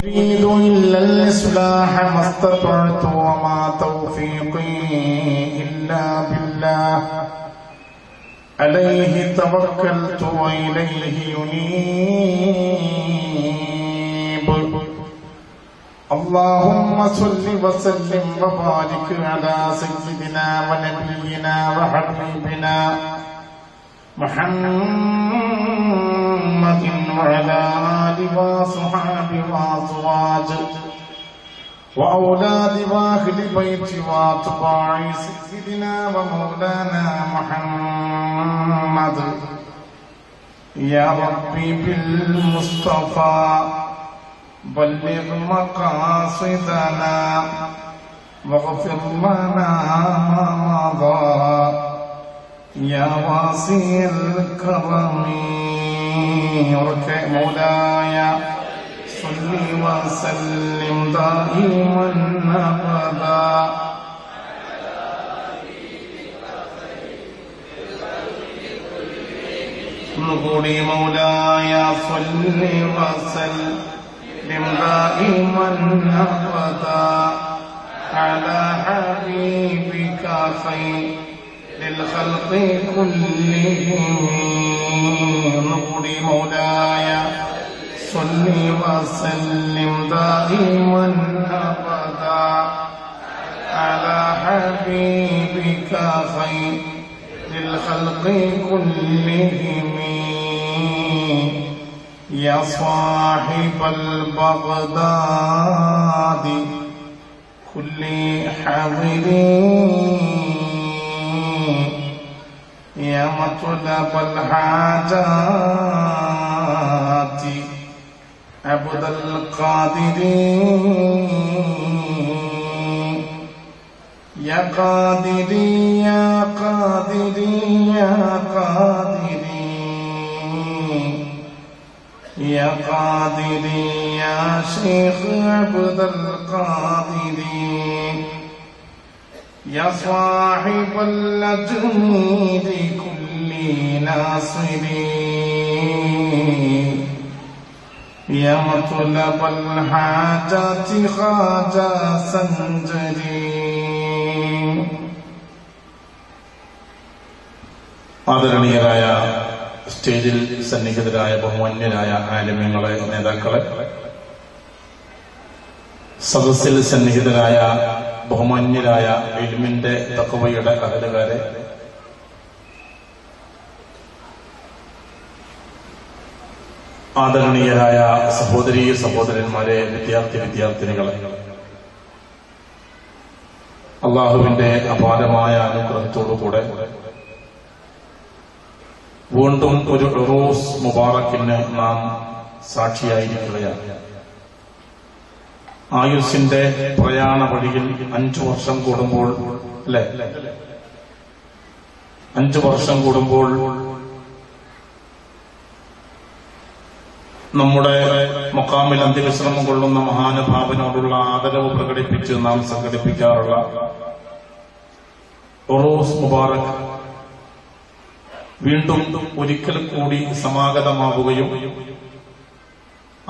أريد إلا الإصلاح ما استطعت وما توفيقي إلا بالله عليه توكلت وإليه ينيب. اللهم صل وسلم وبارك على سيدنا ونبينا وحبيبنا محمد وعلى آله وصحبه وأزواجه وأولاد وأهل بيت وأتباع سيدنا ومولانا محمد. يا ربي بالمصطفى بلغ مقاصدنا واغفر لنا ما مضى يا واسع الكرم. مولاي صل وسلم دائما أبدا نقولي مولاي صل وسلم دائما أبدا على حبيبك خير للخلق كلهم. نقولي مولاي صل وسلم دائما أبدا على حبيبك خير للخلق كلهم. يا صاحب البغداد كل حاضرين يا مطلب الحاجات عبد القادرين يا قادري يا قادري يا قادري يا قادري يا شيخ عبد القادرين يا صاحب الأجمير كل ناصرين يا مطلب الحاجات خواجة سنجري. ആദരണീയരായ സ്റ്റേജിൽ സന്നിഹിതരായ ബഹുമാന്യരായ ആലിമീങ്ങളെ, നേതാക്കളെ, സദസ്സിൽ സന്നിഹിതരായ ബഹുമാന്യരായ ഇൽമിന്റെ തഖ്വയുടെ അഹലുകാരെ, ആദരണീയരായ സഹോദരീ സഹോദരന്മാരെ, വിദ്യാർത്ഥിനികളെ, അള്ളാഹുവിന്റെ അപാരമായ അനുഗ്രഹത്തോടുകൂടെ വീണ്ടും ഒരു ഉറൂസ് മുബാറക്കിന് നാം സാക്ഷിയായിരിക്കുകയാണ്. ആയുസ്സിന്റെ പ്രയാണ വഴിയിൽ 5 വർഷം കൂടുമ്പോൾ, അല്ലെ, 5 വർഷം കൂടുമ്പോൾ നമ്മുടെ മഖാമിൽ അന്ത്യവിശ്രമം കൊള്ളുന്ന മഹാനുഭാവനോടുള്ള ആദരവ് പ്രകടിപ്പിച്ച് നാം സംഘടിപ്പിക്കാറുള്ള ഉറൂസ് മുബാറക് വീണ്ടും ഒരിക്കൽ കൂടി സമാഗതമാവുകയും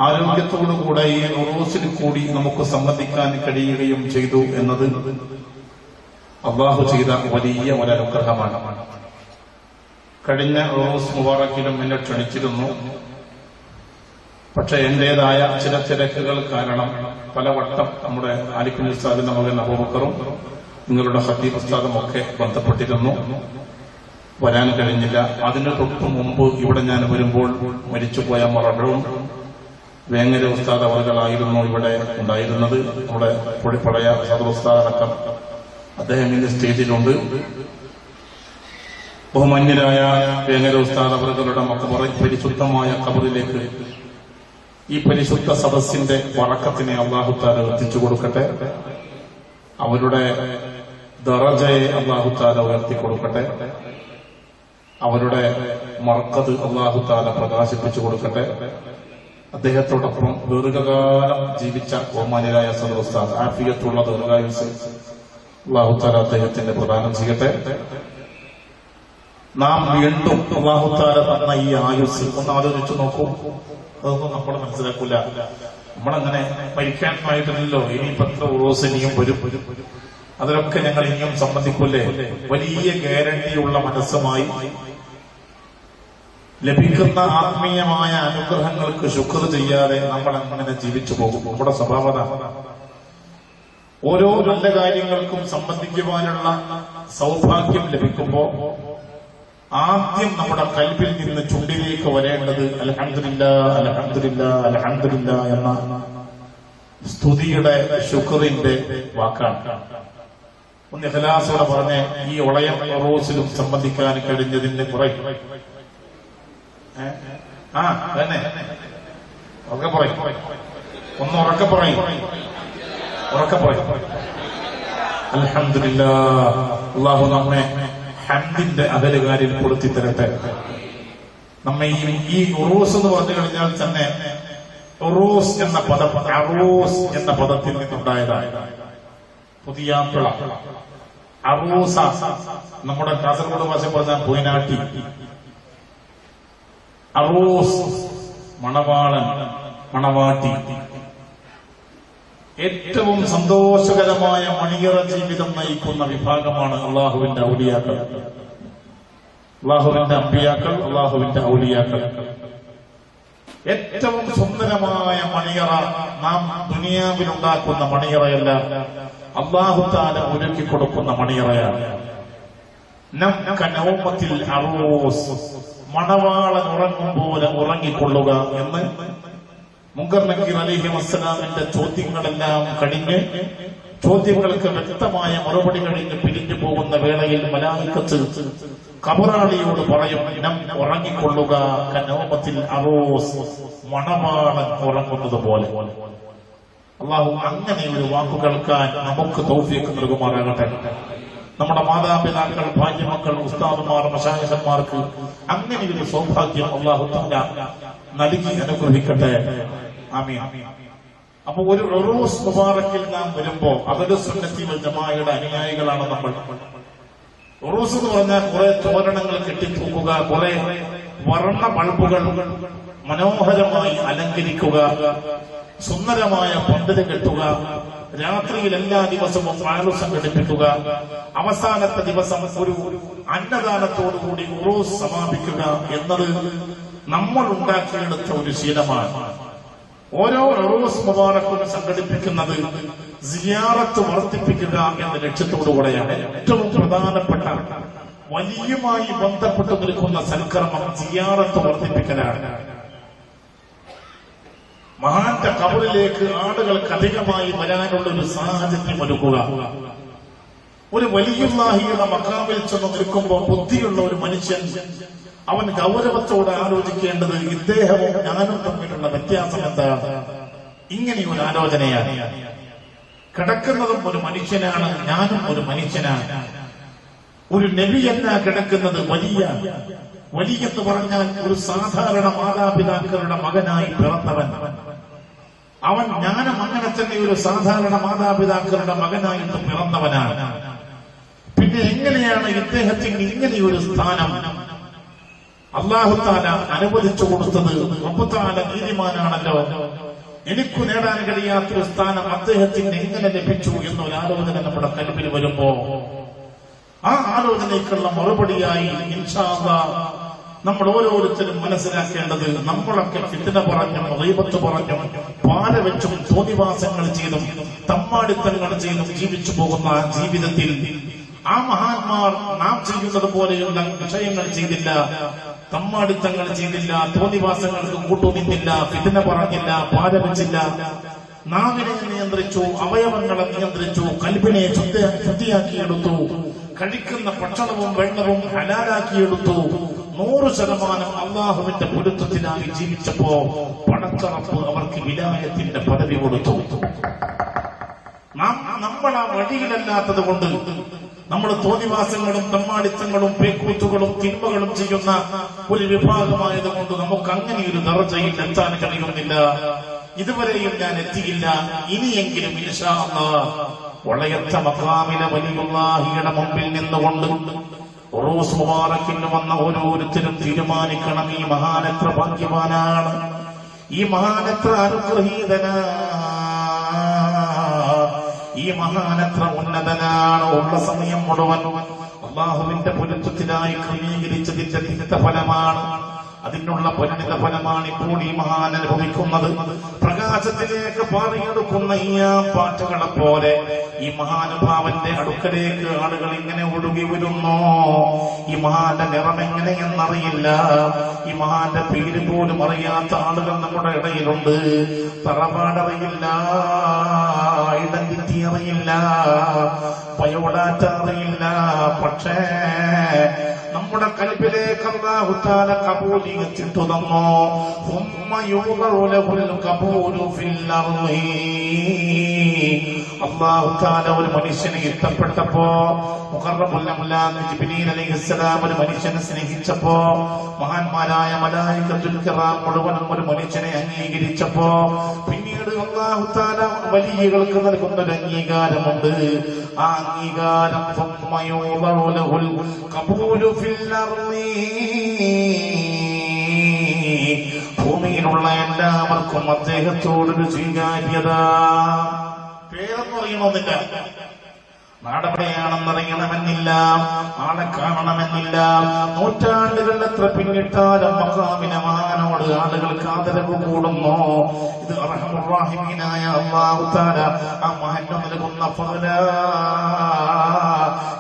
ആരോഗ്യത്തോടുകൂടെ ഈ ഉറൂസിൽ കൂടി നമുക്ക് സംബന്ധിക്കാൻ കഴിയുകയും ചെയ്തു എന്നത് അല്ലാഹു ചെയ്ത വലിയ ഒരനുഗ്രഹമാണ്. കഴിഞ്ഞ ഉറൂസ് മുബാറക്കിലും എന്നെ ക്ഷണിച്ചിരുന്നു. പക്ഷെ എന്റേതായ ചില തിരക്കുകൾ കാരണം പലവട്ടം നമ്മുടെ ആലിക്കുഞ്ഞി ഉസ്താദിന്റെ മകൻ അബൂബക്കറും നിങ്ങളുടെ ഖത്തീബ് ഉസ്താദും ഒക്കെ ബന്ധപ്പെട്ടിരുന്നു. വരാൻ കഴിഞ്ഞില്ല. അതിന് തൊട്ടു മുമ്പ് ഇവിടെ ഞാൻ വരുമ്പോൾ മരിച്ചുപോയ മറഡവും വേങ്ങര ഉസ്താദ് അവറുകളായിരുന്നു ഇവിടെ ഉണ്ടായിരുന്നത്. നമ്മുടെ പഴയ സദർ ഉസ്താദ് അടക്കം അദ്ദേഹം ഇന്ന് സ്റ്റേജിലുണ്ട്. ബഹുമാന്യരായ വേങ്ങര ഉസ്താദ് അവറുകളുടെ പരിശുദ്ധമായ ഖബറിലേക്ക് ഈ പരിശുദ്ധ സദസ്സിന്റെ വറക്കത്തിനെ അല്ലാഹു തആല എത്തിച്ചു കൊടുക്കട്ടെ. അവരുടെ ദറജയെ അല്ലാഹു തആല ഉയർത്തി കൊടുക്കട്ടെ. അവരുടെ മർക്കത് അല്ലാഹു തആല പ്രകാശിപ്പിച്ചു കൊടുക്കട്ടെ. അദ്ദേഹത്തോടൊപ്പം ദീർഘകാലം ജീവിച്ച ബഹുമാന്യരായ സദർ ഉസ്താദ് ആഫിയത്തുള്ള ദീർഘായുസ് അല്ലാഹു തആല അദ്ദേഹത്തിന്റെ പ്രദാനം ചെയ്യട്ടെ. നാം വീണ്ടും അല്ലാഹു തആല തന്ന ഈ ആയുസ് ഒന്ന് ആലോചിച്ചു നോക്കൂ. അതൊന്നും നമ്മൾ മനസ്സിലാക്കൂല. നമ്മളങ്ങനെ മരിക്കാനായിട്ടില്ലല്ലോ. ഇനിയിപ്പോ എത്ര ഉറൂസ് ഇനിയും വരും. അതിലൊക്കെ ഞങ്ങൾ ഇനിയും സംബന്ധിക്കൂലേ? വലിയ ഗ്യാരണ്ടിയുള്ള മനസ്സുമായി ലഭിക്കുന്ന ആത്മീയമായ അനുഗ്രഹങ്ങൾക്ക് ശുക്ർ ചെയ്യാതെ നമ്മൾ അങ്ങനെ ജീവിച്ചു പോകും. നമ്മുടെ സ്വഭാവത ഓരോ നല്ല കാര്യങ്ങൾക്കും സംബന്ധിക്കുവാനുള്ള സൗഭാഗ്യം ലഭിക്കുമ്പോ ആദ്യം നമ്മുടെ കൽബിൽ നിന്ന് ചുണ്ടിലേക്ക് വരേണ്ടത് അൽഹംദുലില്ലാഹ് അൽഹംദുലില്ലാഹ് അൽഹംദുലില്ലാഹ് എന്ന സ്തുതിയുടെ ശുക്റിന്റെ വാക്കാണ്. ഒന്ന് ഇഖ്ലാസോടെ പറഞ്ഞ ഈ ഒളയം ഉറൂസിലും സംബന്ധിക്കാൻ കഴിഞ്ഞതിന് കുറേ തന്നെ ഉറക്കെ പറയും. ഒന്ന് ഉറക്കെ പറയും. അൽഹംദുലില്ലാഹ്. അല്ലാഹു നമ്മെ ഹംദിന്റെ അകലുകാരിൽ കൊടുത്തി തരട്ടെ. നമ്മെ ഈ ഉറൂസ് എന്ന് പറഞ്ഞു കഴിഞ്ഞാൽ തന്നെ ഉറൂസ് എന്ന പദം അറൂസ് എന്ന പദത്തിൽ നിന്നുണ്ടായതാണ്. പുതിയാപ്പിള, അറൂസ, നമ്മുടെ കാസർഗോഡ് ഭാഷ പറഞ്ഞാൽ പൊയിനാട്ടി. അറൂസ് മണവാളൻ, മണവാട്ടി. ഏറ്റവും സന്തോഷകരമായ മണിയറ ജീവിതം നയിക്കുന്ന വിഭാഗമാണ് അള്ളാഹുവിന്റെ ഔലിയാക്കൾ, അള്ളാഹുവിന്റെ അമ്പിയാക്കൾ, അള്ളാഹുവിന്റെ ഔലിയാക്കൾ. ഏറ്റവും സുന്ദരമായ മണിയറ നാം ദുനിയാവിലുണ്ടാക്കുന്ന മണിയറയല്ല, അല്ലാഹു തആല ഒരുക്കി കൊടുക്കുന്ന മണിയറയാണ്. നൗമത്തിൽ അറൂസ്, മണവാളൻ ഉറങ്ങും പോലെ ഉറങ്ങിക്കൊള്ളുക എന്ന് മുങ്കർ നക്കീർ അലൈഹിസ്സലാമിന്റെ ചോദ്യങ്ങളെല്ലാം കഴിഞ്ഞ് ചോദ്യങ്ങൾക്ക് വ്യക്തമായ മറുപടി കഴിഞ്ഞ് പിരിഞ്ഞു പോകുന്ന വേളയിൽ മലായികത്ത് ഖബറാളിയോട് പറയും, നം ഉറങ്ങിക്കൊള്ളുക കനൗമത്തിൽ അറൂസ്, മണവാളൻ ഉറങ്ങുന്നത് പോലെ. അല്ലാഹു അങ്ങനെ ഒരു വാക്കു കേൾക്കാൻ നമുക്ക് തൗഫീഖ് നൽകുമാറാകട്ടെ. നമ്മുടെ മാതാപിതാക്കൾ, ഭാര്യമക്കൾ, ഉസ്താദുമാർ, മശായിഖന്മാർക്ക് അങ്ങനെ ഒരു സൗഭാഗ്യം അല്ലാഹു തആല നൽകി അനുഗ്രഹിക്കട്ടെ. ആമീൻ. അപ്പൊ ഒരു ഉറൂസ് മുബാറക്കിൽ നാം വരുമ്പോ അതൊരു സുന്നത്തി വൽ ജമാഅയുടെ അനുയായികളാണ് നമ്മൾ. ഉറൂസ് എന്ന് പറഞ്ഞാൽ കുറെ തോരണങ്ങൾ കെട്ടിത്തൂക്കുക, കുറെ വർണ്ണ ബൾബുകൾ മനോഹരമായി അലങ്കരിക്കുക, സുന്ദരമായ പന്തല് കെട്ടുക, രാത്രിയിൽ എല്ലാ ദിവസവും മാലു സംഘടിപ്പിക്കുക, അവസാനത്തെ ദിവസം ഒരു അന്നദാനത്തോടുകൂടി ഉറൂസ് സമാപിക്കുക എന്നത് നമ്മൾ ഉണ്ടാക്കിയെടുത്ത ഒരു ശീലമാണ്. ഓരോ ഉറൂസ് മുബാറക്കും സംഘടിപ്പിക്കുന്നത് സിയാറത്ത് വർദ്ധിപ്പിക്കുക എന്ന ലക്ഷ്യത്തോടുകൂടെയാണ്. ഏറ്റവും പ്രധാനപ്പെട്ട വലിയുമായി ബന്ധപ്പെട്ട് നിൽക്കുന്ന സൽക്കർമ്മം സിയാറത്ത് വർദ്ധിപ്പിക്കലാണ്. മഹാന്റെ ഖബറിലേക്ക് ആളുകൾക്ക് അധികമായി വരാനുള്ള ഒരു സാഹചര്യം ഒരുക്കുക. ഒരു വലിയുല്ലാഹിയുടെ മഖാമിൽ ചെന്ന് നിൽക്കുമ്പോൾ ബുദ്ധിയുള്ള ഒരു മനുഷ്യൻ അവൻ ഗൗരവത്തോടെ ആലോചിക്കേണ്ടത് ഇദ്ദേഹവും ഞാനും തമ്മിലുള്ള വ്യത്യാസം എന്താണ്. ഇങ്ങനെയൊരു ആലോചനയാണ്. കിടക്കുന്നതും ഒരു മനുഷ്യനാണ്, ഞാനും ഒരു മനുഷ്യനാണ്. ഒരു നബിയല്ല കിടക്കുന്നത്, വലിയെന്ന് പറഞ്ഞാൽ ഒരു സാധാരണ മാതാപിതാക്കളുടെ മകനായി പിറന്നവൻ. അവൻ ഞാനും അങ്ങനെ തന്നെ ഒരു സാധാരണ മാതാപിതാക്കളുടെ മകനായിട്ട് പിറന്നവനാണ്. പിന്നെ എങ്ങനെയാണ് ഇദ്ദേഹത്തിന് ഇങ്ങനെയൊരു സ്ഥാനം അല്ലാഹു തആല അനുവദിച്ചു കൊടുത്തത്? റബ്ബ് തആല നീതിമാനാണല്ലോ. എനിക്ക് നേടാൻ കഴിയാത്തൊരു സ്ഥാനം അദ്ദേഹത്തിന് എങ്ങനെ ലഭിച്ചു എന്നൊരു ആലോചന നമ്മുടെ കൽബിൽ വരുമ്പോ ആ ആലോചനയ്ക്കുള്ള മറുപടിയായി ഇൻഷാ അല്ലാഹ് നമ്മൾ ഓരോരുത്തരും മനസ്സിലാക്കേണ്ടത്, നമ്മളൊക്കെ ഫിത്ന പറഞ്ഞും ഗീബത്ത് പറഞ്ഞും പാല വെച്ചും തോന്നിവാസങ്ങൾ ചെയ്തും തമ്മാടിത്തങ്ങൾ ചെയ്തും ജീവിച്ചു പോകുന്ന ജീവിതത്തിൽ ആ മഹാന്മാർ നാം ചെയ്യുന്നത് പോലെയുള്ള വിഷയങ്ങൾ ചെയ്തില്ല, തമ്മാടിത്തങ്ങൾ ചെയ്തില്ല, തോന്നിവാസങ്ങൾക്ക് കൂട്ടുനിന്നില്ല, ഫിത്ന പറഞ്ഞില്ല, പാല വെച്ചില്ല, നാവിനെ നിയന്ത്രിച്ചു, അവയവങ്ങളെ നിയന്ത്രിച്ചു, കൽബിനെ ശുദ്ധിയാക്കിയെടുത്തു, കഴിക്കുന്ന ഭക്ഷണവും വെള്ളവും ഹലാലാക്കിയെടുത്തു. 100% അള്ളാഹുവിന്റെ പൊരുത്തത്തിനായി ജീവിച്ചപ്പോ പടച്ചറപ്പ് അവർക്ക് വിലായത്തിന്റെ പദവി കൊടുത്തു. നമ്മൾ ആ വഴിയിലല്ലാത്തത് കൊണ്ട് നമ്മൾ തോന്നിവാസങ്ങളും തമ്മാടിത്തങ്ങളും പേക്കൂത്തുകളും തിന്മകളും ചെയ്യുന്ന ഒരു വിഭാഗമായതുകൊണ്ട് നമുക്ക് അങ്ങനെ ഒരു ദർജയിൽ എത്താൻ കഴിയുന്നില്ല. ഇതുവരെയും ഞാൻ എത്തിയില്ല. ഇനിയെങ്കിലും ഇൻഷാ അല്ലാഹ് വളയത്ത മഖാമിലെ വലിയുല്ലാഹിയുടെ മുമ്പിൽ നിന്നുകൊണ്ട് ഉറൂസ് മുബാറക്കിന് വന്ന ഓരോരുത്തരും തീരുമാനിക്കണം, ഈ മഹാൻ എത്ര ഭാഗ്യവാനാണ്, ഈ മഹാനത്ര അനുഗ്രഹീതനാ, ഈ മഹാനത്ര ഉന്നതനാണ്. ഉള്ള സമയം മുഴുവൻ അള്ളാഹുവിന്റെ പൊരുത്തത്തിനായി ക്രമീകരിച്ചതിന്റെ തിക്തഫലമാണ്, അതിനുള്ള പരിണിത ഫലമാണ് ഇപ്പോൾ ഈ മഹാൻ അനുഭവിക്കുന്നത്. പ്രകാശത്തിലേക്ക് പാറിയെടുക്കുന്ന ഈ പാറ്റുകളെ പോലെ ഈ മഹാനുഭാവന്റെ അടുക്കലേക്ക് ആളുകൾ ഇങ്ങനെ ഒഴുകി വരുന്നു. ഈ മഹാന്റെ നിറം എങ്ങനെയെന്നറിയില്ല, ഈ മഹാന്റെ പേര് പോലും അറിയാത്ത ആളുകൾ നമ്മുടെ ഇടയിലുണ്ട്. തറവാടറിയില്ല, ഐഡന്റിറ്റി അറിയില്ല, ബയോഡാറ്റ അറിയില്ല. പക്ഷേ നമ്മുടെ കൽബിലേക്ക് അല്ലാഹു തആല കബൂലിയത്തിട്ടു തന്നു. അല്ലാഹു തആല ഒരു മനുഷ്യനെ ഇഷ്ടപ്പെട്ടപ്പോ, മുഖറബുൽ അംലാഖ് ജിബ്രീൽ അലൈഹിസ്സലാം ഒരു മനുഷ്യനെ സ്നേഹിച്ചപ്പോ, മഹാന്മാരായ മലായികത്തുൽ കിറാം മുഴുവനും ഒരു മനുഷ്യനെ അംഗീകരിച്ചപ്പോ, പിന്നീട് അല്ലാഹു തആല വലിയകൾക്ക് നൽകുന്നൊരു അംഗീകാരമുണ്ട്. ആ അംഗീകാരം ഭൂമിയിലുള്ള എല്ലാവർക്കും അദ്ദേഹത്തോടൊരു സ്വീകാര്യത. പേരെന്ന് പറയണമെന്നില്ല, നാടെവിടെയാണെന്നറിയണമെന്നില്ല, ആളെ കാണണമെന്നില്ല. നൂറ്റാണ്ടുകൾ എത്ര പിന്നിട്ടാലും മഖാമിനെ മഹാനോട് ആളുകൾക്ക് ആദരവ് കൂടുന്നു. ഇത് അർഹമുർ റഹീമീനായ അല്ലാഹു തആല ആ മഹാന് നൽകുന്ന ഫളാ.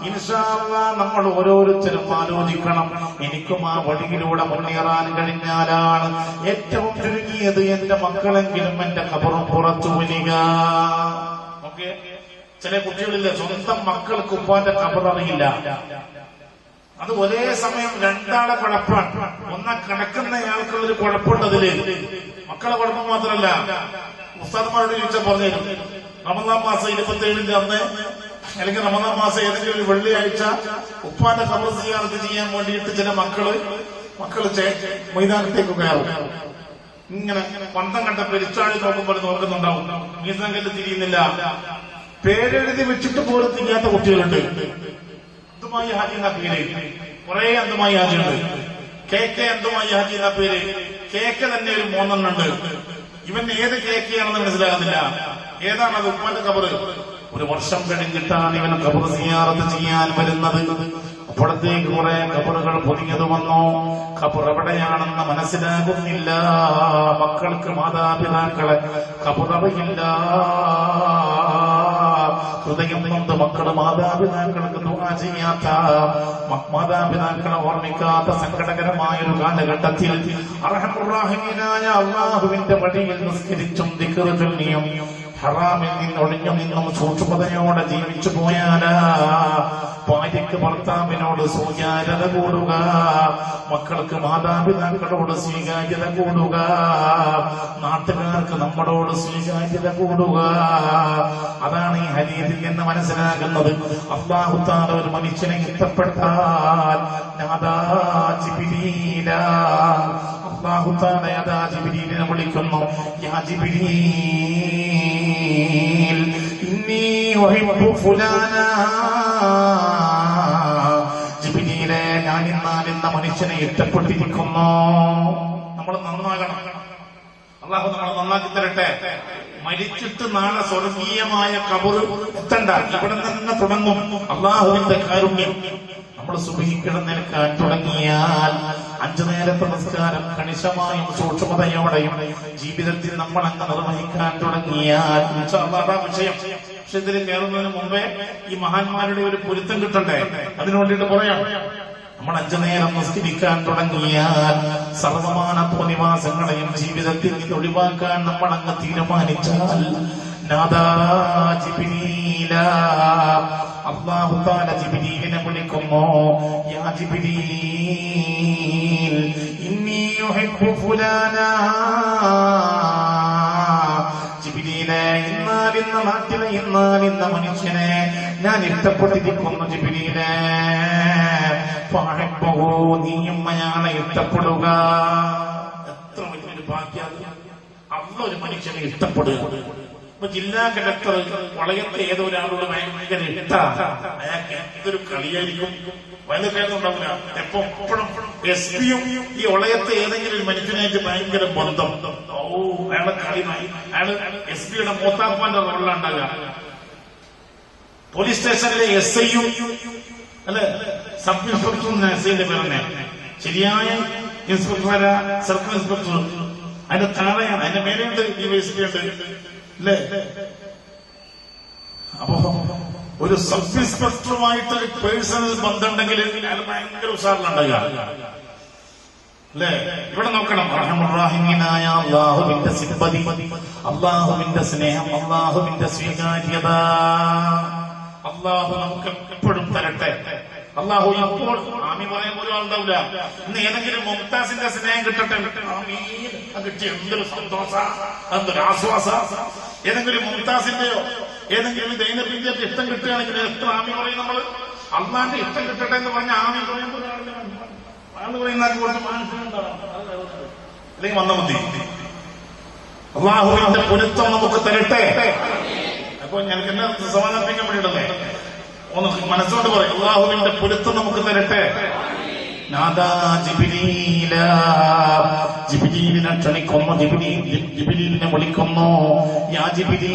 ഇൻഷാ അല്ലാഹ് നമ്മൾ ഓരോരുത്തരും ആലോചിക്കണം, എനിക്കും ആ വഴിയിലൂടെ മുന്നേറാൻ കഴിഞ്ഞാലാണ് ഏറ്റവും ചുരുങ്ങിയത് എന്റെ മക്കളെങ്കിലും എന്റെ ഖബറും പുറത്തു വരിക. ഓക്കെ, ചില കുട്ടികളില്ല, സ്വന്തം മക്കൾക്ക് ഉപ്പാന്റെ ഖബററിയില്ല. അത് ഒരേ സമയം രണ്ടാളെ കുഴപ്പമാണ്. ഒന്നാ കിടക്കുന്നയാൾക്കുള്ളൊരു കുഴപ്പമുണ്ടതില്, മക്കളെ കുഴപ്പം മാത്രമല്ല. ഉസ്താദ്മാരോട് ചോദിച്ചാൽ പറഞ്ഞുതരും, റമദാൻ മാസം 27-ന്റെ അന്ന് അല്ലെങ്കിൽ റമദാൻ മാസം ഏതെങ്കിലും ഒരു വെള്ളിയാഴ്ച ഉപ്പാന്റെ ഖബർ സിയാറത്ത് ചെയ്യാൻ വേണ്ടിയിട്ട് ചില മക്കള് മൈതാനത്തേക്ക് കയറും. ഇങ്ങനെ പന്തം കണ്ട പെരിച്ചാഴി നോക്കുമ്പോൾ നോക്കുന്നുണ്ടാവും, മീസാൻ കല്ല് തിരിയുന്നില്ല. പേരെഴുതി വെച്ചിട്ട് പോലും തിരിയാത്ത കുട്ടികളുണ്ട്. അന്തുമായി ഹാജി എന്ന പേര്, കുറെ അന്തുമായി ഹാജിയുണ്ട്. കെ അന്തുമായി ഹാജി എന്ന പേര്, കേക്ക് തന്നെ ഒരു 3 ഉണ്ട്. ഇവൻ ഏത് കേക്കെയാണെന്ന് മനസ്സിലാകുന്നില്ല. ഏതാണത്? ഉപ്പാന്റെ ഖബറ്. ഒരു വർഷം കഴിഞ്ഞിട്ടാണ് ഇവൻ ഖബർ സിയാറത്ത് ചെയ്യാൻ വരുന്നത്. അപ്പോഴത്തേക്ക് കുറെ ഖബറുകൾ പുതിയത് വന്നു. ഖബർ എവിടെയാണെന്ന് മനസ്സിലാകുന്നില്ല. മക്കൾക്ക് മാതാപിതാക്കളെ ഖബററിയില്ല. ഹൃദയം നൊന്ത് മക്കള് മാതാപിതാക്കൾക്ക് ദുആ ചെയ്യാത്ത, മാതാപിതാക്കളെ ഓർമ്മിക്കാത്ത സങ്കടകരമായൊരു കാലഘട്ടത്തിൽ അർഹമുർ റഹീമീനായ അല്ലാഹുവിന്റെ വഴിയിൽ നിസ്കരിച്ചും ദിക്ർ ചൊല്ലിയും ഹറാമിൽ നിന്നൊഴിഞ്ഞു നിന്നും സൂക്ഷ്മതയോടെ ജീവിച്ചു പോയാലാ ഭാര്യയ്ക്ക് ഭർത്താവിനോട് സ്വീകാര്യത കൂടുക, മക്കൾക്ക് മാതാപിതാക്കളോട് സ്വീകാര്യത കൂടുക, നാട്ടുകാർക്ക് നമ്മളോട് സ്വീകാര്യത കൂടുക. അതാണ് ഈ ഹദീസിൽ നിന്ന് മനസ്സിലാകുന്നത്. അല്ലാഹു തആല ഒരു മനുഷ്യനെ ഇഷ്ടപ്പെട്ടാൽ നാദാ ജിബ്രീല, അല്ലാഹു തആല യാദാ ജിബ്രീലിനെ വിളിക്കുന്നു, യാ ജിബ്രീൽ ഇന്നി ഉഹിബ്ബു ഫുലാനാ. ജിബ്രീലേ, ഞാൻ ഇന്ന മനുഷ്യനെ ഇഷ്ടപ്പെട്ടിരിക്കുന്നു. നമ്മൾ നന്നാകണം. അല്ലാഹു നമ്മളെ നന്നാക്കി തരട്ടെ. മരിച്ചിട്ട് നാളെ സ്വർഗീയമായ ഖബർ എത്തണ്ട, ഇവിടെ തന്നെ തുടങ്ങും അല്ലാഹുവിന്റെ കാരുണ്യം. നമ്മൾ സുബ്ഹി കിടന്നേൽക്കാൻ തുടങ്ങിയാൽ 5 നേരത്തെ നമസ്കാരം കണിശമായും സൂക്ഷ്മതയോടെയും ജീവിതത്തിൽ നമ്മൾ അങ്ങ് നിർവഹിക്കാൻ തുടങ്ങിയാൽ ഇൻഷാ അല്ലാഹ് അതാ വിഷയം. പക്ഷെ ഇതിൽ കയറുന്നതിന് മുമ്പേ ഈ മഹാന്മാരുടെ ഒരു പൊരുത്തം കിട്ടണ്ടേ, അതിനു വേണ്ടിയിട്ട് പറയാം. നമ്മൾ 5 നേരം നിസ്കരിക്കാൻ തുടങ്ങിയാൽ സർവമാന തോന്നിവാസങ്ങളെയും ജീവിതത്തിൽ നിന്ന് ഒഴിവാക്കാൻ നമ്മൾ അങ്ങ് തീരുമാനിച്ചാൽ നാദാ ജിബ്രീല, അല്ലാഹു തആല ജിബ്രീലിനെ വിളിക്കുന്നു, യാ ജിബ്രീൽ ഇന്നി ഉഹിബ്ബു ഫുലാനാ. ജിബ്രീലേ, ഇന്ന നാട്ടിലെ ഇന്ന മനുഷ്യനെ ഞാൻ ഇഷ്ടപ്പെട്ടിരിക്കുന്നു. ജിബ്രീലേ, ഫഅഹിബ്ബഹു, നീയും അയാളെ ഇഷ്ടപ്പെടുക. എത്ര വലിയൊരു ഭാഗ്യം! അല്ലാഹു ഒരു മനുഷ്യനെ ഇഷ്ടപ്പെടുക. ഇപ്പൊ ജില്ലാ കലക്ടർ വളയത്തെ ഏതോ ഒരാളോട് ഭയങ്കര ഇഷ്ടമാണ്, അയാൾക്ക് എന്തൊരു കളിയായിരിക്കും. വയലുണ്ടാവില്ല. എപ്പോഴും SP-യും ഈ വളയത്തെ ഏതെങ്കിലും ഒരു മനുഷ്യനായിട്ട് ഭയങ്കര ബന്ധം. അയാളെ കളിമായി. അയാള് SP യുടെ മൂത്താപ്പാന്റെ റോളിലുണ്ടാകുക. പോലീസ് സ്റ്റേഷനിലെ SI-യും അല്ലെ സബ് ഇൻസ്പെക്ടറും SI-ന്റെ പേരനെ ശരിയായ ഇൻസ്പെക്ടർ സർക്കിൾ ഇൻസ്പെക്ടർ, അതിന്റെ താഴെയാണ്, അതിന്റെ മേലെയുണ്ട് DYSP ഉണ്ട് അല്ലേ. അപ്പോ ഒരു സബ് ഇൻസ്പെക്ടറുമായിട്ട് പേഴ്സണൽ ബന്ധമുണ്ടെങ്കിൽ അയാൾ ഭയങ്കര ഉഷാറിലുണ്ടാകുക അല്ലേ. ഇവിടെ നോക്കണം, റഹ്മാനായ അള്ളാഹുവിന്റെ സിമ്പതി, അള്ളാഹുവിന്റെ സ്നേഹം, അള്ളാഹുവിന്റെ സ്വീകാര്യത അള്ളാഹു നമുക്ക് എപ്പോഴും തരട്ടെ. അള്ളാഹു ഇപ്പോൾ ആമി പറയാൻ പോലും ആളുണ്ടാവില്ല. ഇന്ന് ഏതെങ്കിലും മുംതാസിന്റെ സ്നേഹം കിട്ടട്ടെ, കിട്ടിയ എന്തൊരു സന്തോഷ, എന്തൊരു ആശ്വാസ. ഏതെങ്കിലും മുംതാസിന്റെയോ ഏതെങ്കിലും ദൈനബിന്റെ ഇഷ്ടം കിട്ടുകയാണെങ്കിൽ എത്ര ആമി പറയും നമ്മള്. അള്ളാന്റെ ഇഷ്ടം കിട്ടട്ടെ എന്ന് പറഞ്ഞ ആമി പറയുമ്പോൾ ആള് പറയുന്ന അല്ലെങ്കിൽ വന്ന ബുദ്ധി. അള്ളാഹുവിന്റെ പൊരുത്തം നമുക്ക് തരട്ടെ. അപ്പൊ ഞങ്ങൾക്ക് എന്നെ സമാധാനിപ്പിക്കാൻ വേണ്ടിയിട്ടല്ലേ, ഒന്ന് മനസ്സുകൊണ്ട് പറയും, അള്ളാഹുവിന്റെ പൊരുത്തം നമുക്ക് തരട്ടെ. ജിബ്രീലിനെ ക്ഷണിക്കുന്നു, ജിബ്രീലിനെ വിളിക്കുന്നു. യാ ജിബ്രീൽ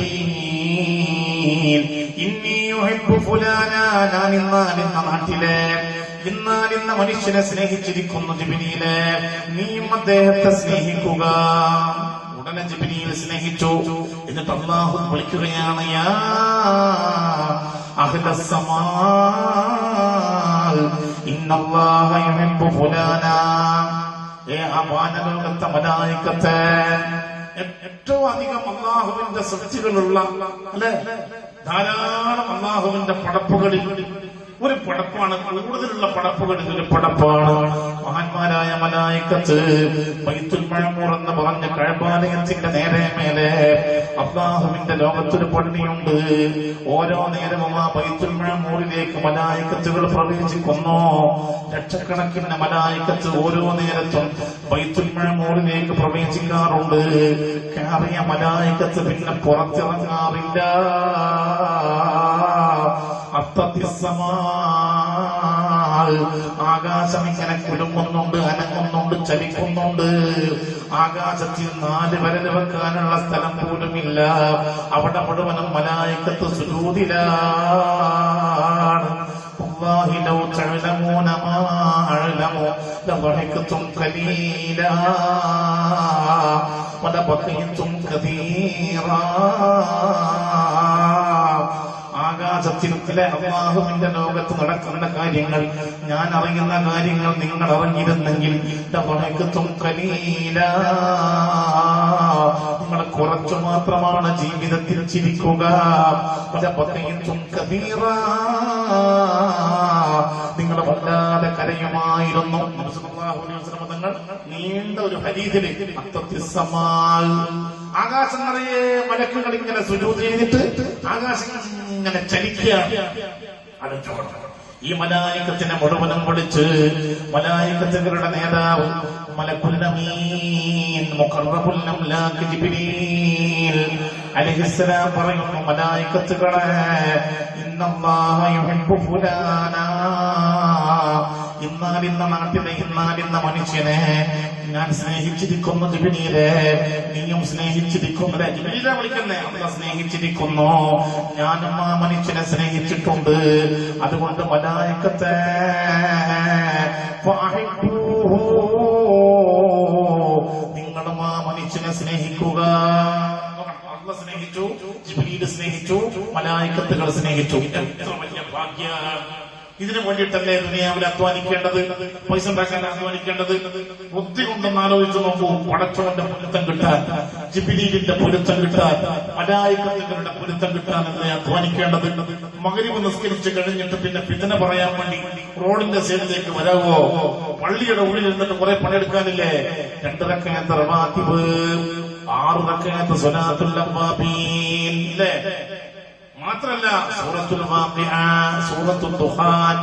ഇന്നി യുഹിബ്ബു ഫുലാന, ഞാൻ ഇന്ന നാട്ടിലെ ഇന്ന മനുഷ്യനെ സ്നേഹിച്ചിരിക്കുന്നു. ജിബ്രീലെ നീയും അദ്ദേഹത്തെ സ്നേഹിക്കുക. ഉടനെ ജിബ്രീൽ സ്നേഹിച്ചു. എന്നിട്ട് അല്ലാഹു വിളിക്കുകയാണ്, യാ അഹ്ലസ് സമാൽ ഇന്നല്ലാഹ യുഹിബ്ബു ഫുലാന. ആ വാനലോകത്തെ മലായികത്തെ, ഏറ്റവും അധികം അല്ലാഹുവിന്റെ സൃഷ്ടികളുള്ള അല്ലെ, ധാരാളം അല്ലാഹുവിന്റെ പടപ്പുകളിൽ ഒരു പടപ്പാണ്, കൂടുതലുള്ള പടപ്പുകളിൽ ഒരു പടപ്പാണ് മഹാന്മാരായ മലായികത്ത്. ബൈത്തുൽ മഅമൂർ എന്ന് പറഞ്ഞ കഅബാലയത്തിന്റെ നേരെ മേലെ അല്ലാഹുവിന്റെ ലോകത്തൊരു പള്ളിയുണ്ട്. ഓരോ നേരവും ആ ബൈത്തുൽ മഅമൂറിലേക്ക് മലായികത്തുകൾ പ്രവേശിക്കുന്നു. ലക്ഷക്കണക്കിന് മലായികത്ത് ഓരോ നേരത്തും ബൈത്തുൽ മഅമൂറിലേക്ക് പ്രവേശിക്കാറുണ്ട്. കയറിയ മലായികത്ത് പിന്നെ പുറത്തിറങ്ങാറില്ല. ആകാശം ഇങ്ങനെ കുലുങ്ങുന്നുണ്ട്, അനങ്ങുന്നുണ്ട്, ചലിക്കുന്നുണ്ട്. ആകാശത്തിൽ 4 വിരൽ വെക്കാനുള്ള സ്ഥലം പോലുമില്ല. അവിടെ മുഴുവനും മലായികത്ത് സുജൂദിലാണ്. വല്ലാഹി ലൗ തഅലമൂന മാ അഅലമു ലളഹിഖ്തും ഖലീലാ വലബഖിതും കതീറാ. ആകാശത്തിലെ അല്ലാഹുവിന്റെ ലോകത്ത് നടക്കുന്ന കാര്യങ്ങൾ, ഞാൻ അറിയുന്ന കാര്യങ്ങൾ നിങ്ങൾ അറിഞ്ഞിരുന്നെങ്കിൽ നിങ്ങൾ കുറച്ചു മാത്രമാണ് ജീവിതത്തിൽ ചിരിക്കുക. നിങ്ങൾ വല്ലാതെ കരയുമായിരുന്നു. തങ്ങൾ നീണ്ട ഒരു ഹദീസിൽ ആകാശം നിറയെ മലക്കുകൾ ഇങ്ങനെ സുജൂദ് ചെയ്തിട്ട് ആകാശം ഇങ്ങനെ ചലിക്കുകയാണ്. ഈ മലായികത്തിനെ മുഴുവനും വിളിച്ച് മലായികത്തുകളുടെ നേതാവ് മലക്കുൽ അമീൻ മുഖറബുൽ അംലാക് ജിബ്രീൽ അലൈഹിസ്സലാം പറയുന്നു, മലായികത്തുകളെ ഇന്നല്ലാഹ യുഹിബ്ബു ഫുലാന, ഇന്നാലിന്ന നാട്ടിലെ ഇന്നാലിന്ന മനുഷ്യനെ ഞാൻ സ്നേഹിച്ചിരിക്കുന്നു. ജിബ്രീലെ നീയും സ്നേഹിച്ചിരിക്കുന്നു. ജിബ്രീലെ വിളിക്കുന്നേ, അല്ലാഹ് സ്നേഹിച്ചിരിക്കുന്നു. ഞാനും ആ മനുഷ്യനെ സ്നേഹിച്ചിട്ടുണ്ട്. അതുകൊണ്ട് മലായികത്തെ നിങ്ങളും ആ മനുഷ്യനെ സ്നേഹിക്കുക. അല്ലാഹ് സ്നേഹിച്ചു, ജിബ്രീൽ സ്നേഹിച്ചു, മലായികത്തുകൾ സ്നേഹിച്ചു. എത്ര വലിയ ഭാഗ്യമാണ്. ഇതിനു വേണ്ടിയിട്ടല്ലേ ദുനിയാവിൽ അധ്വാനിക്കേണ്ടത്, പൈസ ഉണ്ടാക്കാൻ അധ്വാനിക്കേണ്ടത്. ബുദ്ധി കൊണ്ടൊന്ന് ആലോചിച്ച് നോക്കൂ. പടച്ചവന്റെ പൊരുത്തം കിട്ടാൻ, ജിബ്രീലിന്റെ പൊരുത്തം കിട്ടാൻ, മലായികത്തുകളുടെ പൊരുത്തം കിട്ടാനല്ലേ അധ്വാനിക്കേണ്ടത്. മഗ്രിബ് നിസ്കരിച്ച് കഴിഞ്ഞിട്ട് പിന്നെ ഫിത്ന പറയാൻ വേണ്ടി റോഡിന്റെ സൈഡിലേക്ക് വരാവോ? പള്ളിയുടെ ഉള്ളിൽ നിന്നിട്ട് കുറെ പണിയെടുക്കാനില്ലേ? 2 റക്അത്ത് റവാത്തിബ്, 6 റക്അത്ത് സ്വലാത്തുൽ അവ്വാബീൻ ഇല്ലേ? മാത്രല്ല സൂറത്തുൽ വാഖിഅ, സൂറത്തുൽ ദുഖാൻ,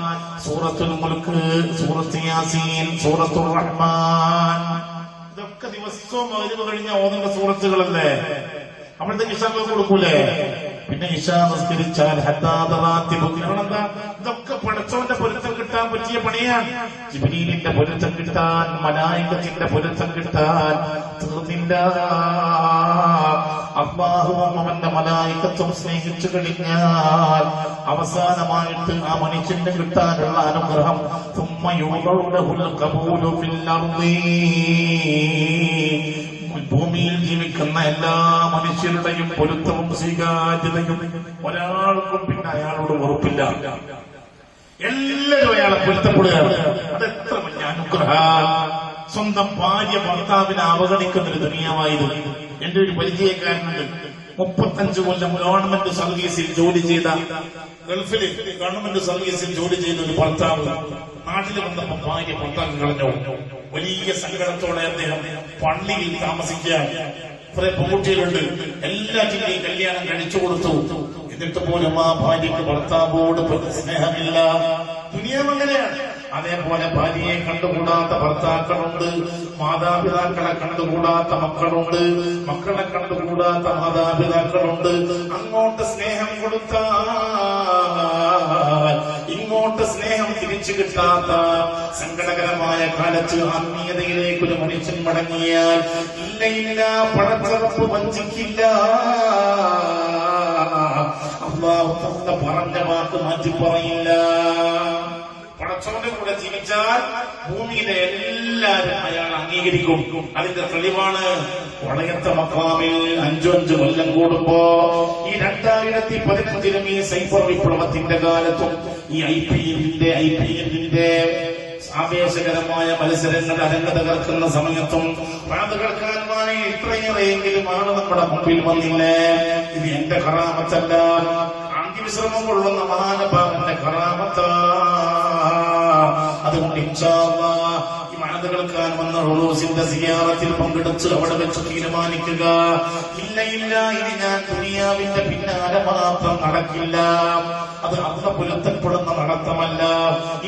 സൂറത്തുൽ മുൽക്ക്, സൂറത്ത് യാസീൻ, സൂറത്തുർ റഹ്മാൻ, ഇതൊക്കെ ദിവസവും മഗ്രിബ് കഴിഞ്ഞ ഓതുന്ന സൂറത്തുകളല്ലേ? അപ്പോഴത്തേക്ക് ഇശാ കൊടുക്കൂലേ? പിന്നെ ഇശാ നിസ്കരിച്ചാൽ ഹദ്ദാദ റാത്തിബ്, ഇതൊക്കെ പടച്ചവന്റെ പൊരുത്തം കിട്ടാൻ കിട്ടാൻ പറ്റിയ പണിയാണ്. ജിബ്രീലിന്റെ പൊരുത്തം കിട്ടാൻ, മലായികത്തിന്റെ പൊരുത്തം കിട്ടാൻ തീർന്നില്ല. അല്ലാഹുവും അവന്റെ മലായികത്തും സ്നേഹിച്ചു കഴിഞ്ഞാൽ അവസാനമായിട്ട് ആ മനുഷ്യന് കിട്ടാനുള്ള അനുഗ്രഹം ثم يوضع القبول في الأرض. ഭൂമിയിൽ ജീവിക്കുന്ന എല്ലാ മനുഷ്യരുടെയും പൊരുത്തവും സ്വീകാര്യതയും ഒരാൾക്കും പിന്നെ അയാളോട് ഉറപ്പില്ല. എല്ലാവരും അയാളെ പൊരുത്തപ്പെടുകയാണ്. അതെത്ര വലിയ അനുഗ്രഹം. സ്വന്തം ഭാര്യ ഭർത്താവിനെ അവഗണിക്കുന്നൊരു ദുനിയാവായിരുന്നു. എന്റെ ഒരു പരിചയക്കാരനുണ്ട്, 35 കൊല്ലം ഗവൺമെന്റ് സർവീസിൽ ജോലി ചെയ്ത, ഗൾഫിൽ ഗവൺമെന്റ് സർവീസിൽ ജോലി ചെയ്ത ഒരു ഭർത്താവ് നാട്ടിൽ വന്നപ്പോ ഭാര്യ ഭർത്താവ് കളഞ്ഞു. വലിയ സങ്കടത്തോടെ അദ്ദേഹം പള്ളിയിൽ താമസിക്കാൻ കുറെ പെൺകുട്ടികളുണ്ട്, എല്ലാറ്റിന്റെയും കല്യാണം കഴിച്ചു കൊടുത്തു. എന്നിട്ട് പോലും ആ ഭാര്യയ്ക്ക് ഭർത്താവോട് സ്നേഹമില്ല. ദുനിയാവങ്ങനെയാണ്. അതേപോലെ ഭാര്യയെ കണ്ടുകൂടാത്ത ഭർത്താക്കളുണ്ട്, മാതാപിതാക്കളെ കണ്ടുകൂടാത്ത മക്കളുണ്ട്, മക്കളെ കണ്ടുകൂടാത്ത മാതാപിതാക്കളുണ്ട്. അങ്ങോട്ട് സ്നേഹം കൊടുത്താൽ ഇങ്ങോട്ട് സ്നേഹം തിരിച്ചു കിട്ടാത്ത സങ്കടകരമായ കാലത്ത് ആത്മീയതയിലേക്ക് ഒരു മനുഷ്യൻ മടങ്ങിയാൽ ഇല്ല, പടച്ചറപ്പ് വഞ്ചിക്കില്ല. അല്ലാഹു തആല പറഞ്ഞ വാക്ക് മാറ്റി പറയില്ല. പടച്ചവന്റെ കൂടെ ജീവിച്ചാൽ ഭൂമിയിലെ എല്ലാവരും അയാൾ അംഗീകരിക്കും. അതിന്റെ തെളിവാണ് വളയത്ത മഖാമിൽ 5 കൊല്ലം കൂടുമ്പോ ഈ 2015 ഈ സൈബർ വിപ്ലവത്തിന്റെ കാലത്തും ഈ IPL-ന്റെ ആവേശകരമായ മത്സരങ്ങൾ അരങ്ങ് തകർക്കുന്ന സമയത്തും പ്രാത് കേൾക്കാനുമായി ഇത്രയേറെയെങ്കിലും ആണ് നമ്മുടെ മുമ്പിൽ വന്നില്ലേ. ഇത് എന്റെ കറാമത്തല്ല, അന്തിവിശ്രമം കൊള്ളുന്ന മഹാനുഭാവന്റെ കറാമത്ത. അതുകൊണ്ട് ഇൻഷാ അല്ലാഹ് ഈ മഅദ കേൾക്കാൻ വന്ന ഉറൂസിന്റെ സിയാറത്തിൽ പങ്കെടുത്ത് അവിടെ വെച്ച് തീരുമാനിക്കുക, ഇല്ല ഇനി ഞാൻ ദുനിയാവിന്റെ പിന്നാലെ മാത്രം നടക്കില്ല. അത് അള്ള പുലർത്തപ്പെടുന്ന നടത്തമല്ല.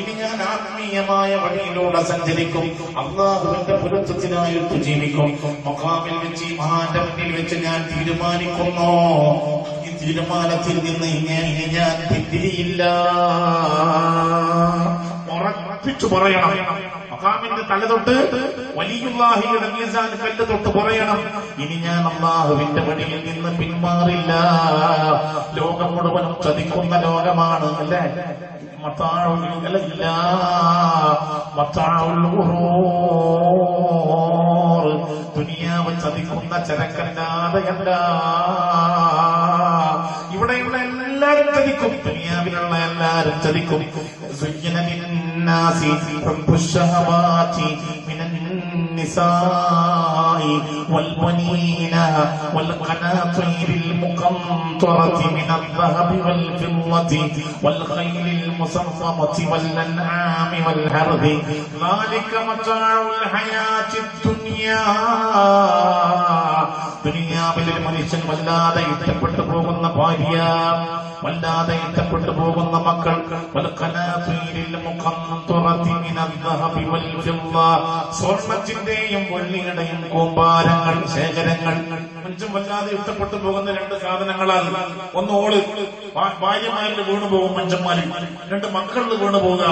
ഇനി ഞാൻ ആത്മീയമായ വഴിയിലൂടെ സഞ്ചരിക്കും, അള്ളാഹുവിന്റെ പുലർത്തത്തിനായിട്ട് ജീവിക്കും. മഖാമിൽ വെച്ച് ഈ മഹാന്റെ മുന്നിൽ വെച്ച് ഞാൻ തീരുമാനിക്കുന്നു, ഈ തീരുമാനത്തിൽ നിന്ന് ഇനി ഞാൻ പിന്തിരിയില്ല. ഉറപ്പിച്ചു പറയണം. മഖാമിന്റെ തലതൊട്ട് വലിയുല്ലാഹിയുടെ മീസാൻ കല്ല് തൊട്ട് പറയണം, ഇനി ഞാൻ അല്ലാഹുവിന്റെ വഴിയിൽ നിന്ന് പിന്മാറില്ല. ലോകം മുഴുവനും ചതിക്കുന്ന ലോകമാണ് അല്ലേ. ദുനിയാവ് ചതിക്കുന്ന ചരക്കല്ലാതെയല്ല. ഇവിടെയുള്ള എല്ലാരും ചതിക്കും, ദുനിയാവിലുള്ള എല്ലാരും ചതിക്കും. النساء والبنين والقناطير المقنطرة من الذهب والفضة والخيل المصفمة والأنعام والحرث ذلك متاع الحياة الدنيا. ദുനിയാവിൽ മനുഷ്യൻ വല്ലാതെ ഇഷ്ടപ്പെട്ടു പോകുന്ന ഭാര്യ, വല്ലാതെ ഇഷ്ടപ്പെട്ടു പോകുന്ന മക്കൾ, സ്വർണത്തിന്റെയും വെള്ളിയുടെയും കൂമ്പാരങ്ങൾ, ശേഖരങ്ങൾ. മനുഷ്യൻ വല്ലാതെ ഇഷ്ടപ്പെട്ടു പോകുന്ന 2 സാധനങ്ങളാൽ, ഒന്ന് ഓള് ഭാര്യമാരിൽ വീണു പോകും മനുഷ്യന്മാരിൽ, 2 മക്കളിൽ വീണു പോവുക,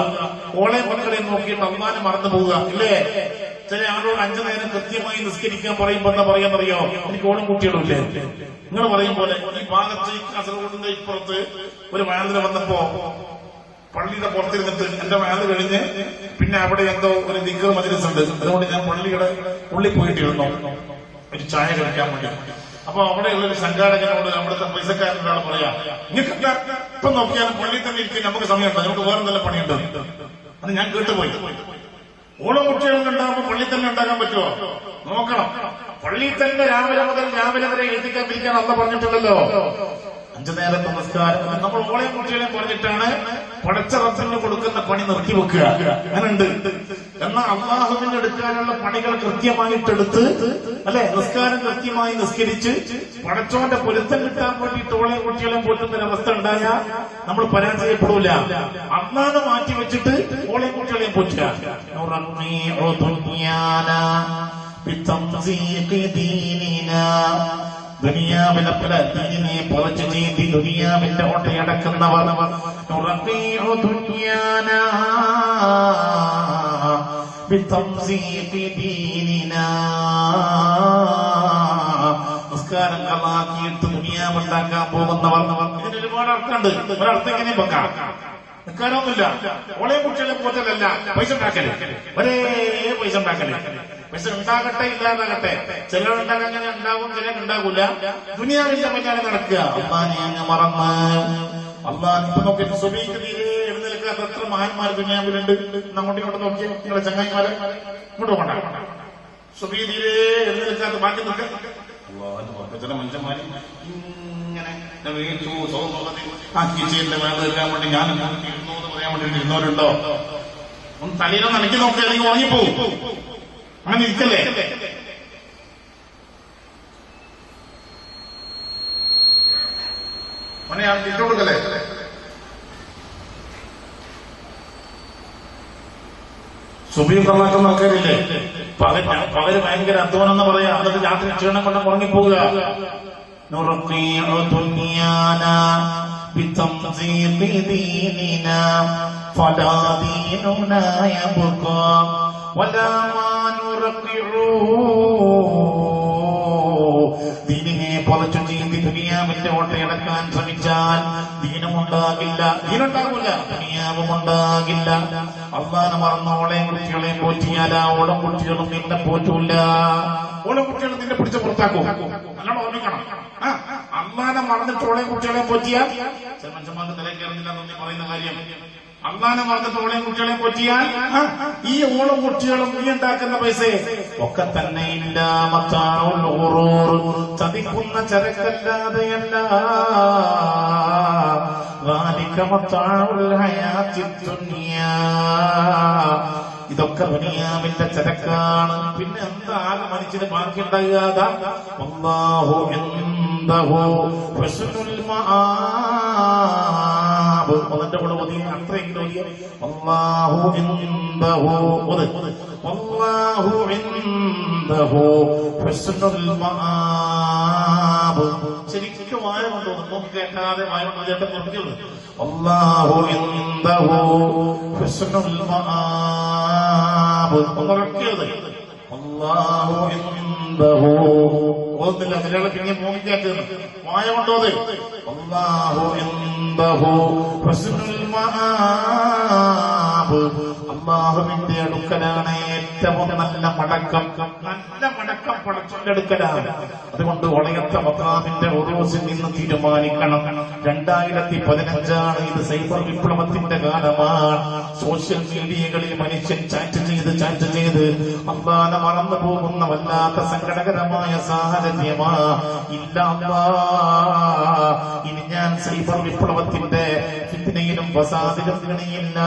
ഓളെ മക്കളെ നോക്കിയിട്ട് അള്ളാനെ മറന്നു പോവുക. ഇല്ലേ, ചില ആളോട് 5 നേരം കൃത്യമായി നിസ്കരിക്കാൻ പറയുമ്പോ എന്താ പറയാന്നറിയോ, എനിക്ക് ഓണം കുട്ടികളും ഇല്ലേ. നിങ്ങൾ പറയും പോലെ ഈ ഭാഗത്ത് കാസർഗോഡിന്റെ ഇപ്പുറത്ത് ഒരു വയലിൽ വന്നപ്പോ പള്ളിയുടെ പുറത്തിരുന്നിട്ട് എന്റെ വയൽ കഴിഞ്ഞ് പിന്നെ അവിടെ എന്തോ ഒരു ദിക്ർ മജ്‌ലിസ് ഉണ്ട്. അതുകൊണ്ട് ഞാൻ പള്ളിയുടെ ഉള്ളിൽ പോയിട്ടിരുന്നു ഒരു ചായ കഴിക്കാൻ വേണ്ടി. അപ്പൊ അവിടെയുള്ള ഒരു സംഘാടകനോട് അവിടുത്തെ പൈസക്കാരനോടാണ് പറയാ, നിങ്ങൾക്ക് ഇപ്പൊ നോക്കിയാലും പള്ളിയിൽ തന്നെ ഇരിക്കാൻ നമുക്ക് സമയമുണ്ട്, നമുക്ക് വേറെ നല്ല പണിയുണ്ട്. അത് ഞാൻ കേട്ടുപോയി. ഓണം കുട്ടികളും ഉണ്ടാകുമ്പോ പള്ളി തന്നെ ഉണ്ടാക്കാൻ പറ്റുമോ? നോക്കണം. പള്ളിയിൽ തന്നെ രാവിലെ മുതൽ രാവിലെ വരെ എഴുതിക്കാൻ പിരിക്കാൻ അല്ല പറഞ്ഞിട്ടുണ്ടല്ലോ. 5 നേരം നമസ്കാരം. നമ്മൾ ഓളെയും കുട്ടികളെയും പറഞ്ഞിട്ടാണ് പടച്ച റബ്ബിന് കൊടുക്കുന്ന പണി നിർത്തിവെക്കുക. അങ്ങനുണ്ട്. എന്നാൽ അള്ളാഹുവിന് എടുക്കാനുള്ള പണികൾ കൃത്യമായിട്ടെടുത്ത്, അല്ലെ, നിസ്കാരം കൃത്യമായി നിസ്കരിച്ച് പടച്ചോന്റെ പൊരുത്തം കിട്ടാൻ വേണ്ടിയിട്ട് ഓളെയും കുട്ടികളെയും പോറ്റുന്നൊരവസ്ഥ ഉണ്ടായാൽ നമ്മൾ പരാജയപ്പെടൂല. അന്നാണ് മാറ്റി വെച്ചിട്ട് ഓളെയും കുട്ടികളെയും പോറ്റുക. ദുനിയാവിലെ പല ദീനിനെ പൊളിച്ചു ചീന്തി ദുനിയാവിന്റെ ഓട്ടയടക്കുന്നവർ നിസ്കാരം കളാക്കിയിട്ട് ദുനിയാവുണ്ടാക്കാൻ പോകുന്നവർ. ഇതിന് ഒരുപാട് അർത്ഥമുണ്ട്. ഒരർത്ഥം എങ്ങനെ വെക്കാം? നിൽക്കാനൊന്നുമില്ല, ഓളെ കുട്ടികളെ പോറ്റലല്ല, പൈസ ഉണ്ടാക്കല്, ഒരേ പൈസ ഉണ്ടാക്കല്. പൈസ ഉണ്ടാകട്ടെ ഇല്ലാതാകട്ടെ, ചിലരുണ്ടാകാൻ അങ്ങനെ ഉണ്ടാകും, ചിലർ ഉണ്ടാകൂല. ദുനിയാവിന്റെ പിന്നാലെ നടക്കുക. അള്ളാനെ അങ്ങ് മറന്ന് അള്ളാഹ് ഇപ്പൊ നോക്കി സുബീക്ക് തീരെ എഴുന്നേൽക്കാത്ത എത്ര മഹാന്മാർ ദുനിയാവിലുണ്ട്. അങ്ങോട്ട് ഇങ്ങോട്ട് നോക്കിയോ നിങ്ങളെ ചങ്ങായിമാരെ ഇങ്ങോട്ട് കൊണ്ട സുബീ തീരെ എഴുന്നേൽക്കാത്ത ബാക്കി നിൽക്കുക ചില മനുഷ്യന്മാര് ഇങ്ങനെ കിച്ചേന്റെ വേണ്ട തരാൻ വേണ്ടി ഞാൻ ഇരുന്നു എന്ന് പറയാൻ വേണ്ടി ഇരുന്നവരുണ്ടോ? ഒന്ന് തലയിലൊന്ന് അനക്കി നോക്കിയാൽ അല്ലെങ്കിൽ ഉറങ്ങിപ്പോവും. അങ്ങനെ ഇരിക്കല്ലേ? മോനെയാണ് തിരിച്ചു കൊടുക്കല്ലേ? സുബീം കള്ളാക്കുന്ന ആൾക്കാരില്ലേ? പകല് ഭയങ്കര അധ്വാനം എന്ന് പറയാ, എന്നിട്ട് രാത്രി ക്ഷീണം കൊണ്ട് ഉറങ്ങിപ്പോവുക. ദീനിനെ പൊളിച്ചു ചീന്തി ദുനിയാവിന്റെ ഓട്ടയടക്കാൻ ശ്രമിച്ചാൽ ദീനമുണ്ടാകില്ല, ദീനുണ്ടാകില്ല, ദുനിയാവും ഉണ്ടാകില്ല. അള്ളാനെ മറന്ന് ഓളെയും കുട്ടികളെയും പോറ്റിയാൽ ആ ഓളം കുട്ടികളും നിന്നെ പോറ്റൂല. ഓളം കുട്ടികളും നിന്നെ പിടിച്ച് പുറത്താക്കും. നല്ലോണം ഓർമ്മിക്കണം. അള്ളാനെ മറന്നിട്ട് ഓളെയും കുട്ടികളെയും പോറ്റിയാൽ ചില മനുഷ്യന്മാർക്ക് നില കയറുന്നില്ല എന്നൊന്നും പറയുന്ന കാര്യം. അള്ളാനെ മറന്നിട്ട് ഓളെയും കുട്ടികളെയും പോറ്റിയാൽ ഈ ഓളം കുട്ടികളും നീ ഉണ്ടാക്കുന്ന പൈസ ഒക്കെ തന്നെ ഇല്ല. ചതിക്കുന്ന ചരക്കല്ലാതെയല്ല. ഇതൊക്കെ ദുനിയാവിന്റെ ചരക്കാണ്. പിന്നെ എന്താ ആകെ മനുഷ്യന് ബാക്കി ഉണ്ടാകാത? അല്ലാഹു ഇൻദഹു ഹുസ്നുൽ മആബ്. അതിന്റെ കൂടെ ഓതി അത്രയെങ്കിലും ഓതിയ അല്ലാഹു ഇൻദഹു, അല്ലാഹു ഇൻദഹു ഹുസ്നുൽ മആബ്. ശരിക്കും വായ കൊണ്ടുവന്നു കേൾക്കാതെ വായ കൊണ്ട് ചേട്ടൻ നിർത്തിയത്. അല്ലാഹു ഇൻദഹു ഹുസ്നുൽ മആബ് ഒന്നിറക്കിയത്. അല്ലാഹു ഇൻദഹു ഓന്നില്ല, മലയാളം പിന്നെ മോഹിക്കാത്തത് വായ കൊണ്ടോത്. അല്ലാഹു ഇൻദഹു ഹുസ്നുൽ മആബ്. അല്ലാഹുവിന്റെ അടുക്കലാണ് ഏറ്റവും നല്ല മടക്കം. നല്ല മടക്കം പടച്ചോന്റെ അടുക്കലാണ്. അതുകൊണ്ട് ഒളയത്ത മഖാമിന്റെ ഉറൂസിൽ നിന്ന് തീരുമാനിക്കണം. 2015 ഇത് സൈബർ വിപ്ലവത്തിന്റെ കാലമാണ്. സോഷ്യൽ മീഡിയകളിൽ മനുഷ്യൻ ചാറ്റ് ചെയ്ത് അള്ളാനെ മറന്നു പോകുന്ന വല്ലാത്ത സങ്കടകരമായ സാഹചര്യമാ. ഇല്ല ഇനി ഞാൻ സൈബർ വിപ്ലവത്തിന്റെ ഫിത്നയിലും ഫസാദിലും വീണില്ല.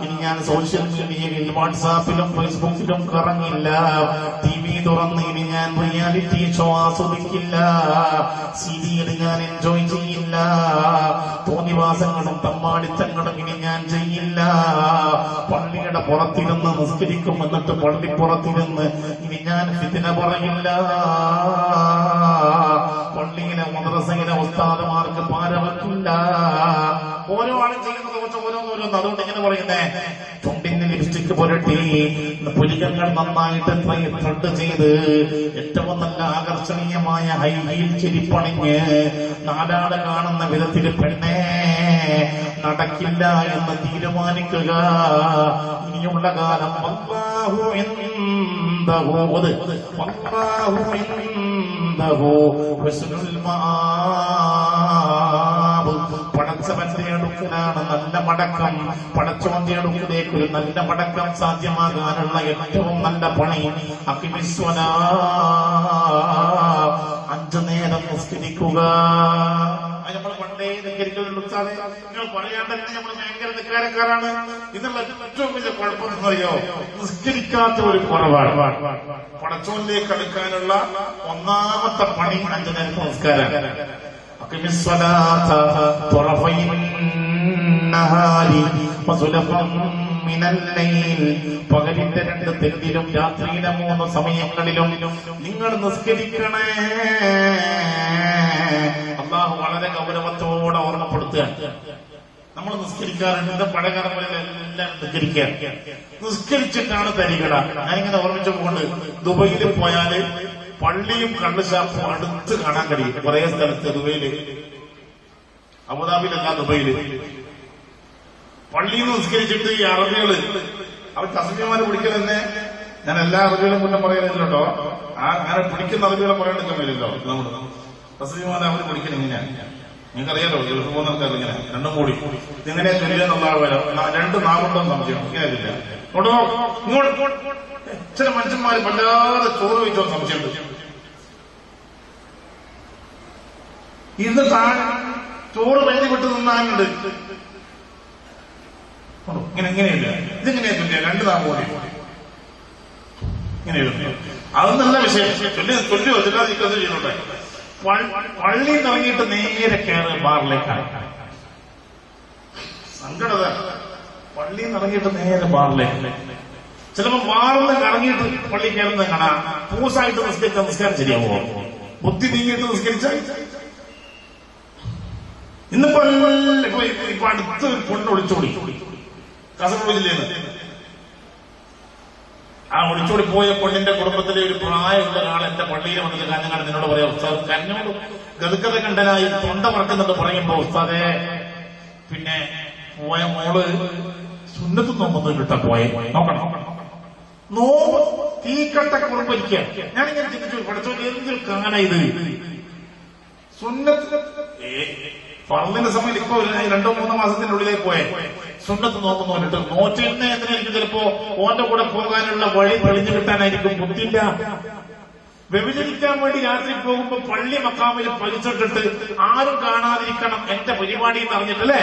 ഇനി ഞാൻ സോഷ്യൽ മീഡിയയിൽ വാട്സാപ്പിലും ഫേസ്ബുക്കിലും കറങ്ങില്ല. TV തുറന്ന് ഇനി ഞാൻ റിയാലിറ്റി ഷോ ആസ്വദിക്കില്ല. സീരിയൽ ഞാൻ എൻജോയ് ചെയ്യില്ല. തോന്നിവാസങ്ങളും തമ്മാടിത്തങ്ങളും ഇനി ഞാൻ ചെയ്യില്ല. പള്ളിയുടെ പുറത്തിരുന്ന് നിസ്കരിക്കും, എന്നിട്ട് പള്ളിപ്പുറത്തിരുന്ന് ഇനി ഞാൻ ഫിത്ന പറയില്ല. പള്ളിയിലെ മദ്രസയിലെ ഉസ്താദുമാർക്ക് പാരവെക്കില്ല. ഓരോ ആളും ചെയ്യുന്നത് ഓരോന്നോരോന്ന്. അതുകൊണ്ട് ഇങ്ങനെ പറയുന്നേ, ചുണ്ടിന് ലിപ്സ്റ്റിക് പുരട്ടി പുരികങ്ങൾ നന്നായിട്ട് ത്രെഡ് ചെയ്ത് ഏറ്റവും നല്ല ആകർഷണീയമായ ഹൈ ഹീൽ ചെരിപ്പണിഞ്ഞ് നാലാള് കാണുന്ന വിധത്തിൽ പെണ്ണേ നടക്കില്ല എന്ന് തീരുമാനിക്കുക. ഇനിയുള്ള കാലം അല്ലാഹു ഇൻദഹു, അല്ലാഹു ഇൻദഹു ഹുസ്നുൽ മആബ്. പടച്ചവന്റെ അടുക്കലാണ് നല്ല മടക്കം. പടച്ചോന്റെ അടുക്കിലേക്ക് ഒരു നല്ല മടക്കം സാധ്യമാകാനുള്ള ഏറ്റവും നല്ല പണി അഖിമിസ്വലാ, 5 നേരം നിസ്കരിക്കുക. നമ്മൾ പണ്ടേ നിസ്കരിക്കുന്നുള്ളൂ. നിങ്ങൾ പറയാൻ തന്നെ നമ്മൾ ഭയങ്കര നിസ്കാരക്കാരാണ്. ഇതിനുള്ള ഏറ്റവും വലിയ കുഴപ്പമെന്ന് പറയോ, നിസ്കരിക്കാത്ത ഒരു കുറവാണ്. പടച്ചോനിലേക്ക് അടുക്കാനുള്ള ഒന്നാമത്തെ പണി 5 നേരത്തെ നിസ്കാരം. അഖിമിസ്വലാത്ത തുറഫൈൻ നഹാരി വസുലഫൻ മിനൽ ലൈൽ, പകലിന്റെ 2 തെക്കിലും രാത്രിയിലെ 3 സമയങ്ങളിലും നിങ്ങൾ നിസ്കരിക്കണേ. അള്ളാഹു വളരെ ഗൗരവത്തോടെ ഓർമ്മപ്പെടുത്തുകയാണ്. നമ്മൾ നിസ്കരിക്കാറുണ്ട്, പഴകാലങ്ങളിലെല്ലാം നിസ്കരിച്ചിട്ടാണ് തരികട. ഞാനിങ്ങനെ ഓർമ്മിച്ചുകൊണ്ട് ദുബൈയിൽ പോയാല് പള്ളിയും കള്ളുഷാപ്പും അടുത്ത് കാണാൻ കഴിയും. കുറെ സ്ഥലത്ത് ദുബൈയില്, അബുദാബിയിലല്ല ദുബൈയില്, പള്ളിയിൽ നിന്ന് നിസ്കരിച്ചിട്ട് ഈ അറബികള് അവർ തസ്ബീഹ്മാര് പിടിക്കലെന്നെ. ഞാൻ എല്ലാ അറബികളും കുറ്റം പറയുന്നില്ലട്ടോ, അങ്ങനെ പിടിക്കുന്ന അറബികളെ പറയാണ്ടിരിക്കാൻ വരില്ലോ. നമ്മൾ തസ്ബീഹ്മാരെ അവർ പിടിക്കണം ഇങ്ങനെയാണ്. നിങ്ങൾക്കറിയാലോ, ഗൾഫ് പോകുന്നവർക്ക് ഇങ്ങനെ രണ്ടും കൂടി ഇങ്ങനെ ചൊല്ലിയെന്നുള്ള 2 നാവുണ്ടോ സംശയം. ഇങ്ങനെയല്ല, ഇങ്ങോട്ട് ചില മനുഷ്യന്മാർ വല്ലാതെ ചോറ് വെച്ചോ സംശയമുണ്ട്. ഇന്ന് ചോറ് വേണ്ടി വിട്ട് നിന്നാലുണ്ട്. ഇങ്ങനെയില്ല, ഇതിങ്ങനെയാ ചൊല്ലിയ 2 നാവ് കൂടി ഇങ്ങനെയുണ്ട്. അതൊന്നല്ല വിഷയം. ചൊല്ലിയോ ചൊല്ലാതിരിക്കുന്നത് ചെയ്യുന്നുണ്ട്. പള്ളിയിൽ നിന്ന് ഇറങ്ങിയിട്ട് നേരെ കയറി ബാറിലേക്കാണ്. സങ്കടത. പള്ളിയിൽ നിന്ന് ഇറങ്ങിയിട്ട് നേരെ ബാറിലേക്ക്. ചിലപ്പോ ബാറിൽ ഇറങ്ങിയിട്ട് പള്ളി കയറുന്നത് കാണാം. പൂസായിട്ട് നിസ്കരിച്ച നിസ്കാരം ശരിയാവോ? ബുദ്ധി നീങ്ങിയിട്ട് നിസ്കരിച്ചാൽ. ഇന്നിപ്പോ അടുത്ത് ഒരു പൊണ്ണ് ഒളിച്ചോടി കാസർഗോഡ് ജില്ലയിൽ നിന്ന്. ആ ഒളിച്ചോടി പോയ പെണ്ണിന്റെ കുടുംബത്തിലെ ഒരു പ്രായമുള്ള ഒരാൾ എന്റെ പള്ളിയിൽ വന്നിട്ട് കാഞ്ഞങ്ങാട് നിന്നോട് പറയാം, ഉസ്താദ് കന്നോട് ഗതുക്കത കണ്ടനായി തൊണ്ട പറക്കുന്നുണ്ട് പറയുമ്പോ, ഉസ്താദെ പിന്നെ പോയ മോള് സുന്നത്ത് നോമ്പൊന്നും കിട്ടാൻ പോയെ നോക്കണം. നോമ്പ് തീക്കട്ടൊക്കെ കുറിപ്പിരിക്കുക. ഞാനിങ്ങനെ ചിന്തിച്ചു, പഠിച്ചോ എന്തിൽ കാണാ ഇത് സുന്നത്ത് ഫർദിന്റെ സമയം. ഇപ്പൊ 2-3 മാസത്തിനുള്ളിലേക്ക് പോയെ സുന്നത്ത് നോക്കുന്നു പറഞ്ഞിട്ട് നോറ്റിരുന്ന എന്തിനായിരിക്കും ചിലപ്പോ ഓന്റെ കൂടെ പോകാനുള്ള വഴി തെളിഞ്ഞു കിട്ടാനായിരിക്കും. ബുദ്ധിയില്ല. വ്യഭിചരിക്കാൻ വേണ്ടി രാത്രി പോകുമ്പോ പള്ളി മക്കാമിൽ പലിച്ചിട്ടിട്ട് ആരും കാണാതിരിക്കണം എന്റെ പരിപാടി എന്ന് അറിഞ്ഞിട്ടല്ലേ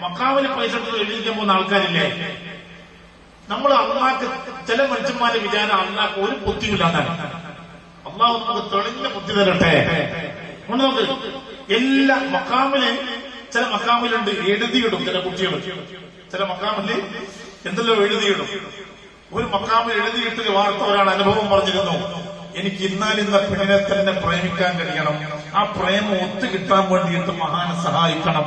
മക്കാമിൽ പലിച്ചിട്ട് എഴുതിക്കാൻ പോകുന്ന ആൾക്കാരില്ലേ? നമ്മൾ അള്ളാഹ്ക്ക് ചില മനുഷ്യന്മാരെ വിചാരം അള്ളാഹ്ക്ക് ഒരു ബുദ്ധിയില്ലാതാണ്. അള്ളാഹു നമുക്ക് തെളിഞ്ഞ ബുദ്ധി തരട്ടെ. നമുക്ക് എല്ലാ മക്കാമില് ചില മക്കാമിലുണ്ട് എഴുതിയിടും ചില കുട്ടികൾ. ചില മക്കാമില് എന്തെല്ലോ എഴുതിയിടും. ഒരു മക്കാമിൽ എഴുതിയിട്ട് വാർത്ത ഒരാൾ അനുഭവം പറഞ്ഞിരുന്നു, എനിക്ക് ഇന്നാലിന്ന പെണ്ണിനെ തന്നെ പ്രേമിക്കാൻ കഴിയണം, ആ പ്രേമം ഒത്തു കിട്ടാൻ വേണ്ടിയിട്ട് മഹാനെ സഹായിക്കണം.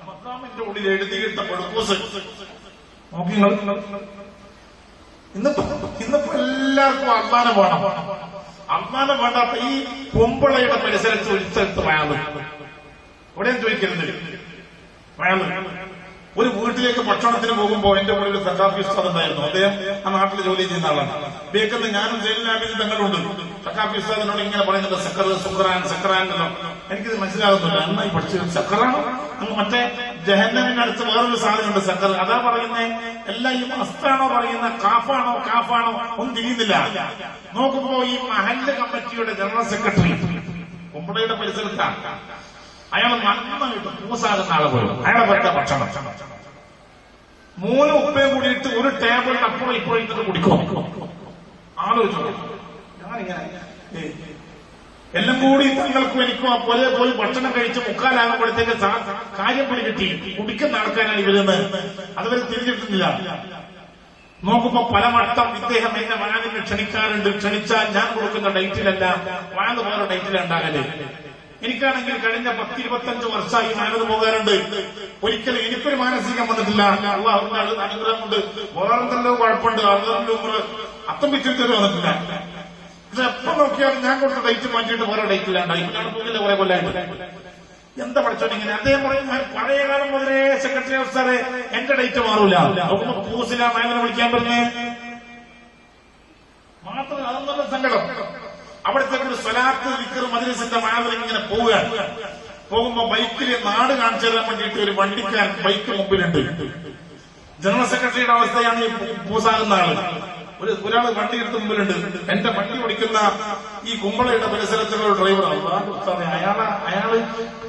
മക്കാമിന്റെ ഉള്ളിൽ എഴുതിയിട്ട പെടുക്കൂസ് നോക്കി. ഇന്നിപ്പോ എല്ലാവർക്കും അള്ളാനെ വേണം. അള്ളാനെ വേണ്ടാത്ത ഈ കുമ്പളയുടെ പരിസരത്ത് ഒരു സ്ഥലത്ത് വയാള് ഇവിടെ ചോദിക്കരുത്. വയാള് ഒരു വീട്ടിലേക്ക് ഭക്ഷണത്തിന് പോകുമ്പോ എന്റെ കൂടെ ഒരു സഖാഫി ഉസ്താദ് ഉണ്ടായിരുന്നു. അദ്ദേഹം ആ നാട്ടിൽ ജോലി ചെയ്യുന്ന ആളാണ്. ബേക്കുന്ന ഞാനും ജയിലിനാബിൽ തങ്ങളുണ്ട്. സഖാഫി ഉസ്താദിനോട് ഇങ്ങനെ പറയുന്നത് സക്കറാൻ. എനിക്കിത് മനസ്സിലാകുന്നില്ല. നന്നായി പഠിച്ചു സക്കറാണോ? അങ്ങ് മറ്റേ ജഹന്നമിനടുത്ത് വേറൊരു സാധനമുണ്ട് സക്കർ. അതാ പറയുന്നേ. എല്ലാം ഈ മസ്താണോ പറയുന്ന കാഫാണോ ഒന്നും തിരിയുന്നില്ല. നോക്കുമ്പോ ഈ മഹല്ല് കമ്മിറ്റിയുടെ ജനറൽ സെക്രട്ടറി കുമ്പളയുടെ പരിസരത്താണ്. അയാൾ നന്നായിട്ട് പൂസാകുന്ന ആളെ പോലും അയാളെ പറ്റ ഭക്ഷണം 3 ഉപ്പയും കൂടിയിട്ട് ഒരു ടേബിളിന് അപ്പുറം ഇപ്പോഴും ഇന്നിട്ട് കുടിക്കും. ആലോചിച്ചോ. ഞാനിങ്ങനെ എല്ലാം കൂടി തങ്ങൾക്കും എനിക്കും പോലെ പോയി ഭക്ഷണം കഴിച്ച് മുക്കാലാകുമ്പോഴത്തേക്ക് കാര്യം പിടി കിട്ടി. കുടിക്കുന്ന ആൾക്കാരാണ് ഇവരെന്ന് അതുവരെ തിരിഞ്ഞിട്ടുന്നില്ല. നോക്കുമ്പോ പലവട്ടം ഇദ്ദേഹം എന്നെ വയലിന് ക്ഷണിക്കാറുണ്ട്. ക്ഷണിച്ചാൽ ഞാൻ കൊടുക്കുന്ന ഡേറ്റിലല്ല, വയല് വേറെ ഡേറ്റിലുണ്ടാകല്. എനിക്കാണെങ്കിൽ കഴിഞ്ഞ 10-25 വർഷമായി വയലത് പോകാറുണ്ട്. ഒരിക്കലും എനിക്കൊരു മാനസികം വന്നിട്ടില്ല. അള്ളാഹുവിന്റെ അനുഗ്രഹം കൊണ്ട് വേറെന്തെല്ലോ കുഴപ്പമുണ്ട്. അത്തം പിച്ചിട്ട് വന്നിട്ടില്ല. പക്ഷെ എപ്പോ നോക്കിയാലും ഞാൻ കൊടുത്ത ഡേറ്റ് മാറ്റിയിട്ട് വേറെ ഡേറ്റില്ലാണ്ടായി. ഞാൻ പോകില്ല കുറെ കൊല്ലായിട്ട്. എന്താ പഠിച്ചോണ്ടിങ്ങനെ? അദ്ദേഹം പറയും പഴയ കാലം മുതലേ സെക്രട്ടറി അവസ്ഥ എന്റെ ഡേറ്റ് മാറൂല. പൂസില മയങ്ങനെ വിളിക്കാൻ പറഞ്ഞേ മാത്രം. അതൊന്നും സങ്കടം. അവിടുത്തെ ഒരു സ്വലാത്ത് ദിക്ർ മജ്‌ലിസിന്റെ മാതൃക ഇങ്ങനെ പോവുകയാണ്. പോകുമ്പോ ബൈക്കിൽ നാട് കാണിച്ചു തരാൻ വേണ്ടിയിട്ട് ഒരു വണ്ടിക്കാരൻ ബൈക്ക് മുമ്പിലുണ്ട്. ജനറൽ സെക്രട്ടറിയുടെ അവസ്ഥയാണ് ഈ പൂസാകുന്ന ആള്. ഒരാള് വണ്ടി എടുത്ത് മുമ്പിലുണ്ട്. എന്റെ വണ്ടി ഓടിക്കുന്ന ഈ കുമ്പളയുടെ പരിസരത്തുള്ള ഒരു ഡ്രൈവർ. അയാള്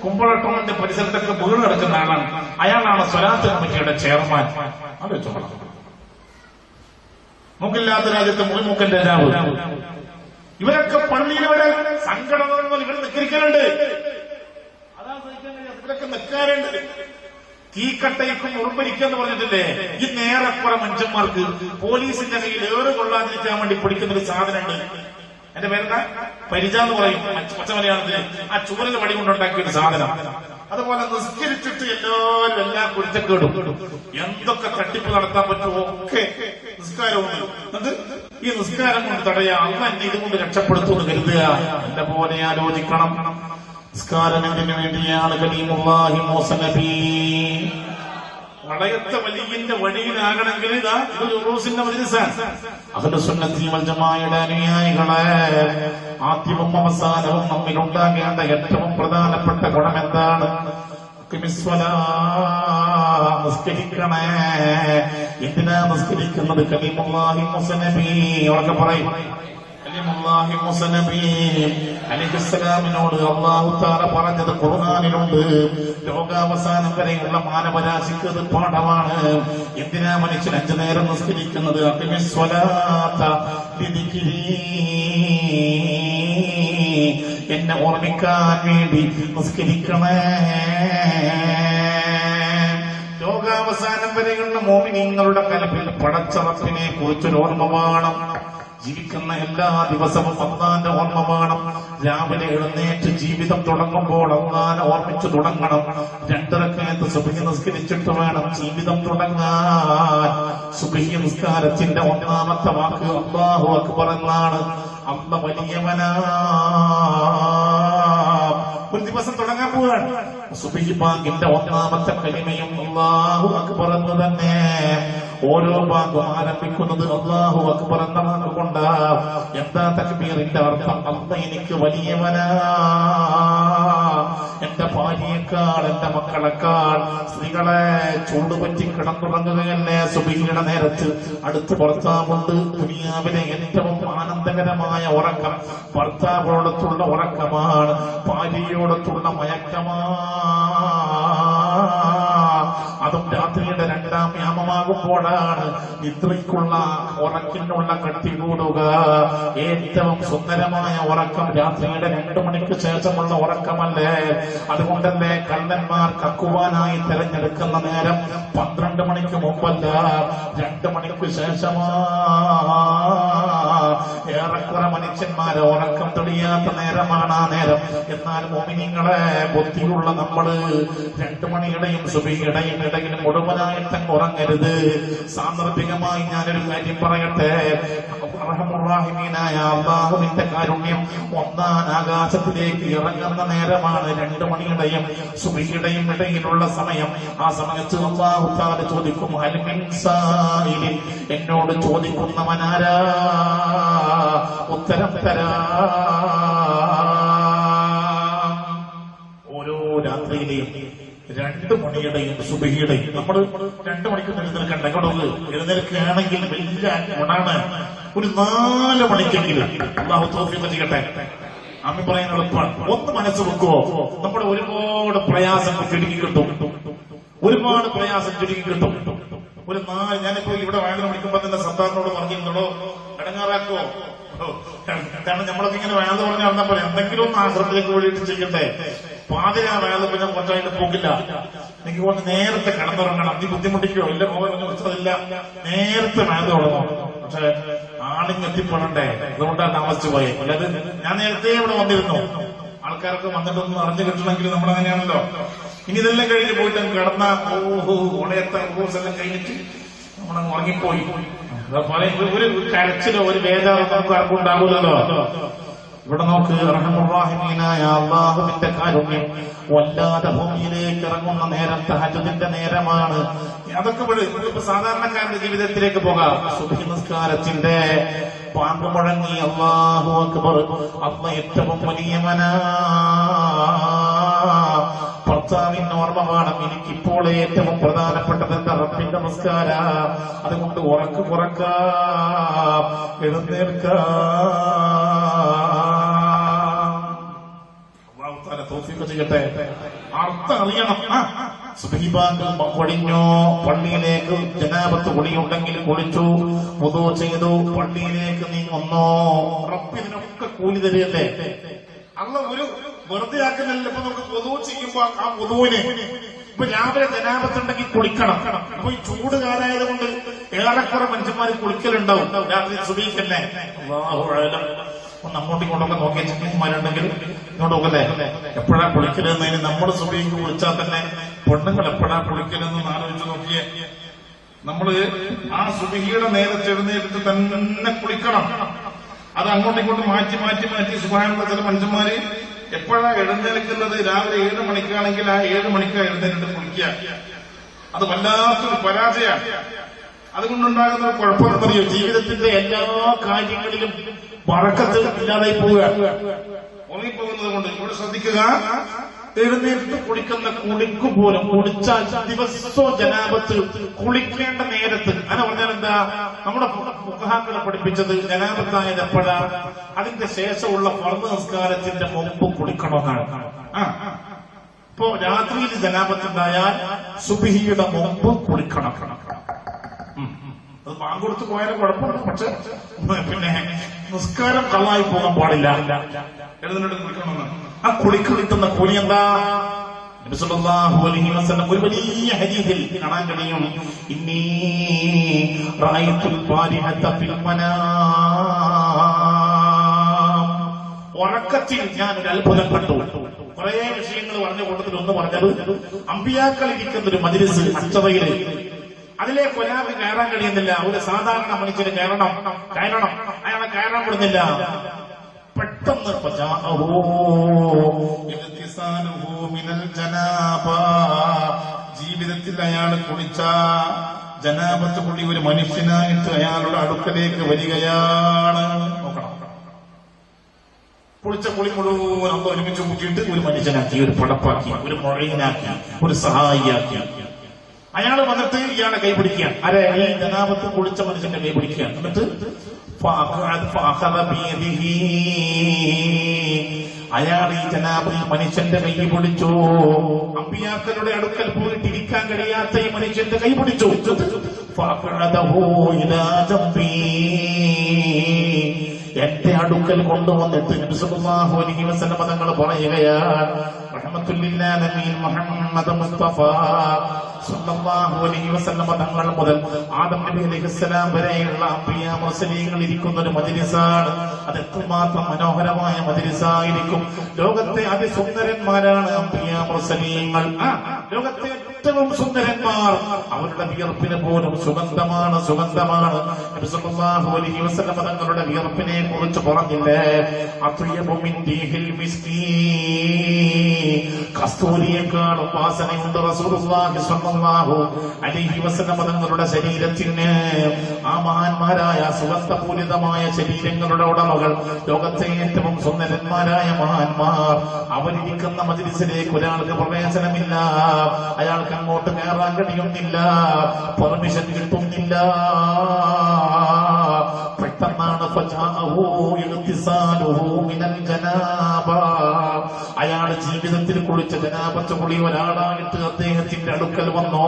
കുമ്പള ടൗണിന്റെ പരിസരത്തൊക്കെ വീട് കിടക്കുന്ന ആളാണ്. അയാളാണ് സ്വലാത്ത് കമ്മിറ്റിയുടെ ചെയർമാൻ. ആലോചിച്ചോ. മൂക്കില്ലാത്ത രാജ്യത്തെ മുറിമൂക്കൻ രാജാവ്. ഇവരൊക്കെ പള്ളിയിൽ വരെ സങ്കടം ഇവർ നിൽക്കാറുണ്ട്. അതാ ഇവരൊക്കെ നിൽക്കാറുണ്ട്. തീക്കട്ടയ്ക്കും ഉറുമ്പരിക്കുക എന്ന് പറഞ്ഞിട്ടില്ലേ? ഈ നേരെപ്പുറ മനുഷ്യന്മാർക്ക് പോലീസിന്റെ കയ്യിൽ ഏറ് കൊള്ളാതിരിക്കാൻ വേണ്ടി പിടിക്കുന്ന ഒരു സാധനമുണ്ട്. എന്റെ പേരെന്താ? പരിച എന്ന് പറയും പച്ച മലയാളത്തിൽ. ആ ചൂരൽ വടി കൊണ്ടുണ്ടാക്കിയ ഒരു സാധനം. അതുപോലെ നിസ്കരിച്ചിട്ട് എല്ലാവരും എല്ലാം കുരുത്തക്കേടും എന്തൊക്കെ തട്ടിപ്പ് നടത്താൻ പറ്റുമോ ഒക്കെ നിസ്കാരമുണ്ട്. അത് ഈ നിസ്കാരം കൊണ്ട് തടയാ. അന്ന് എന്നെ ഇതുകൊണ്ട് രക്ഷപ്പെടുത്തുമെന്ന് കരുതുക. എന്റെ പോലെ ആലോചിക്കണം. നിസ്കാരം എന്തിനു വേണ്ടിയാണ്? കലീമുല്ലാഹി മൂസ നബി വളയത്തെ വലിയന്റെ വഴിയിലാകണമെങ്കിൽ ഇതാ ഇത് ഉറൂസിന്റെ മജ്ലിസാണ്. അഹ്ലു സുന്നത്തി വൽ ജമാഅയുടെ അനുയായികളെ, ആദ്യവും അവസാനവും നമ്മിലുണ്ടാകേണ്ട ഏറ്റവും പ്രധാനപ്പെട്ട ഗുണം എന്താണ്? നിസ്കരിക്കണേ. എന്തിനാ നിസ്കരിക്കുന്നത്? കലീമുല്ലാഹി മൂസ നബി. അവർക്ക് പറയും കലീമുല്ലാഹി മൂസ നബി അലൈഹിസ്സലാമിനോട് അല്ലാഹു തആല പറഞ്ഞത് ഖുർആനിലുണ്ട്. ലോകാവസാനം വരെയുള്ള മാനവരാശിക്ക് അത് പാഠമാണ്. എന്തിനാ മനുഷ്യൻ 5 നേരം നിസ്കരിക്കുന്നത്? അഖിമിസ്വലാത്ത ലിദിക്രി, എന്നെ ഓർമ്മിക്കാൻ വേണ്ടി നിസ്കരിക്കണേ. ലോകാവസാനം വരെയുള്ള മോമിനീങ്ങളുടെ കൽബിൽ പടച്ചറപ്പിനെ കുറിച്ചൊരു ഓർമ്മ വേണം. ജീവിക്കുന്ന എല്ലാ ദിവസവും അള്ളാന്റെ ഓർമ്മ വേണം. രാവിലെ എഴുന്നേറ്റ് ജീവിതം തുടങ്ങുമ്പോൾ അള്ളാനെ ഓർമ്മിച്ചു തുടങ്ങണം. 2 റക്അത്ത് സുബ്ഹി നിസ്കരിച്ചിട്ട് വേണം ജീവിതം തുടങ്ങാൻ. സുബ്ഹി നിസ്കാരത്തിന്റെ 1ാമത്തെ വാക്ക് അല്ലാഹു അക്ബർ എന്നാണ്. അള്ള വലിയവനാ. ഒരു ദിവസം തുടങ്ങാൻ പോവാണ്. സുബ്ഹി ബാങ്കിന്റെ 1ാമത്തെ കലിമയും അല്ലാഹു അക്ബർ എന്ന് തന്നെ. ഓരോ ബാങ്കും ആരംഭിക്കുന്നത് അല്ലാഹു അക്ബർ എന്ന വാക്കുകൊണ്ടാ. എന്താ തക്ബീറിന്റെ അർത്ഥം? അല്ല എനിക്ക് വലിയവനാ. എന്റെ ഭാര്യയെക്കാൾ, എന്റെ മക്കളെക്കാൾ, സ്ത്രീകളെ ചൂടുപറ്റി കിടന്നുറങ്ങുകയല്ലേ സുബ്ഹിയുടെ നേരത്ത്. അടുത്ത് ഭർത്താവുണ്ട്. ദുനിയാവിലെ ഏറ്റവും ആനന്ദകരമായ ഉറക്കം ഭർത്താവോടത്തുള്ള ഉറക്കമാണ്. ഭാര്യയോടത്തുള്ള മയക്കമാണ്. അതും രാത്രിയുടെ 2ാം യാമമാകുമ്പോഴാണ് നിദ്രയ്ക്കുള്ള ഉറക്കിനുള്ള കട്ടി കൂടുക. ഏറ്റവും സുന്ദരമായ ഉറക്കം രാത്രിയുടെ 2 മണിക്ക് ശേഷമുള്ള ഉറക്കമല്ലേ? അതുകൊണ്ടല്ലേ കള്ളന്മാർ കക്കുവാനായി തിരഞ്ഞെടുക്കുന്ന നേരം 12 മണിക്ക് മുമ്പല്ല, 2 മണിക്ക് ശേഷമാ. ഏറെക്കുറെ മനുഷ്യന്മാരെ ഉറക്കം തെളിയാത്ത നേരമാണ് ആ നേരം. എന്നാൽ മോമിനിങ്ങളെ, ബുദ്ധിയുള്ള നമ്മള് 2 മണിയുടെയും സുബഹിയുടെയും ഇടയിൽ മുഴുവനായിട്ടും ഉറങ്ങരുത്. സാന്ദർഭികമായി ഞാനൊരു കാര്യം പറയട്ടെ. റഹ്മുർ-റഹീമീനായ അല്ലാഹുവിന്റെ കാരുണ്യം 1ാം ആകാശത്തിലേക്ക് ഇറങ്ങുന്ന നേരമാണ് 2 മണിയുടെയും സുബഹിയുടെയും ഇടയിലുള്ള സമയം. ആ സമയത്ത് അല്ലാഹു തആല ചോദിക്കും, ഹൽ മിൻ സായിലിൻ, എന്നോട് ചോദിക്കുന്നവനാരാ? ഉത്തരം തരാ. ഓരോ രാത്രിയിലെയും 2 മണിയുടെയും സുബഹിയുടെയും നമ്മൾ 2 മണിക്ക് എഴുന്നേൽക്കണ്ട. ഇങ്ങോട്ട് എഴുന്നേൽക്കുകയാണെങ്കിൽ വലിയ ഗുണാണ്. ഒരു 4 മണിക്കെങ്കിലും അല്ലാഹു തൗഫീഖ് ചെയ്യട്ടെ. അമ്മ പറയാൻ എളുപ്പമാണ്. ഒന്ന് മനസ്സ് വെക്കുവോ? നമ്മുടെ ഒരുപാട് പ്രയാസങ്ങൾ ചുരുക്കി കിട്ടും. ഒരുപാട് പ്രയാസം ചുരുക്കി കിട്ടും. ഒരു 4, ഞാനിപ്പോ ഇവിടെ വേദന വിളിക്കുമ്പോ തന്നെ സത്താറിനോട് പറഞ്ഞിരുന്നോ ഇടങ്ങാറാക്കോ? കാരണം നമ്മളൊക്കെ ഇങ്ങനെ വേദ പറഞ്ഞ് നടന്നപ്പോ എന്തെങ്കിലും ഒന്ന് ആശ്രമത്തിലേക്ക് വേണ്ടിയിട്ട് ചെയ്യട്ടെ. പാതിരാ വേദ പിന്നെ കുറച്ചായിട്ട് പോകില്ല. എനിക്ക് കൊണ്ട് നേരത്തെ കിടന്നുറങ്ങണം. നീ ബുദ്ധിമുട്ടിക്കോ? ഇല്ല, പോകാനൊന്നും വെച്ചതില്ല. നേരത്തെ വേദ തുടങ്ങും. പക്ഷെ ആളിങ് എത്തിപ്പെടണ്ടേ? അതുകൊണ്ടാണ് താമസിച്ചു പോയത്. അല്ലാതെ ഞാൻ നേരത്തെ ഇവിടെ വന്നിരുന്നു. ആൾക്കാരൊക്കെ വന്നിട്ടൊന്നും അറിഞ്ഞു കിട്ടണമെങ്കിൽ നമ്മളങ്ങനെയാണല്ലോ. ഇനി ഇതെല്ലാം കഴിഞ്ഞ് പോയിട്ട് കിടന്ന ഓണയത്തെ എല്ലാം കഴിഞ്ഞിട്ട് നമ്മളങ്ങ് ഉറങ്ങിപ്പോയി. ഒരു കരച്ചിലോ ഒരു വേദന നമുക്ക് ആർക്കും ഉണ്ടാവില്ലല്ലോ. ഇവിടെ നോക്ക്, റഹ്മുർ-റഹീമീനായ അല്ലാഹുവിന്റെ കാരുണ്യം വല്ലാതെ ഭൂമിയിലേക്ക് ഇറങ്ങുന്ന നേരം തഹജ്ജുദിന്റെ നേരമാണ്. അതൊക്കെ ഇപ്പൊ സാധാരണക്കാരന്റെ ജീവിതത്തിലേക്ക് പോകാം. സുബ്ഹി നിസ്കാരത്തിന്റെ പാമ്പ് മുഴങ്ങി അല്ലാഹു അക്ബർ, അല്ല ഏറ്റവും വലിയവനാ. ഭർത്താവിന് ഓർമ്മ വേണം. എനിക്കിപ്പോൾ ഏറ്റവും പ്രധാനപ്പെട്ടത് എന്റെ റബ്ബിന്റെ നമസ്കാര. അതുകൊണ്ട് ഉറക്കം കുറക്കാം, എഴുന്നേൽക്കാം. തൗഫീഖ് ചെയ്യട്ടെ. അർത്ഥം അറിയണം. സുബ്ഹി ബാങ്ക് പൊടിഞ്ഞോ, പള്ളിയിലേക്ക് ജനാബത്ത് കുളിയുണ്ടെങ്കിൽ കുളിച്ചു, വുദൂ ചെയ്തു, പള്ളിയിലേക്ക് നീങ്ങുന്നോ, റബ്ബിനൊക്കെ കൂലി തരികയല്ലേ. അല്ല ഒരു വെറുതെ ആക്കുന്നില്ല. ഇപ്പൊ നമുക്ക് വുദൂ ചെയ്യുമ്പോ ആ വുദൂവിന് ഇപ്പൊ രാവിലെ ജനാപത്തുണ്ടെങ്കിൽ കുളിക്കണം. അപ്പൊ ഈ ചൂട് കാലായത് കൊണ്ട് ഏറെക്കുറെ മനുഷ്യന്മാർ കുളിക്കലുണ്ടാവും രാത്രി സുബീക്കന്നെ. ഒന്ന് അങ്ങോട്ടും ഇങ്ങോട്ടൊക്കെ നോക്കിയ ചെക്കന്മാരുണ്ടെങ്കിൽ ഇങ്ങോട്ട് നോക്കല്ലേ എപ്പോഴാ കുളിക്കലെന്നതിന് നമ്മൾ സുബീക്ക് കുളിച്ചാൽ തന്നെ പെണ്ണുങ്ങൾ എപ്പോഴാ കുളിക്കലെന്ന് ആലോചിച്ച് നോക്കിയേ. നമ്മള് ആ സുബഹിയുടെ നേരത്തെ എഴുന്നേറ്റ് തന്നെ കുളിക്കണം. അത് അങ്ങോട്ടും ഇങ്ങോട്ടും മാറ്റി മാറ്റി മാറ്റി സുബഹാനുള്ള ചില മനുഷ്യന്മാര് എപ്പോഴാ എഴുന്നേൽക്കുന്നത് രാവിലെ 7 മണിക്കാണെങ്കിൽ ആ 7 മണിക്കാ എഴുന്നേറ്റ് കുളിക്കുക. അത് വല്ലാത്തൊരു പരാജയമാണ്. അതുകൊണ്ടുണ്ടാകുന്ന കുഴപ്പമെന്നറിയോ, ജീവിതത്തിന്റെ എല്ലാ കാര്യങ്ങളിലും ബറക്കത്ത് ഇല്ലാതായി പോവുക. ഉറങ്ങിപ്പോകുന്നത് കൊണ്ട് ഇവിടെ ശ്രദ്ധിക്കുക. എഴുന്നേറ്റ് കുളിക്കുന്ന കുളിക്കു പോലും കുളിച്ചാൽ ദിവസവും ജനാപത്ത് കുളിക്കേണ്ട നേരത്ത്. അങ്ങനെ പറഞ്ഞാൽ എന്താ, നമ്മുടെ ഫുഖഹാക്കളെ പഠിപ്പിച്ചത് ജനാപത്തായത് എപ്പോഴാ, അതിന്റെ ശേഷമുള്ള ഫർദ് നിസ്കാരത്തിന്റെ മുമ്പ് കുളിക്കണമെന്നാണ്. ഇപ്പോ രാത്രിയിൽ ജനാപത്തുണ്ടായാൽ സുബ്ഹിയുടെ മുമ്പ് കുളിക്കണം. അത് ബാങ്ക് കൊടുത്ത് പോയാലും കുഴപ്പമില്ല, പക്ഷെ പിന്നെ നിസ്കാരം കള്ളായി പോകാൻ പാടില്ല. എഴുന്നേറ്റ് കുളിക്കണമെന്നാണ്. ആ കുളിക്ക് കിട്ടുന്ന കൂലി എന്താ? നബി സല്ലല്ലാഹു അലൈഹി വസല്ലം ഒരു വലിയ ഹദീസിൽ കാണാൻ കഴിയും. ഇന്നി റഅയ്തുൽ ബാരിഹത ഫിൽ മനാം. ഉറക്കത്തിൽ ഞാൻ ഒരു അത്ഭുതം കണ്ടു. കുറെ വിഷയങ്ങൾ പറഞ്ഞ കൂട്ടത്തിൽ ഒന്ന് പറഞ്ഞത്, അമ്പിയാക്കൾ ഇരിക്കുന്ന ഒരു മജ്‌ലിസ് അച്ചറയില്, അതിലേക്ക് ഒരാൾക്ക് കയറാൻ കഴിയുന്നില്ല. ഒരു സാധാരണ മനുഷ്യന് കയറണം, അയാളെ കയറാൻ വിടുന്നില്ല. പെട്ടെന്ന് ജീവിതത്തിൽ അയാൾ കുളിച്ച ജനാപത്ത് കുളി ഒരു മനുഷ്യനായിട്ട് അയാളുടെ അടുക്കലേക്ക് വരികയാണ്. നോക്കണം, കുളിച്ച കുളി മുഴുവൻ അന്ന് ഒരുമിച്ച് കൂട്ടിയിട്ട് ഒരു മനുഷ്യനാക്കി, ഒരു പടപ്പാക്കി, ഒരു മുഴയിനാക്കി, ഒരു സഹായിയാക്കി. അയാൾ വന്നിട്ട് ഇയാളെ കൈപിടിക്കുക. അരെ ഈ ജനാപത്ത് കുളിച്ച മനുഷ്യന്റെ കൈപിടിക്കുക. എന്നിട്ട് അയാൾ ഈ ജനാബ് മനുഷ്യന്റെ കൈ പിടിച്ചു. അമ്പിയാക്കളുടെ അടുക്കൽ പോയിട്ടിരിക്കാൻ കഴിയാത്ത ഈ മനുഷ്യന്റെ കൈ പിടിച്ചു. എന്റെ അടുക്കൽ കൊണ്ടുവന്നിട്ട് നബി സല്ലല്ലാഹു അലൈഹി വസല്ലം തങ്ങൾ പറയുകയാണ്, റഹ്മത്തുല്ലില്ലാഹി മുഹമ്മദ് മുസ്തഫ സല്ലല്ലാഹു അലൈഹി വസല്ലം തങ്ങൾ മുതൽ ആദം നബി അലൈഹിസ്സലാം വരെയുള്ള അംബിയ മുർസലീങ്ങൾ ഇരിക്കുന്ന ഒരു മജ്‌ലിസാണ്. അത് എത്രമാത്രം മനോഹരമായ മജ്‌ലിസായിരിക്കും. ലോകത്തെ അതിസുന്ദരന്മാരാണ് അംബിയ മുർസലീങ്ങൾ. ലോകത്തെ ഏറ്റവും സുന്ദരന്മാർ. അവരുടെ വിയർപ്പിന് പോലും സുഗന്ധമാണ്. നബി സല്ലല്ലാഹു അലൈഹി വസല്ലം തങ്ങളുടെ വിയർപ്പിനെ കുറിച്ച് പറഞ്ഞില്ലേ, അത്യബു മിൻ ദീഹിൽ മിസ്കി, കസ്തൂരിയേക്കാളും വാസനയുണ്ട് റസൂലുള്ളാഹി സ്വല്ലല്ലാഹു അലൈഹി വസല്ലം തങ്ങളുടെ ശരീരത്തിന്. ആ മഹാന്മാരായ സുഗന്ധപൂരിതമായ ശരീരങ്ങളുടെ ഉടമകൾ, ലോകത്തെ ഏറ്റവും സുന്ദരന്മാരായ മഹാന്മാർ, അവരിരിക്കുന്ന മജ്‌ലിസിലേക്ക് ഒരാൾക്ക് പ്രവേശനമില്ല. അയാൾക്ക് അങ്ങോട്ട് കയറാൻ കഴിയുന്നില്ല, പെർമിഷൻ കിട്ടുന്നില്ല. പെട്ടെന്നാണ് അയാൾ ജീവിതത്തിൽ കുളിച്ച ജനാപത്ത് കുളി ഒരാളായിട്ട് അദ്ദേഹത്തിന്റെ അടുക്കൽ വന്നോ.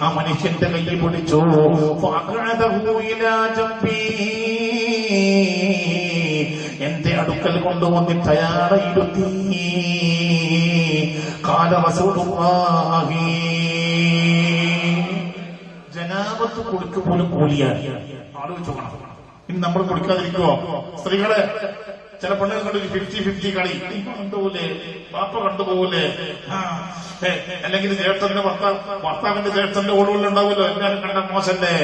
ആ മനുഷ്യന്റെ കൈ പിടിച്ചു. എന്റെ അടുക്കൽ കൊണ്ടുവന്നിട്ട് അയാളെ ഇരുത്തി. ഖാല റസൂലുള്ളാഹി, ജനാപത്ത് കുളിക്ക് പോലും കൂലിയാണ്. ആലോചിച്ചു നോക്കണം. ഇനി നമ്മൾ കുളിക്കാതിരിക്കുവോ? സ്ത്രീകളെ ചില പെണ്ണുങ്ങൾ കണ്ടു 50-50 കളി കണ്ടുപോലെ, പാപ്പ കണ്ടുപോലെ. അല്ലെങ്കിൽ ജ്യേഷ്ഠന്റെ ഭർത്താവിന്റെ ജ്യേഷ്ഠന്റെ ഓടുകളിലുണ്ടാവുമല്ലോ, എല്ലാവരും കണ്ട മോശല്ലേ?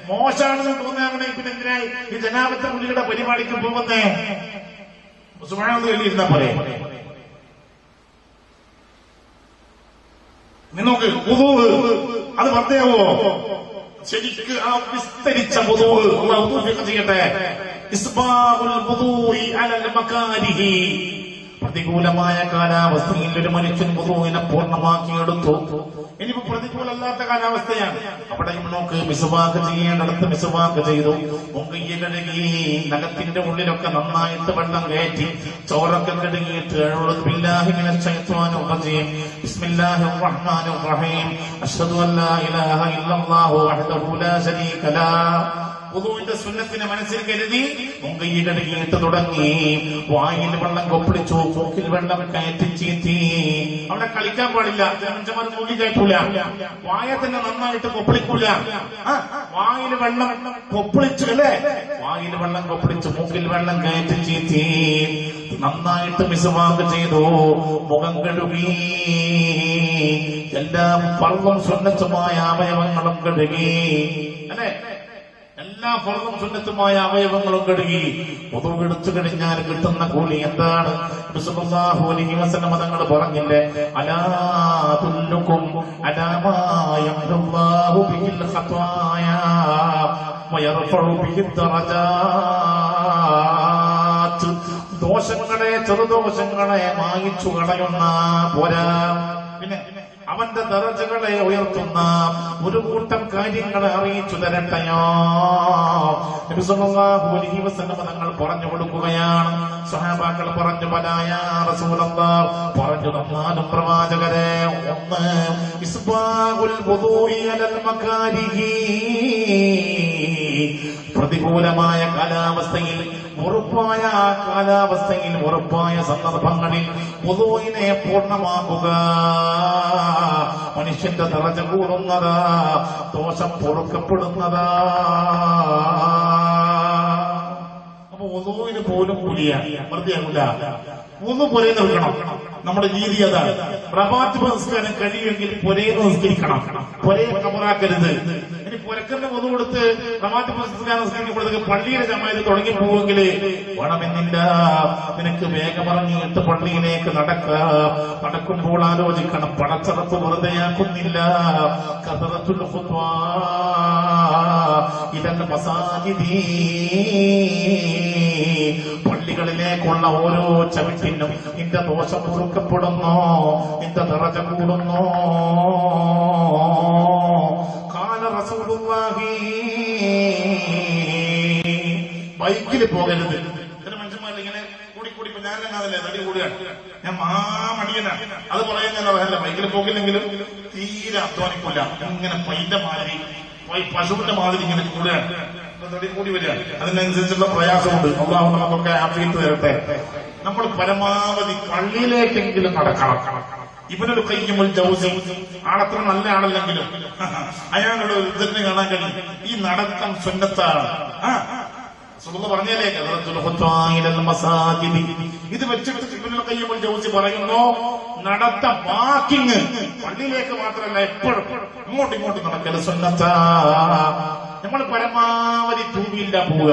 മോശമാണെന്ന് തോന്നുകയാണെങ്കിൽ പിന്നെ എന്തിനായി ഈ ജനാപത്ത് കുളിയുടെ പരിപാടിക്ക് പോകുന്നേ? സുബ്ഹാനല്ലാഹ് എഴുതിയിരുന്നാ പോലെ. നിങ്ങൾക്ക് വുദൂ അത് പറഞ്ഞേവോ? ശരിക്ക് ആ വിസ്തരിച്ച വുദൂ ചെയ്യട്ടെ. ഇസ്ബാഉൽ വുദൂഇ അലൽ മകാരിഹി, പ്രതികൂലമായ കാലാവസ്ഥയിൽ ഒരു മനുഷ്യൻ വുദൂഇനെ പൂർണ്ണമാക്കിയെടുത്തു. ഇനിയിപ്പോ പ്രതികൂലല്ലാത്ത കാലാവസ്ഥയാണ്, അവിടെയും നോക്ക് മിസ്വാക്ക് ചെയ്യേണ്ടടുത്ത് മിസ്വാക്ക് ചെയ്തു. മുങ്കയ്യ കഴുകി, നഖത്തിന്റെ ഉള്ളിലൊക്കെ നന്നായിട്ട് വെള്ളം കയറ്റി, ചോറൊക്കെ കഴുകിയിട്ട് അഊദു ബില്ലാഹി മിനശ് ശൈത്വാനിർ റജീം, ബിസ്മില്ലാഹിർ റഹ്മാനിർ റഹീം, അശ്ഹദു അൻ ലാ ഇലാഹ ഇല്ലല്ലാഹു വഹ്ദഹു ലാ ശരീക ലഹു വുദൂഇന്റെ സുന്നത്തിനെ മനസ്സിൽ കരുതി മുങ്കൈ കഴുകിയിട്ട് തുടങ്ങി. വായിൽ വെള്ളം കൊപ്പിളിച്ചു, മൂക്കിൽ വെള്ളം കയറ്റി ചീറ്റി. അവിടെ കളിക്കാൻ പാടില്ല, മനുഷ്യന്മാർ മൂക്കി കയറ്റൂല, വായ തന്നെ നന്നായിട്ട് കൊപ്പിളിക്കൂല. വായിൽ വെള്ളം കൊപ്പിളിച്ചു അല്ലേ, വായിൽ വെള്ളം കൊപ്പിളിച്ചു, മൂക്കിൽ വെള്ളം കയറ്റി ചീറ്റി. നന്നായിട്ട് മിസ്വാക്ക് ചെയ്തു, മുഖം കഴുകി, എല്ലാം ഫർളും സുന്നത്തുമായ അവയവങ്ങളും കഴുകി അല്ലെ, എല്ലാ ഫർളും സുന്നത്തുമായ അവയവങ്ങളും കഴുകി. വുദൂ എടുത്തു കഴിഞ്ഞാൽ കിട്ടുന്ന കൂലി എന്താണ്? റസൂലുള്ളാഹി അലൈഹി വസല്ലം തങ്ങൾ പറഞ്ഞില്ലേ, അലാ തുല്ലുക്കും അലാ മാ യംഹുല്ലാഹു ബിൽ ഖത്വായാ വയർഫഉ ബിൽ ദറജാത്ത്. ദോഷങ്ങളെ, ചെറുദോഷങ്ങളെ മായിച്ചു കളയുന്ന പോരാ, പിന്നെ അവന്റെ ദറജകളെ ഉയർത്തുന്ന ഒരു കൂട്ടം കാര്യങ്ങളെ അറിയിച്ചു തരട്ടെയോ? നബി സല്ലല്ലാഹു അലൈഹി വസല്ലം തങ്ങൾ പറഞ്ഞു കൊടുക്കുകയാണ്. സ്വഹാബാക്കൾ പറഞ്ഞു, ബലാ യാ റസൂലല്ലാഹ്, പറഞ്ഞു തന്നാലും പ്രവാചകരെ. ഒന്ന്, ഇസ്ബാഉൽ വുദൂഇ അലൽ മകാരിഹി, പ്രതികൂലമായ കാലാവസ്ഥയിൽ, ഉറപ്പായ കാലാവസ്ഥയിൽ, ഉറപ്പായ സന്ദർഭങ്ങളിൽ വുദൂഇനെ പൂർണ്ണമാക്കുക. മനുഷ്യന്റെ ദറജ കൂടുന്നതാ, ദോഷം പൊറുക്കപ്പെടുന്നതാ. അപ്പൊ വുദൂഇന് പോലും കൂലിയാണ്, വെറുതെയാകില്ല. വുദൂ പൊരേ നിൽക്കണം. നമ്മുടെ രീതി അതാണ്. റവാത്തിബ് നിസ്കാരം കഴിയുമെങ്കിൽ പൊരേ നിസ്കരിക്കണം, പൊരേ കബറാക്കരുത്. ഇനി പുരക്കറിന് വുദൂ കൊടുത്ത് റവാത്തിബ് നിസ്കാരം കൊടുത്ത് പള്ളിയിലെ ജമാഅത്ത് തുടങ്ങി പോവുമെങ്കിൽ വേണമെന്നില്ല, നിനക്ക് വേഗമിറങ്ങിയിട്ട് പള്ളിയിലേക്ക് നടക്കുമ്പോൾ ആലോചിക്കണം, പടച്ചറപ്പ് വെറുതെയാക്കുന്നില്ല. കസറത്തുൽ ഖുത്വാ ഇലൽ മസാജിദി, പള്ളികളിലേക്കുള്ള ഓരോ ചവിട്ടിനും നിന്റെ ദോഷം പൊറുക്കപ്പെടുന്നു, നിന്റെ ദറജ കൂടുന്നു. ഖാല റസൂലുള്ളാഹി, ബൈക്കിൽ പോകരുത്. ചില മനുഷ്യന്മാരിൽ ഇങ്ങനെ കൂടി ഇപ്പൊ ഞാനല്ലേ തടി കൂടിയാണ്, ഞാൻ മടിയനാണ്, അത് പറയാൻ ഞാൻ അറിയില്ല. ബൈക്കിൽ പോകില്ലെങ്കിലും തീരെ അധ്വാനിക്കില്ല, ഇങ്ങനെ പൈന്റെ മാതിരി, പശുവിന്റെ മാതിരി ഇങ്ങനെ കൂടുകയാണ്, തടി കൂടി വരികയാണ്. അതിനനുസരിച്ചുള്ള പ്രയാസമുണ്ട്. അല്ലാഹു നമുക്കൊക്കെ ആഫിയത്ത് തരട്ടെ. നമ്മൾ പരമാവധി പള്ളിയിലേക്കെങ്കിലും നടക്കണം. ഇബ്നുൽ ഖയ്യിമുൽ ജൗസി ആളത്ര നല്ല ആളല്ലെങ്കിലും അയാളുടെ ഒരു ഇതിനെ കാണാൻ കഴിയും, ഈ നടത്തം സുന്നത്താണ്. പറഞ്ഞേലേ ഇത് വെച്ചിട്ട് ഇബ്നുൽ ഖയ്യിമുൽ ജൗസി പറയുന്നു, നടത്തം വാക്കിങ് പള്ളിയിലേക്ക് മാത്രമല്ല, എപ്പോഴും ഇങ്ങോട്ടും നടക്കല് സുന്നത്താ. നമ്മൾ പരമാവധി ടൂവീലിലാ പോവുക,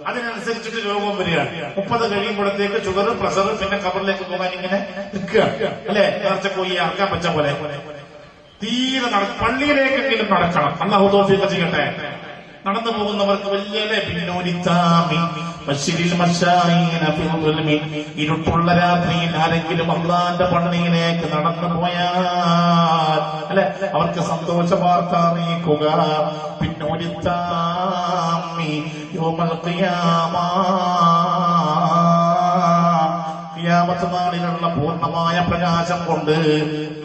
അതിനനുസരിച്ചിട്ട് രോഗം വരികയാണ്. 30 കഴിയുമ്പോഴത്തേക്ക് ഷുഗർ, പ്രഷർ, പിന്നെ കബറിലേക്ക് പോകാൻ ഇങ്ങനെ നിൽക്കുക അല്ലെ, നേർച്ച പോയി അറക്കാൻ പറ്റ പോലെ. തീരെ പള്ളിയിലേക്കെങ്കിലും നടക്കണം. അല്ലാഹു തൗഫീഖ് ചെയ്യട്ടെ. നടന്നു പോകുന്നവർക്ക് വലിയ ഇരുട്ടുള്ള രാത്രിയിൽ ആരെങ്കിലും അള്ളാന്റെ പള്ളിയിലേക്ക് നടന്നു പോയാൽ അല്ലെ, അവർക്ക് സന്തോഷ വാർത്ത അറിയിക്കുക. പിന്നോരിത്താമി യൗമൽ ഖിയാമ, ഖിയാമത്ത് നാളിലുള്ള പൂർണ്ണമായ പ്രകാശം കൊണ്ട്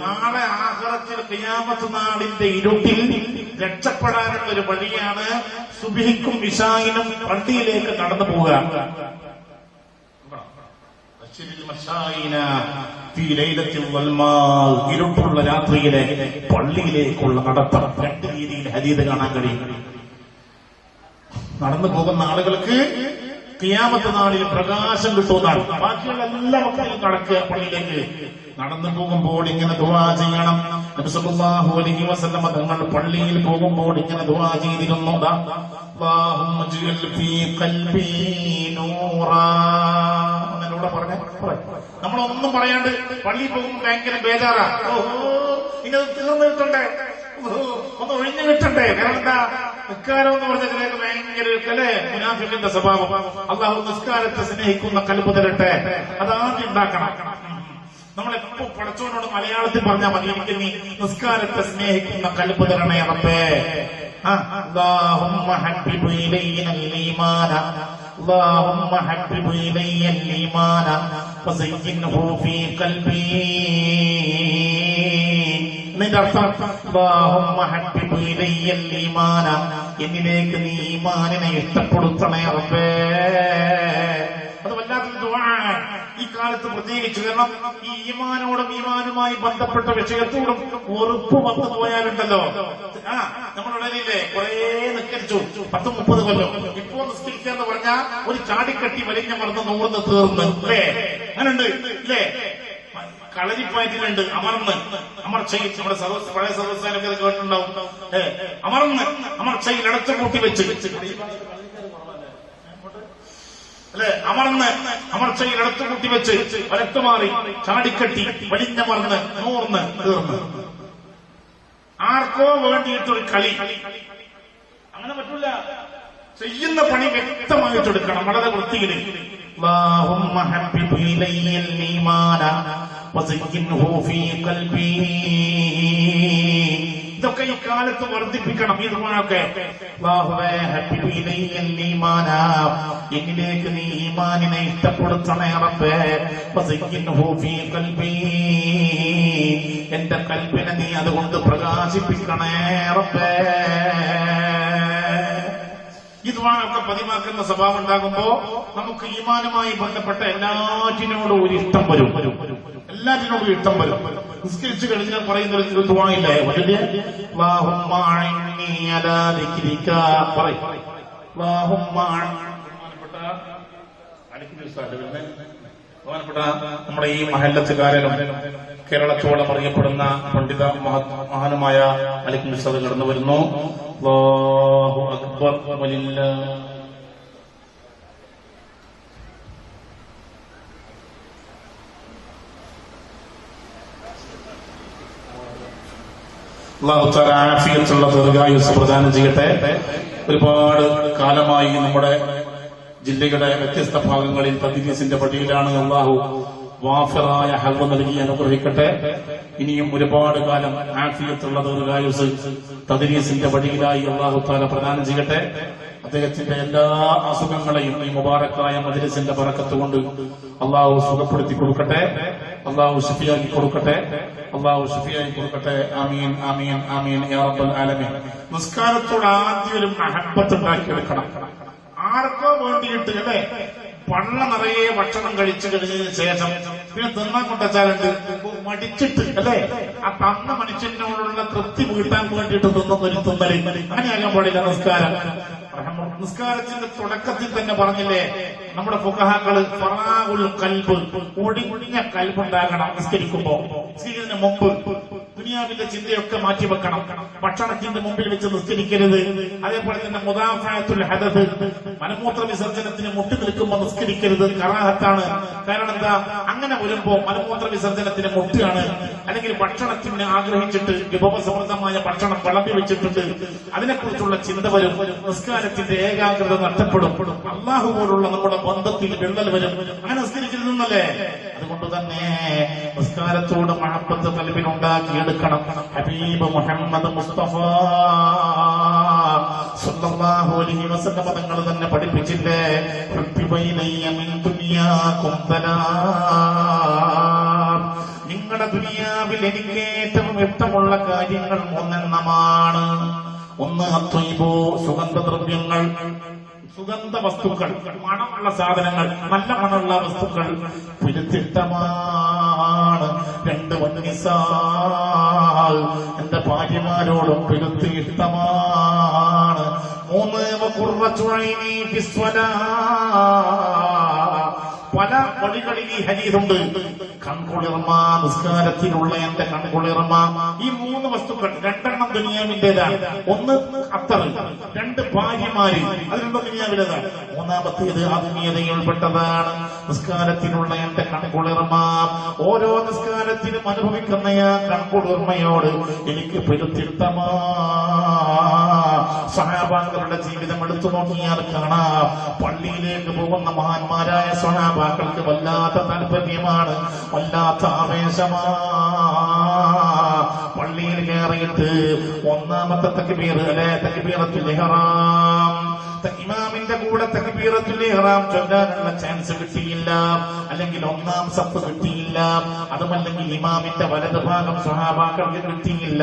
നാളെ ആഖിറത്തിൽ ഖിയാമത്ത് നാളിന്റെ ഇരുട്ടിൽ രക്ഷപ്പെടാനുള്ള ഒരു വഴിയാണ് സുബ്ഹിക്കും ഇശാഇനും പള്ളിയിലേക്ക് നടന്നു പോവുക. ഇരുട്ടുള്ള രാത്രിയിലെ പള്ളിയിലേക്കുള്ള നടത്തം 2 രീതിയിൽ ഹദീസ് കാണാൻ കഴിയും. നടന്നു പോകുന്ന ആളുകൾക്ക് ഖിയാമത്ത് നാളിൽ പ്രകാശം കിട്ടുന്നതാണ്. ബാക്കിയുള്ള എല്ലാ മക്കളും നടക്കുക പള്ളിയിലേക്ക്. നടന്നു പോകുമ്പോൾ ഇങ്ങനെ ദുആ ചെയ്യണം. നബി സല്ലല്ലാഹു അലൈഹി വസല്ലം തങ്ങൾ പള്ളിയിൽ പോകുമ്പോൾ ഇങ്ങനെ ദുആ ചെയ്തിരുന്നു. അല്ലാഹുമ്മ ജ്അൽ ഫീ ഖൽബി നൂറാ. എന്നോട് പറഞ്ഞേ, നമ്മളൊന്നും പറയാണ്ട് പള്ളിയിൽ പോകുമ്പോൾ ഭയങ്കര ബേജാറാ. ഇങ്ങനെ തീർന്നു കിട്ടണ്ടേ, ഒന്ന് ഒഴിഞ്ഞു കിട്ടണ്ടേ. കാരണം എന്താ, നിസ്കാരം എന്ന് പറഞ്ഞ ചിലർക്ക് ഭയങ്കര അല്ലേ മുനാഫിക്കിന്റെ സ്വഭാവം. അല്ലാഹു നിസ്കാരത്തെ സ്നേഹിക്കുന്ന കൽബ് തരട്ടെ. അതാദ്യം ഉണ്ടാക്കണം. നമ്മളെപ്പോ പടച്ചോനോട് മലയാളത്തിൽ പറഞ്ഞാൽ മതി, എനിക്ക് നീ നിസ്കാരത്തെ സ്നേഹിക്കുന്ന കൽബ് തരണേ റബ്ബേ. അല്ലാഹുമ്മ ഹബ്ബിബ് ഇലൈനൽ ഈമാന, അല്ലാഹുമ്മ ഹബ്ബിബ് ഇലയ്യൽ ഈമാന വസയ്യിൻഹു ഫീ ഖൽബി. എന്നതിന്റെ അർത്ഥം അല്ലാഹുമ്മ ഹബ്ബിബ് ഇലയ്യൽ ഈമാന, എന്നിലേക്ക് നീ ഈമാനിനെ ഇഷ്ടപ്പെടുത്തണേ റബ്ബേ. അത് വല്ലാത്തൊരു ദുആ ഈ കാലത്ത് പ്രത്യേകിച്ച്. കാരണം ഈ ഈമാനോടും ഈമാനുമായി ബന്ധപ്പെട്ട വിഷയത്തോടും ഉറപ്പ് വന്നു പോയാലുണ്ടല്ലോ. നമ്മുടെ ഇടയിലില്ലേ കുറെ നിസ്കരിച്ചു 10-30 കൊല്ലം, ഇപ്പോ നിസ്കരിക്കാന്ന് പറഞ്ഞാൽ ഒരു ചാടിക്കട്ടി വലിഞ്ഞ മറന്ന് നൂർന്ന് തീർന്ന് അല്ലേ, അങ്ങനുണ്ട് ഇല്ലേ. കളരിപ്പായറ്റിലുണ്ട് അമർച്ചയിൽ, നമ്മുടെ പഴയ സർവസ്ഥാനൊക്കെ അത് കേട്ടിട്ടുണ്ടാവും. അമർച്ചയിൽ അടച്ചു കൂട്ടി വെച്ച് അല്ലെ, അമർച്ചയിൽ അടച്ചു കൂട്ടി വെച്ച് വലത്തുമാറി ചാടിക്കട്ടി വലിഞ്ഞ മറന്ന് നൂർന്ന് തീർന്ന്. ആർക്കോ വേണ്ടിയിട്ടൊരു കളി അങ്ങനെ പറ്റൂല. ചെയ്യുന്ന പണി വ്യക്തമായിട്ടെടുക്കണം, വളരെ വൃത്തിയിൽ. അല്ലാഹുമ്മ ഹബ്ബിബ് ഇലയ്യൽ ഈമാന വസയ്യിൻഹു ഫീ ഖൽബി. ഇതൊക്കെ ഈ കാലത്ത് വർദ്ധിപ്പിക്കണം. ഈ ദുആയൊക്കെ അല്ലാഹുവേ ഹബ്ബിബ് ഇലയ്യൽ ഈമാന, എന്നിലേക്ക് നീ ഈമാനിനെ ഇഷ്ടപ്പെടുത്തണേ റബ്ബേ. വസയ്യിൻഹു ഫീ ഖൽബി, എന്റെ കൽബിനെ നീ അതുകൊണ്ട് പ്രകാശിപ്പിക്കണേ റബ്ബേ. ഈ ദുആയൊക്കെ പതിവാക്കുന്ന സ്വഭാവം ഉണ്ടാകുമ്പോ നമുക്ക് ഈമാനുമായി ബന്ധപ്പെട്ട എല്ലാറ്റിനോടും ഒരു ഇഷ്ടം വരും, എല്ലാറ്റിനോടും ഇഷ്ടം വരും. നിസ്കരിച്ചു കഴിഞ്ഞാൽ പറയുന്ന ഒരു ദുആയില്ലേ, അല്ലാഹുമ്മ അഇന്നി അലാ ദിക്രിക പറയ്. അല്ലാഹുമ്മ ബഹുമാനപ്പെട്ട നമ്മുടെ ഈ മഹല്ലത്തുകാരനും കേരളത്തോളം അറിയപ്പെടുന്ന പണ്ഡിത മഹാനുമായ അലിക്കുൽ ഉസ്താദ് കടന്നു വരുന്നു. അല്ലാഹു അക്ബർ വലില്ലാഹ്. അല്ലാഹു തആല ആഫിയത്തുള്ള ദീർഘായുസ്സ് പ്രദാനം ചെയ്യട്ടെ. ഒരുപാട് കാലമായി നമ്മുടെ ജില്ലയുടെ വ്യത്യസ്ത ഭാഗങ്ങളിൽ തദ്രീസിന്റെ പടിയിലാണ്. അല്ലാഹു വാഫിറായ ഹൽവ നൽകി അനുഗ്രഹിക്കട്ടെ. ഇനിയും ഒരുപാട് കാലം ആഫിയത്തുള്ള ദീർഘായുസ്സ് തദ്രീസിന്റെ പടിയിലായി അല്ലാഹു തആല പ്രദാനം ചെയ്യട്ടെ. അദ്ദേഹത്തിന്റെ എല്ലാ അസുഖങ്ങളെയും ഈ മുബാറക്കായ മജ്‌ലിസിന്റെ ബറക്കത്ത് കൊണ്ട് അല്ലാഹു സുഖപ്പെടുത്തി കൊടുക്കട്ടെ, അല്ലാഹു ശിഫിയാക്കി കൊടുക്കട്ടെ, അല്ലാഹു ശിഫിയാക്കി കൊടുക്കട്ടെ. ആമീൻ ആമീൻ ആമീൻ യാ റബ്ബൽ ആലമീൻ. നിസ്കാരത്തോട് ആദ്യം ഒരു മഹബ്ബത്ത് ഉണ്ടാക്കിയെടുക്കണം. ആർക്കോ വേണ്ടിയിട്ട് അല്ലേ, പള്ള നിറയെ ഭക്ഷണം കഴിച്ചു കഴിഞ്ഞതിന് ശേഷം പിന്നെ തിന്നാൻ കൊണ്ടുവച്ചാലുണ്ട് മടിച്ചിട്ട് അല്ലെ, ആ തന്ന മനുഷ്യനോടുള്ള തൃപ്തി വീട്ടാൻ വേണ്ടിയിട്ട് തിന്നൊരു തിന്നല്. അങ്ങനെയാകാൻ പാടില്ല നിസ്കാരം. നിസ്കാരത്തിന്റെ തുടക്കത്തിൽ തന്നെ പറഞ്ഞില്ലേ നമ്മുടെ ഫുഖഹാക്കള്, ഫറാഉൽ ഖൽബ്, ഒടിഞ്ഞ കൽബുണ്ടാകണം നിസ്കരിക്കുമ്പോ. നിസ്കരിക്കുന്നതിന് മുമ്പ് ദുനിയാവിന്റെ ചിന്തയൊക്കെ മാറ്റിവെക്കണം. ഭക്ഷണത്തിന്റെ മുമ്പിൽ വെച്ച് നിസ്കരിക്കരുത്. അതേപോലെ തന്നെ മുദാഫഅത്തുൽ ഹദദ്, മലമൂത്ര വിസർജനത്തിന് മുട്ടി നിൽക്കുമ്പോൾ നിസ്കരിക്കരുത്, കറാഹത്താണ്. കാരണം എന്താ, അങ്ങനെ വരുമ്പോ മലമൂത്ര വിസർജനത്തിന് മുട്ടിയാണ്. അല്ലെങ്കിൽ ഭക്ഷണത്തിന് ആഗ്രഹിച്ചിട്ട് വിഭവസമൃദ്ധമായ ഭക്ഷണം വിളമ്പി വെച്ചിട്ടുണ്ട്, അതിനെക്കുറിച്ചുള്ള ചിന്ത വരും. നിസ്കാരത്തിന്റെ ഏകാഗ്രത നഷ്ടപ്പെടും. അല്ലാഹുവോടുള്ള നമ്മുടെ ബന്ധത്തിൽ വിള്ളൽ വരും. അങ്ങനെ നിസ്കരിക്കരുതെന്നല്ലേ. അതുകൊണ്ട് തന്നെ നിസ്കാരത്തോട് മഹബ്ബത്ത് ഖൽബിലുണ്ടാക്കിയെടുക്കണം. ഹബീബ് മുഹമ്മദ് മുസ്തഫ സല്ലല്ലാഹു അലൈഹി വസല്ലം തങ്ങൾ തന്നെ പഠിപ്പിച്ചില്ലേ, നിങ്ങളുടെ ദുനിയാവിൽ എനിക്ക് ഏറ്റവും ഇഷ്ടമുള്ള കാര്യങ്ങൾ മൂന്നെണ്ണമാണ്. ഒന്ന് അത്വയ്ബു, സുഗന്ധദ്രവ്യങ്ങൾ, സുഗന്ധ വസ്തുക്കൾ, മണമുള്ള സാധനങ്ങൾ, നല്ല മണമുള്ള വസ്തുക്കൾ പിരുത്തിഷ്ടമാണ്. രണ്ട് വന്നിസാ, എന്റെ ഭാര്യമാരോടും പിരുത്തി ഇഷ്ടമാണ്. മൂന്ന് വഖുറത്തു ഐനി ഫിസ്വലാ, പല വഴികളിൽ ഈ ഹദീസുണ്ട്. കൺകുളിർമ, നിസ്കാരത്തിലുള്ള എന്റെ കൺകുളിർമ. ഈ മൂന്ന് വസ്തുക്കൾ, രണ്ടെണ്ണം ദുനിയാവിന്റേതാണ്. ഒന്ന് അത്തറ്, രണ്ട് ഭാര്യമാര്, അത് രണ്ടും ദുനിയാവിലേതാണ്. മൂന്നാമത്തേത് ആത്മീയതയിൽപ്പെട്ടതാണ്. നിസ്കാരത്തിനുള്ള എന്റെ കൺകുളിർമ. ഓരോ നിസ്കാരത്തിനും അനുഭവിക്കുന്ന ആ കൺകുളിർമയോട് എനിക്ക് പെരുത്തിട്ടമാ. സ്വഹാബാക്കളുടെ ജീവിതം എടുത്തു നോക്കിയാൽ കാണാം, പള്ളിയിലേക്ക് പോകുന്ന മഹാന്മാരായ സ്വഹാബാക്കൾക്ക് വല്ലാത്ത താല്പര്യമാണ്, വല്ലാത്ത ആവേശമാ. പള്ളിയിൽ കയറിയിട്ട് ഒന്നാമത്തെ തക്ബീർ അല്ലെ, തക്ബീറത്തുൽ ഇഹ്റാം, ഇമാമിന്റെ ഇമാമിന്റെ കൂടെ തക്ബീറത്തുൽ ഇഹ്റാം ചൊല്ലാനുള്ള ചാൻസ് കിട്ടിയില്ല, അല്ലെങ്കിൽ ഒന്നാം സഫ് കിട്ടിയില്ല, അതുമല്ലെങ്കിൽ ഇമാമിന്റെ വലതുഭാഗം സ്വഹാബാക്കൾക്ക് കിട്ടിയില്ല,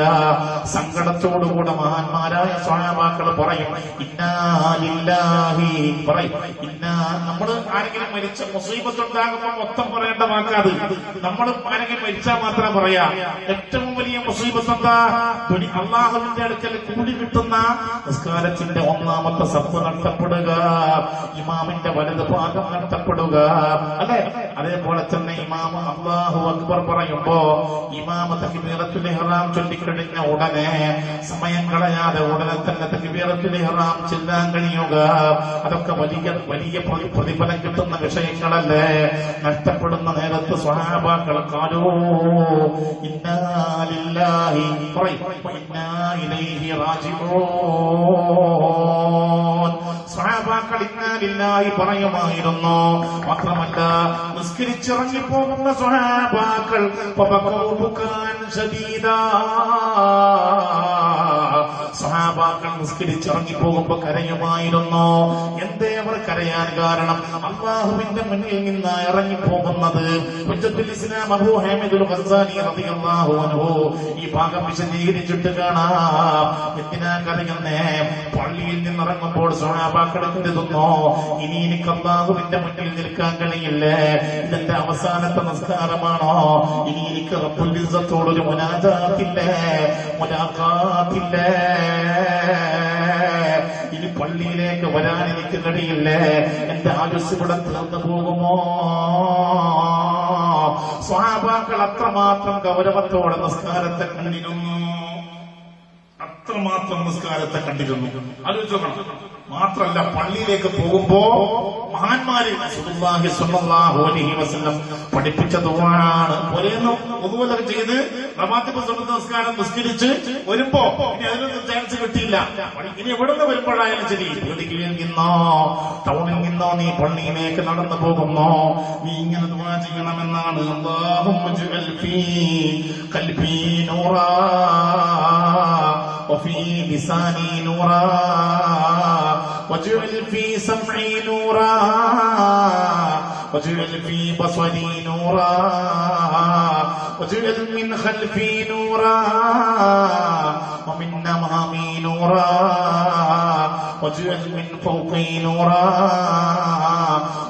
സങ്കടത്തോടുകൂടെ മഹാന്മാരായ സ്വഹാബാക്കൾ പറയും ഇന്നാ ലില്ലാഹി, പറയും ഇന്നാ. നമ്മൾ ആരെങ്കിലും മരിച്ച മുസീബത്തുണ്ടാകുമ്പോൾ മൊത്തം പറയേണ്ട വാക്കാത്. നമ്മൾ ആരെങ്കിലും മരിച്ചാൽ മാത്രം പറയാ. ഏറ്റവും വലിയ മുസീബത്ത് എന്താ? അള്ളാഹുവിന്റെ അടുക്കൽ കൂടി കിട്ടുന്ന നിസ്കാരത്തിന്റെ ഒന്നാമത്തെ സഫ് നഷ്ടപ്പെടുക, ഇമാമിന്റെ വലത് ഭാഗം നഷ്ടപ്പെടുക, അല്ലെ? അതേപോലെ തന്നെ ഇമാമ അല്ലാഹു അക്ബർ പറയുമ്പോ ഇമാമ തക്ബീറത്തുൽ ഇഹ്റാം ചൊല്ലിക്കഴിഞ്ഞ ഉടനെ സമയം കളയാതെ ഉടനെ തന്നെ തക്ബീറത്തുൽ ഇഹ്റാം ചൊല്ലാൻ കഴിയുക. അതൊക്കെ വലിയ വലിയ പ്രതിഫലം കിട്ടുന്ന വിഷയങ്ങളല്ലേ? നഷ്ടപ്പെടുന്ന നേരത്ത് സ്വഹാബാക്കൾ ഖാലൂ ഇന്നാ ലില്ലാഹി വഇന്നാ ഇലൈഹി റാജിഊൻ. സ്വഹാബാക്കൾ ഇന്നാ ലില്ലാഹി പറയുമായിരുന്നു. മാത്രമല്ല നിസ്കരിച്ചിറങ്ങി പോകുന്ന സ്വഹാബാക്കൾ സ്വഹാബാക്കൾ നിസ്കരിച്ചിറങ്ങി പോകുമ്പോ കരയുമായിരുന്നു. എന്തേ അവർ കരയാൻ കാരണം? അള്ളാഹുവിന്റെ മുന്നിൽ നിന്ന് ഇറങ്ങിപ്പോകുന്നത്. ഹുജ്ജത്തുൽ ഇസ്ലാം അബൂ ഹാമിദുൽ ഖസ്സാനി റളിയല്ലാഹു അൻഹു ഈ ഭാഗം വിശദീകരിച്ചിട്ട് കാണാം. എന്തിനാ കരയുന്നേ? പള്ളിയിൽ നിന്നിറങ്ങുമ്പോൾ സ്വഹാബാക്കൾ കരുതുന്നു ഇനി എനിക്ക് അള്ളാഹുവിന്റെ മുന്നിൽ നിൽക്കാൻ കഴിയില്ലേ, ഇതെന്റെ അവസാനത്തെ നിസ്കാരമാണോ, ഇനി എനിക്ക് റബ്ബുൽ ഇസ്സത്തോടൊരു മുനാജാത്തില്ലേ, മുലാഖാത്തില്ലേ, ഇനി പള്ളിയിലേക്ക് വരാൻ എനിക്ക് കഴിയില്ലേ, എന്റെ ആയുസ് ഇവിടെ തീർന്നു പോകുമോ? സ്വഹാബാക്കൾ അത്രമാത്രം ഗൗരവത്തോടെ നിസ്കാരത്തെ കണ്ടിരുന്നു, അത്രമാത്രം നിസ്കാരത്തെ കണ്ടിരുന്നു. ആലോചിച്ചോക്കണം. മാത്രല്ല പള്ളിയിലേക്ക് പോകുമ്പോ മഹാന്മാര് റസൂലുള്ളാഹി സ്വല്ലല്ലാഹു അലൈഹി വസല്ലം പഠിപ്പിച്ച ദുആണ്. ഒരേന്നും ഒന്നുപോലൊക്കെ ചെയ്ത് റവാത്തിബ് സുന്നത്ത് നിസ്കാരം നിസ്കരിച്ച് വരുമ്പോ ഇനി അതിനൊന്നും ചാൻസ് കിട്ടിയില്ല. ഇനി എവിടുന്ന് വരുമ്പോഴായാലും ശരി, വീട്ടിൽ നിന്നോ ടൗണിൽ നിന്നോ നീ പള്ളിയിലേക്ക് നടന്നു പോകുമ്പോ നീ ഇങ്ങനെ ദുആ ചെയ്യണമെന്നാണ്. അല്ലാഹുമ്മ ജഅൽ ഫീ ഖൽബി നൂറാ വഫീ ലിസാനി നൂറാ واجعل في سمعي نورا واجعل في بصري نورا واجعل من خلفي نورا ومن أمامي نورا واجعل من فوقي نورا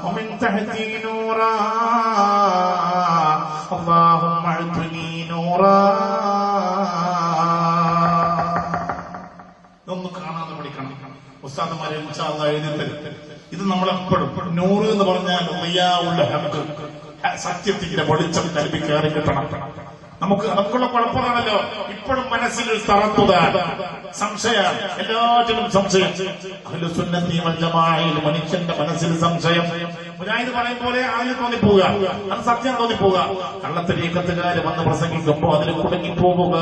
ومن تحتي نورا اللهم اعطني نورا. ഇതൊന്ന് കാണാതെ പഠിക്കണം. ഉസ്താദുമാരെ ഇൻഷാല്ലാഹ് എഴുതി തരും. ഇത് നമ്മളെപ്പോഴും നൂറ് എന്ന് പറഞ്ഞാൽ ഉള്ള ഹക്ക്, സത്യത്തിന്റെ വെളിച്ചം കൽപ്പിക്കാതെ കിട്ടണം. നമുക്കുള്ള കുഴപ്പമാണല്ലോ ഇപ്പോഴും മനസ്സിൽ തറത്തുതാണ്, സംശയമാണ്, എല്ലാറ്റിനും സംശയം. അഹ്ലു സുന്നത്തി വൽ ജമാഅയിൽ മനുഷ്യന്റെ മനസ്സിൽ സംശയം. മുജാഹിദ് പറയും പോലെ അതിൽ തോന്നിപ്പോവുക, അത് സത്യം തോന്നിപ്പോവുക. കള്ളത്തരീക്കത്തുകാര് വന്ന് പ്രസംഗിക്കുമ്പോ അതിൽ കുടുങ്ങിപ്പോവുക.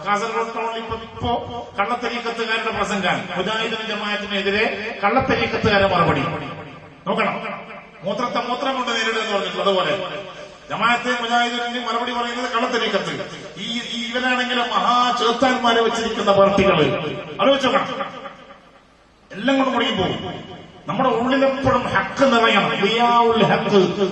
കാസർഗോഡ് ടൗണിൽ ഇപ്പോ കള്ളത്തരീക്കത്തുകാരുടെ പ്രസംഗമാണ്. മുജാഹിദിനും ജമാഅത്തിനെതിരെ കള്ളത്തരീക്കത്തുകാരെ മറുപടി നോക്കണം. മൂത്രത്തെ മൂത്രം കൊണ്ട് നേരിടുക എന്ന് പറഞ്ഞിട്ടുള്ളത് അതുപോലെ ജമാഅത്തെ മുജാഹിദിന് മറുപടി പറയുന്നത് കള്ളത്തരീക്കത്ത്. ഇവരാണെങ്കിലും മഹാ ചേർത്താന്മാരെ വെച്ചിരിക്കുന്ന പാർട്ടികള് ആലോചിച്ചോക്കണം. എല്ലാം കൊണ്ട് മുടങ്ങിപ്പോകും. നമ്മുടെ ഉള്ളിലെപ്പോഴും ഹക്ക് നിറയണം.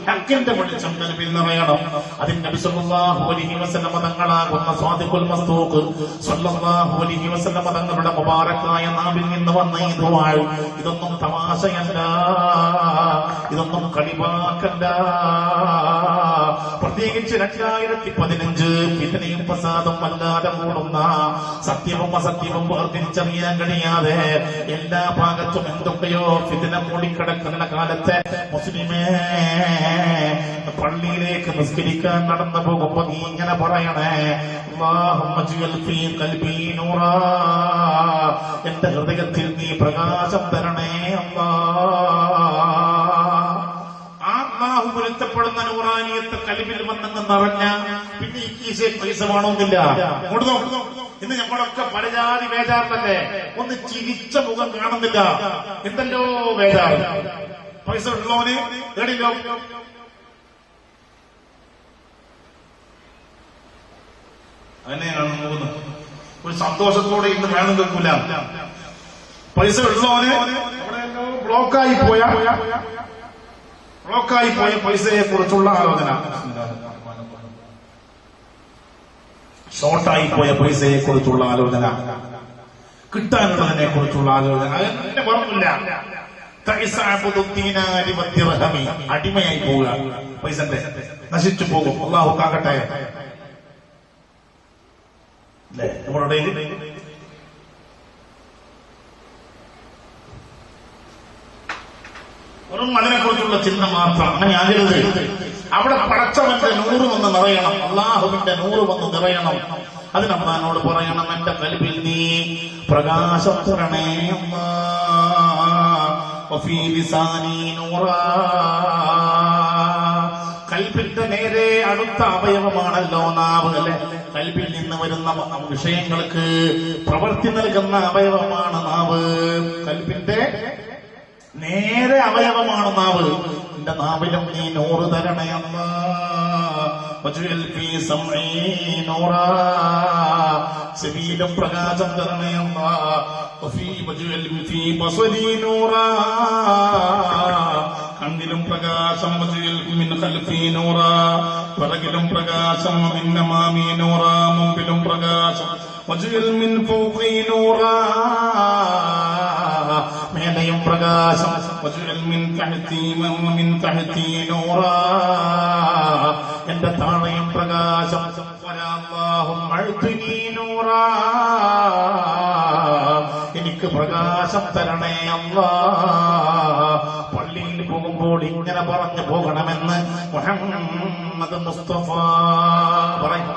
ഹക്കിന്റെ വെളിച്ചം നൽകിൽ നിറയണം. അതിന് നബി സല്ലല്ലാഹു അലൈഹി വസല്ലം തങ്ങളാകുന്ന സ്വാദിഖുൽ മസ്തൂഖ് സല്ലല്ലാഹു അലൈഹി വസല്ലം തങ്ങളുടെ മുബാറക്കായ നാവിൽ നിന്ന് വന്ന ഈ ദുആ ഇതൊന്നും തമാശയല്ല, ഇതൊന്നും കളിവാക്കല്ല. പ്രത്യേകിച്ച് 2015 ഫിത്നയും ഫസാദും വല്ലാതെ കൂടുന്ന, സത്യവും അസത്യവും വേർതിരിച്ചറിയാൻ കഴിയാതെ എല്ലാ ഭാഗത്തും എന്തൊക്കെയോ ഫിത്ന മൂടിക്കിടക്കുന്ന കാലത്തെ മുസ്ലിമേ, പള്ളിയിലേക്ക് നിസ്കരിക്കാൻ നടന്നു പോകുമ്പോ നീ ഇങ്ങനെ പറയണേ, അല്ലാഹുമ്മ ജ്അൽ ഫീ ഖൽബി നൂറാ, എന്റെ ഹൃദയത്തിൽ നീ പ്രകാശം തരണേ അല്ലാഹു പൊരുത്തപ്പെടുന്ന നൂറാനിയത്ത് കൽബിൽ വന്നങ്ങ് നിറഞ്ഞ പിന്നെ ഈ കീശയിൽ പൈസ വേണമെന്നില്ല. ഇന്ന് നമ്മളൊക്കെ പലജാതി വേജാറിലല്ലേ, ഒന്ന് ചിരിച്ച മുഖം കാണുന്നില്ല. എന്തല്ലോ വേജാറ്. പൈസ ഉള്ളവന് കേടില്ലോ. അങ്ങനെയാണ് പോകുന്നത്. ഒരു സന്തോഷത്തോടെ ഇന്ന് വേണം കേൾക്കൂല. പൈസ ഉള്ളവന് നമ്മുടെ ബ്ലോക്കായി പോയ പൈസയെ കുറിച്ചുള്ള ആലോചന, ഷോർട്ടായി പോയ പൈസയെ കുറിച്ചുള്ള ആലോചന, കിട്ടാനുള്ളതിനെ കുറിച്ചുള്ള ആലോചന, അതിനെ പറഞ്ഞില്ല. അടിമയായി പോവുക, പൈസന്റെ നശിച്ചു പോകും. അല്ലാഹു കാക്കട്ടെ. അല്ലേ നമ്മുടെ വെറും അതിനെക്കുറിച്ചുള്ള ചിന്ത മാത്രം. അങ്ങനെ ആകരുത്. അവിടെ പടച്ചവന്റെ നൂറ് വന്ന് നിറയണം, അള്ളാഹുവിന്റെ നൂറ് വന്ന് നിറയണം. അതിന് അള്ളാഹിനോട് പറയണം, എന്റെ കൽബിൽ നീ പ്രകാശം തരണേ അല്ലാ, വഫീ ലിസാനി നൂറാ. കൽബിന്റെ നേരെ അടുത്ത അവയവമാണല്ലോ നാവ്, അല്ലെ? കൽബിൽ നിന്ന് വരുന്ന വിഷയങ്ങൾക്ക് പ്രവൃത്തി നൽകുന്ന അവയവമാണ് നാവ്. കൽബിന്റെ നേരെ അവയവമാണ് നാവ്. എന്റെ നാവിലും നീ നൂറ് തരണേ അല്ലാ. വജ്അൽ ഫീ സമഈ നൂറാ, ചെവിയിലും പ്രകാശം തരണേ അല്ലാ. വജ്അൽ ഫീ ബസരി നൂറാ, കണ്ണിലും പ്രകാശം. വജ്അൽ മിൻ ഖൽഫി നൂറാ, പിറകിലും പ്രകാശം. മിൻ അമാമി നൂറാ, മുമ്പിലും പ്രകാശം. വജ്അൽ മിൻ ഫൗഖി നൂറാ, മേലെയും പ്രകാശം. വജ്അൽ മിൻ തഹ്തി നൂറാ, എന്റെ താഴെയും പ്രകാശം. വലാല്ലാഹുമ്മ അഅ്തിനി നൂറാ, എനിക്ക് പ്രകാശം തരണേ അല്ലാ. പള്ളിയിൽ പോകുമ്പോൾ ഇങ്ങനെ പറഞ്ഞു പോകണമെന്ന് മുഹമ്മദ് മുസ്തഫ പറയും.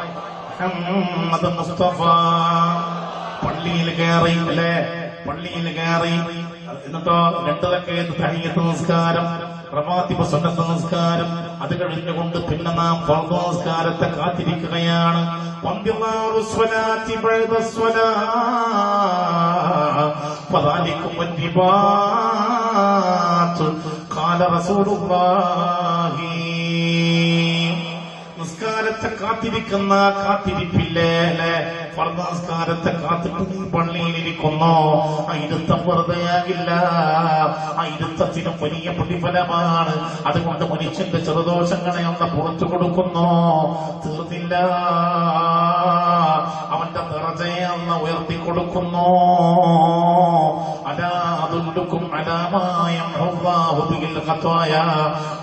മുഹമ്മദ് മുസ്തഫ പള്ളിയിൽ കയറി, അല്ലേ? പള്ളിയിൽ കയറി എന്നിട്ടോ 2 റക്അത്ത് തഹിയ്യത്ത് നിസ്കാരം, റവാത്തിബ് സുന്നത്ത് നിസ്കാരം, അത് കഴിഞ്ഞുകൊണ്ട് പിന്നെ നാം ഫർദ് നിസ്കാരത്തെ കാത്തിരിക്കുകയാണ്. വന്ദില്ലാഹു സ്വലാത്തി ബഅദ സ്വലാത്ത് ഫദാലികും വന്നിബാത്ത് ഖാല റസൂലുള്ളാഹി. നിസ്കാരത്തെ കാത്തിരിക്കുന്ന കാത്തിരിപ്പില്ലേ, അല്ലെ? ഫർദ് നിസ്കാരത്തെ കാത്തിട്ട് നീ പള്ളിയിലിരിക്കുന്നു, ആ ഇരുത്തം വെറുതെയാകില്ല. ആ ഇരുത്തത്തിനും വലിയ പ്രതിഫലമാണ്. അതുകൊണ്ട് മനുഷ്യന്റെ ചെറുദോഷങ്ങളെ ഒന്ന് പുറത്തു കൊടുക്കുന്നു. തീർന്നില്ല, അവന്റെ ദറജയെ ഒന്ന് ഉയർത്തി കൊടുക്കുന്നു. അലാ അദുല്ലുക്കും അലാ മാ യംഹുല്ലാഹു ബിൽ ഖതായാ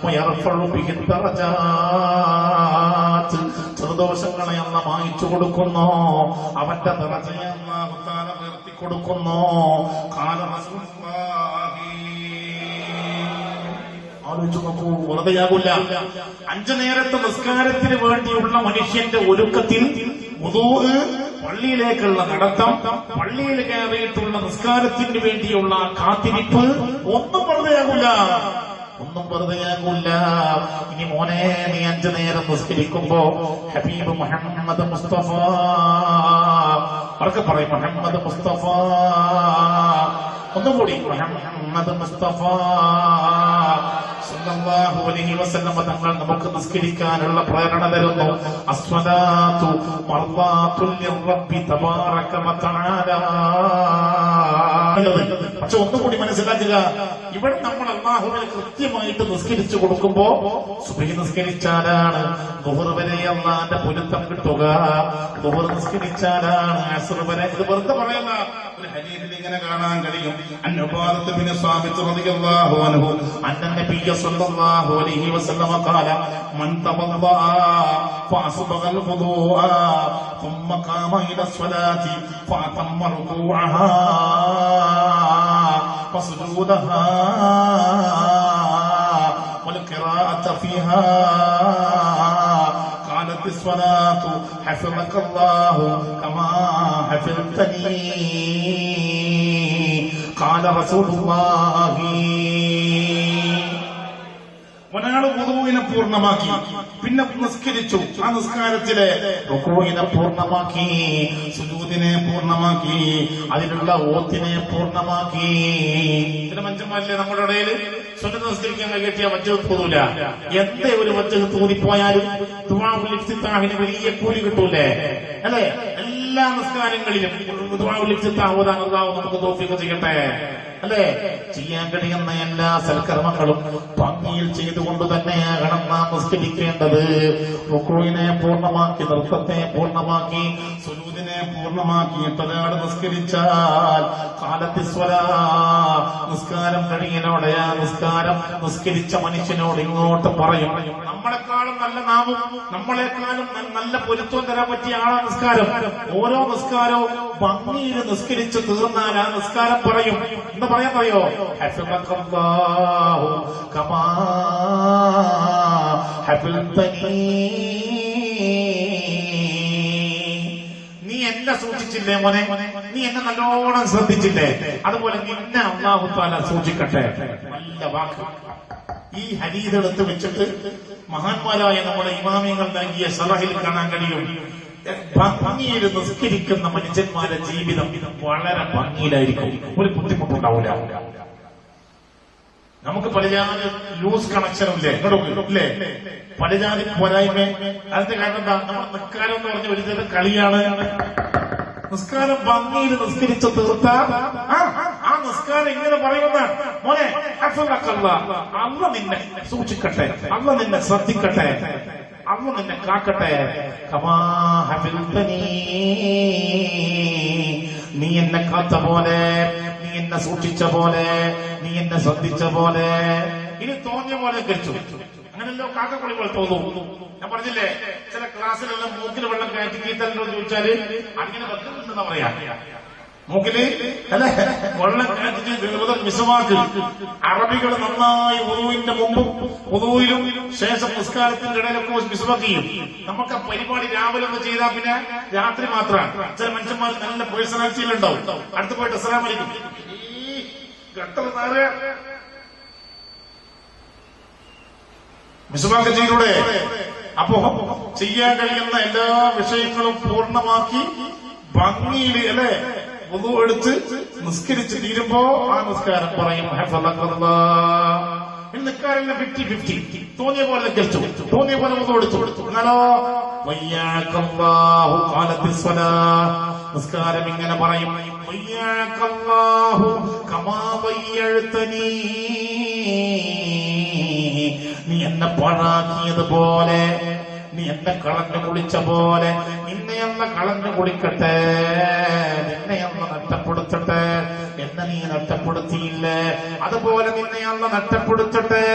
വയർഫഉ ബിൽ ദറജാത്ത്. ചെറുദോഷങ്ങളെ ഒന്ന് മായ്ച്ചു കൊടുക്കുന്നു, അവന്റെ ദറജയെ അല്ലാഹു തആല ഉയർത്തി കൊടുക്കുന്നു. ഖാല റസൂലുള്ളാഹി. ആലോചിച്ചു നോക്കൂ, വെറുതെയാകില്ല. 5 നേരത്തെ നിസ്കാരത്തിന് വേണ്ടിയുള്ള മനുഷ്യന്റെ ഒരുക്കത്തിൽ വുദൂ, പള്ളിയിലേക്കുള്ള നടത്തം, പള്ളിയിൽ കയറിയിട്ടുള്ള നിസ്കാരത്തിന് വേണ്ടിയുള്ള കാത്തിരിപ്പ് ഒന്നും വെറുതെയാകില്ല, ഒന്നും വെറുതെയാകില്ല. ഇനി മോനെ, നീ 5 നേരം നിസ്കരിക്കുമ്പോ ഹബീബ് മുഹമ്മദ് മുസ്തഫ, അവർക്ക് പറയും മുഹമ്മദ് മുസ്തഫ, ഒന്നുകൂടി മുഹമ്മദ് മുസ്തഫ സല്ലല്ലാഹു അലൈഹി വസല്ലം തങ്ങൾ നമുക്ക് നിസ്കരിക്കാനുള്ള പ്രേരണ തരുന്നു. അസ്വലാത്തു മർദാത്തുൽ ലിറബ്ബി തബാറക വ തആല. പക്ഷെ ഒന്നുകൂടി മനസ്സിലാക്കുക, ഇവിടെ നമ്മൾ അല്ലാഹുവിനെ കൃത്യമായിട്ട് നിസ്കരിച്ചു കൊടുക്കുമ്പോ സുബ്ഹി നിസ്കരിച്ചാലാണ് ദുഹർ വരെ അല്ലാഹുവിന്റെ പൊരുത്തം കിട്ടുക. ദുഹർ നിസ്കരിച്ചാലാണ് അസ്ർ വരെ. ഇത് വെറുതെ പറയുന്ന ഒരു ഹദീസിൽ ഇങ്ങനെ കാണാൻ കഴിയും. അൻഉബാദത്ത് ബിൻ സാബിത്ത് റളിയല്ലാഹു അൻഹു അന്ന നബിയ സല്ലല്ലാഹു അലൈഹി വസല്ലം ഖാല മൻ തവദ്ദഅ ഫഅസ്ബഗൽ വുദൂഅ ثم قام إلى الصلاة فأتم ركوعها وسجودها والقراءة فيها قالت الصلاة حفظك الله كما حفظتني قال رسول الله. ഒരാള് വുദൂഇനെ പൂർണ്ണമാക്കി, പിന്നെ നിസ്കരിച്ചു, ആ നിസ്കാരത്തിലെ റുകൂഇനെ പൂർണ്ണമാക്കി, സുജൂദിനെ പൂർണ്ണമാക്കി, അതിലുള്ള ഓത്തിനെ പൂർണ്ണമാക്കി. ഇതിന് മനുഷ്യന്മാരില്ലേ നമ്മുടെ ഇടയിൽ സുന്നത്ത് നിസ്കരിക്കാൻ കിട്ടിയ വജ്ജഹ് തൂതൂല. എന്തേ ഒരു വജ്ജഹ് തൂതിപ്പോയാലും ദുആഉൽ ഇഫ്തിതാഹിന് വലിയ കൂലി കിട്ടൂലേ, അല്ലെ? എല്ലാ നിസ്കാരങ്ങളിലും ദുആഉൽ ഇഫ്തിതാഹ് ഓതാൻ അല്ലാഹു നമുക്ക് തൗഫീഖ് ചെയ്യട്ടെ. അല്ലെ? ചെയ്യാൻ കഴിയുന്ന എല്ലാ സൽക്കർമ്മങ്ങളും ഭംഗിയിൽ ചെയ്തുകൊണ്ട് തന്നെയാകണം നാം നിസ്കരിക്കേണ്ടത്. റുക്കൂഇനെ പൂർണ്ണമാക്കി, നൃത്തത്തെ പൂർണ്ണമാക്കി, സുജൂദിനെ പൂർണ്ണമാക്കിയിട്ട് ഒരാൾ നിസ്കരിച്ചാൽ കാലത്തിസ്വലാ, നിസ്കാരം കഴിയനോടെ ആ നിസ്കാരം നിസ്കരിച്ച മനുഷ്യനോട് ഇങ്ങോട്ട് പറയും, നമ്മളെക്കാളും നല്ല നാവും നമ്മളെക്കാളും നല്ല പൊരുത്തം തരാൻ പറ്റിയ ആളാ നിസ്കാരം. ഓരോ നിസ്കാരവും ഭംഗിയിൽ നിസ്കരിച്ച് തീർന്നാൽ ആ നിസ്കാരം പറയും, എന്താ പറയാൻ പറയോ? ഹഫിളക്കല്ലാഹു കമാ ഹഫിൾതനീ, നീ എന്നെ സൂക്ഷിച്ചില്ലേ മോനെ, നീ എന്നെ നല്ലോണം ശ്രദ്ധിച്ചില്ലേ, അതുപോലെ നിന്നെ അല്ലാഹു തആല സൂക്ഷിക്കട്ടെ. നല്ല വാക്ക്. ഈ ഹദീസ് എടുത്ത് വെച്ചിട്ട് മഹാന്മാരായ നമ്മുടെ ഇമാമിയങ്ങൾ നൽകിയ ശറഹിൽ കാണാൻ കഴിയും. ഭംഗിയിൽ നിസ്കരിക്കുന്ന മനുഷ്യന്മാരുടെ ജീവിതം വളരെ ഭംഗിയിലായിരിക്കും, ഒരു ബുദ്ധിമുട്ടുണ്ടാവില്ല. നമുക്ക് പലജാതി ലൂസ് കണക്ഷനും ഇല്ലേ, ഇല്ലേ? പലജാതി പോരായ്മ. അതിന്റെ കാരണം എന്താ? നമ്മൾ നിസ്കാരം എന്ന് പറഞ്ഞ ഒരു തരം കളിയാണ്. നിസ്കാരം ഭംഗിയിൽ നിസ്കരിച്ച് തീർത്ത ആ നിസ്കാരം ഇങ്ങനെ പറയുന്ന മോനെ, അള്ള നിന്നെ സൂക്ഷിക്കട്ടെ, അള്ള നിന്നെ ശ്രദ്ധിക്കട്ടെ, അള്ള നിന്നെ കാക്കട്ടെ. കമാ ഹഫിൾതനീ, നീ എന്നെ കാത്ത പോലെ, നീ എന്നെ സൂക്ഷിച്ച പോലെ, നീ എന്നെ ശ്രദ്ധിച്ച പോലെ. ഇനി തോന്നിയ പോലെ കഴിച്ചു, അങ്ങനെയല്ലോ കാക്കക്കുളി പോലെ തോന്നും. ഞാൻ പറഞ്ഞില്ലേ, ചില ക്ലാസ്സിലെല്ലാം മൂക്കിൽ വെള്ളം കയറ്റി കീത്തലിനോ ചോദിച്ചാല് അങ്ങനെ ബന്ധമുണ്ടെന്നാ പറയാ. മൂക്കില് അല്ലെ വെള്ളം കയറ്റി മിസവാക്ക്. അറബികൾ നന്നായി ഉദുവിന്റെ മുമ്പും ഉദുവിലും ശേഷം നിസ്കാരത്തിന്റെ ഇടയിലൊക്കെ മിസവാക്ക് ചെയ്യും. നമുക്ക് ആ പരിപാടി രാവിലെ ഒന്ന് ചെയ്താൽ പിന്നെ രാത്രി മാത്രമാണ്. ചില മനുഷ്യന്മാർ നല്ല പേഴ്സണാലിറ്റിയിലുണ്ടാവും. അടുത്ത് പോയിട്ട് അസ്സലാമു അലൈക്കും, ഈ ഗട്ടർ നേരെ മിസ്വാക്ക് ചെയ്തൂടെ? അപ്പോ ചെയ്യാൻ കഴിയുന്ന എല്ലാ വിഷയങ്ങളും പൂർണ്ണമാക്കി ഭംഗിയിൽ അല്ലെ വുളു എടുത്ത് നിസ്കരിച്ച് തീരുമ്പോ ആ നിസ്കാരം പറയും ഹഫളക്കല്ലാഹ്. നിസ്കാരം 50-50, തോന്നിയ പോലെ നിസ്കരിച്ചു, തോന്നിയ പോലെ വുളു എടുത്തു. എന്നാലോ വയ്യാക്കല്ലാഹു ഖാലത്തിസ്സലാഹ്, നിസ്കാരം ഇങ്ങനെ പറയും, വയ്യാക്കല്ലാഹു കമാ വയ്യഴ്തനീ, നീ എന്നെ പാഴാക്കിയതുപോലെ, നീ എന്നെ കളഞ്ഞു കുളിച്ച പോലെ നിന്നെയല്ല കളഞ്ഞു കുളിക്കട്ടെ, നിന്നെയല്ല നഷ്ടപ്പെടുത്തട്ടെ. എന്നെ നീ നഷ്ടപ്പെടുത്തിയില്ലേ, അതുപോലെ നിന്നെയല്ല നഷ്ടപ്പെടുത്തട്ടെ.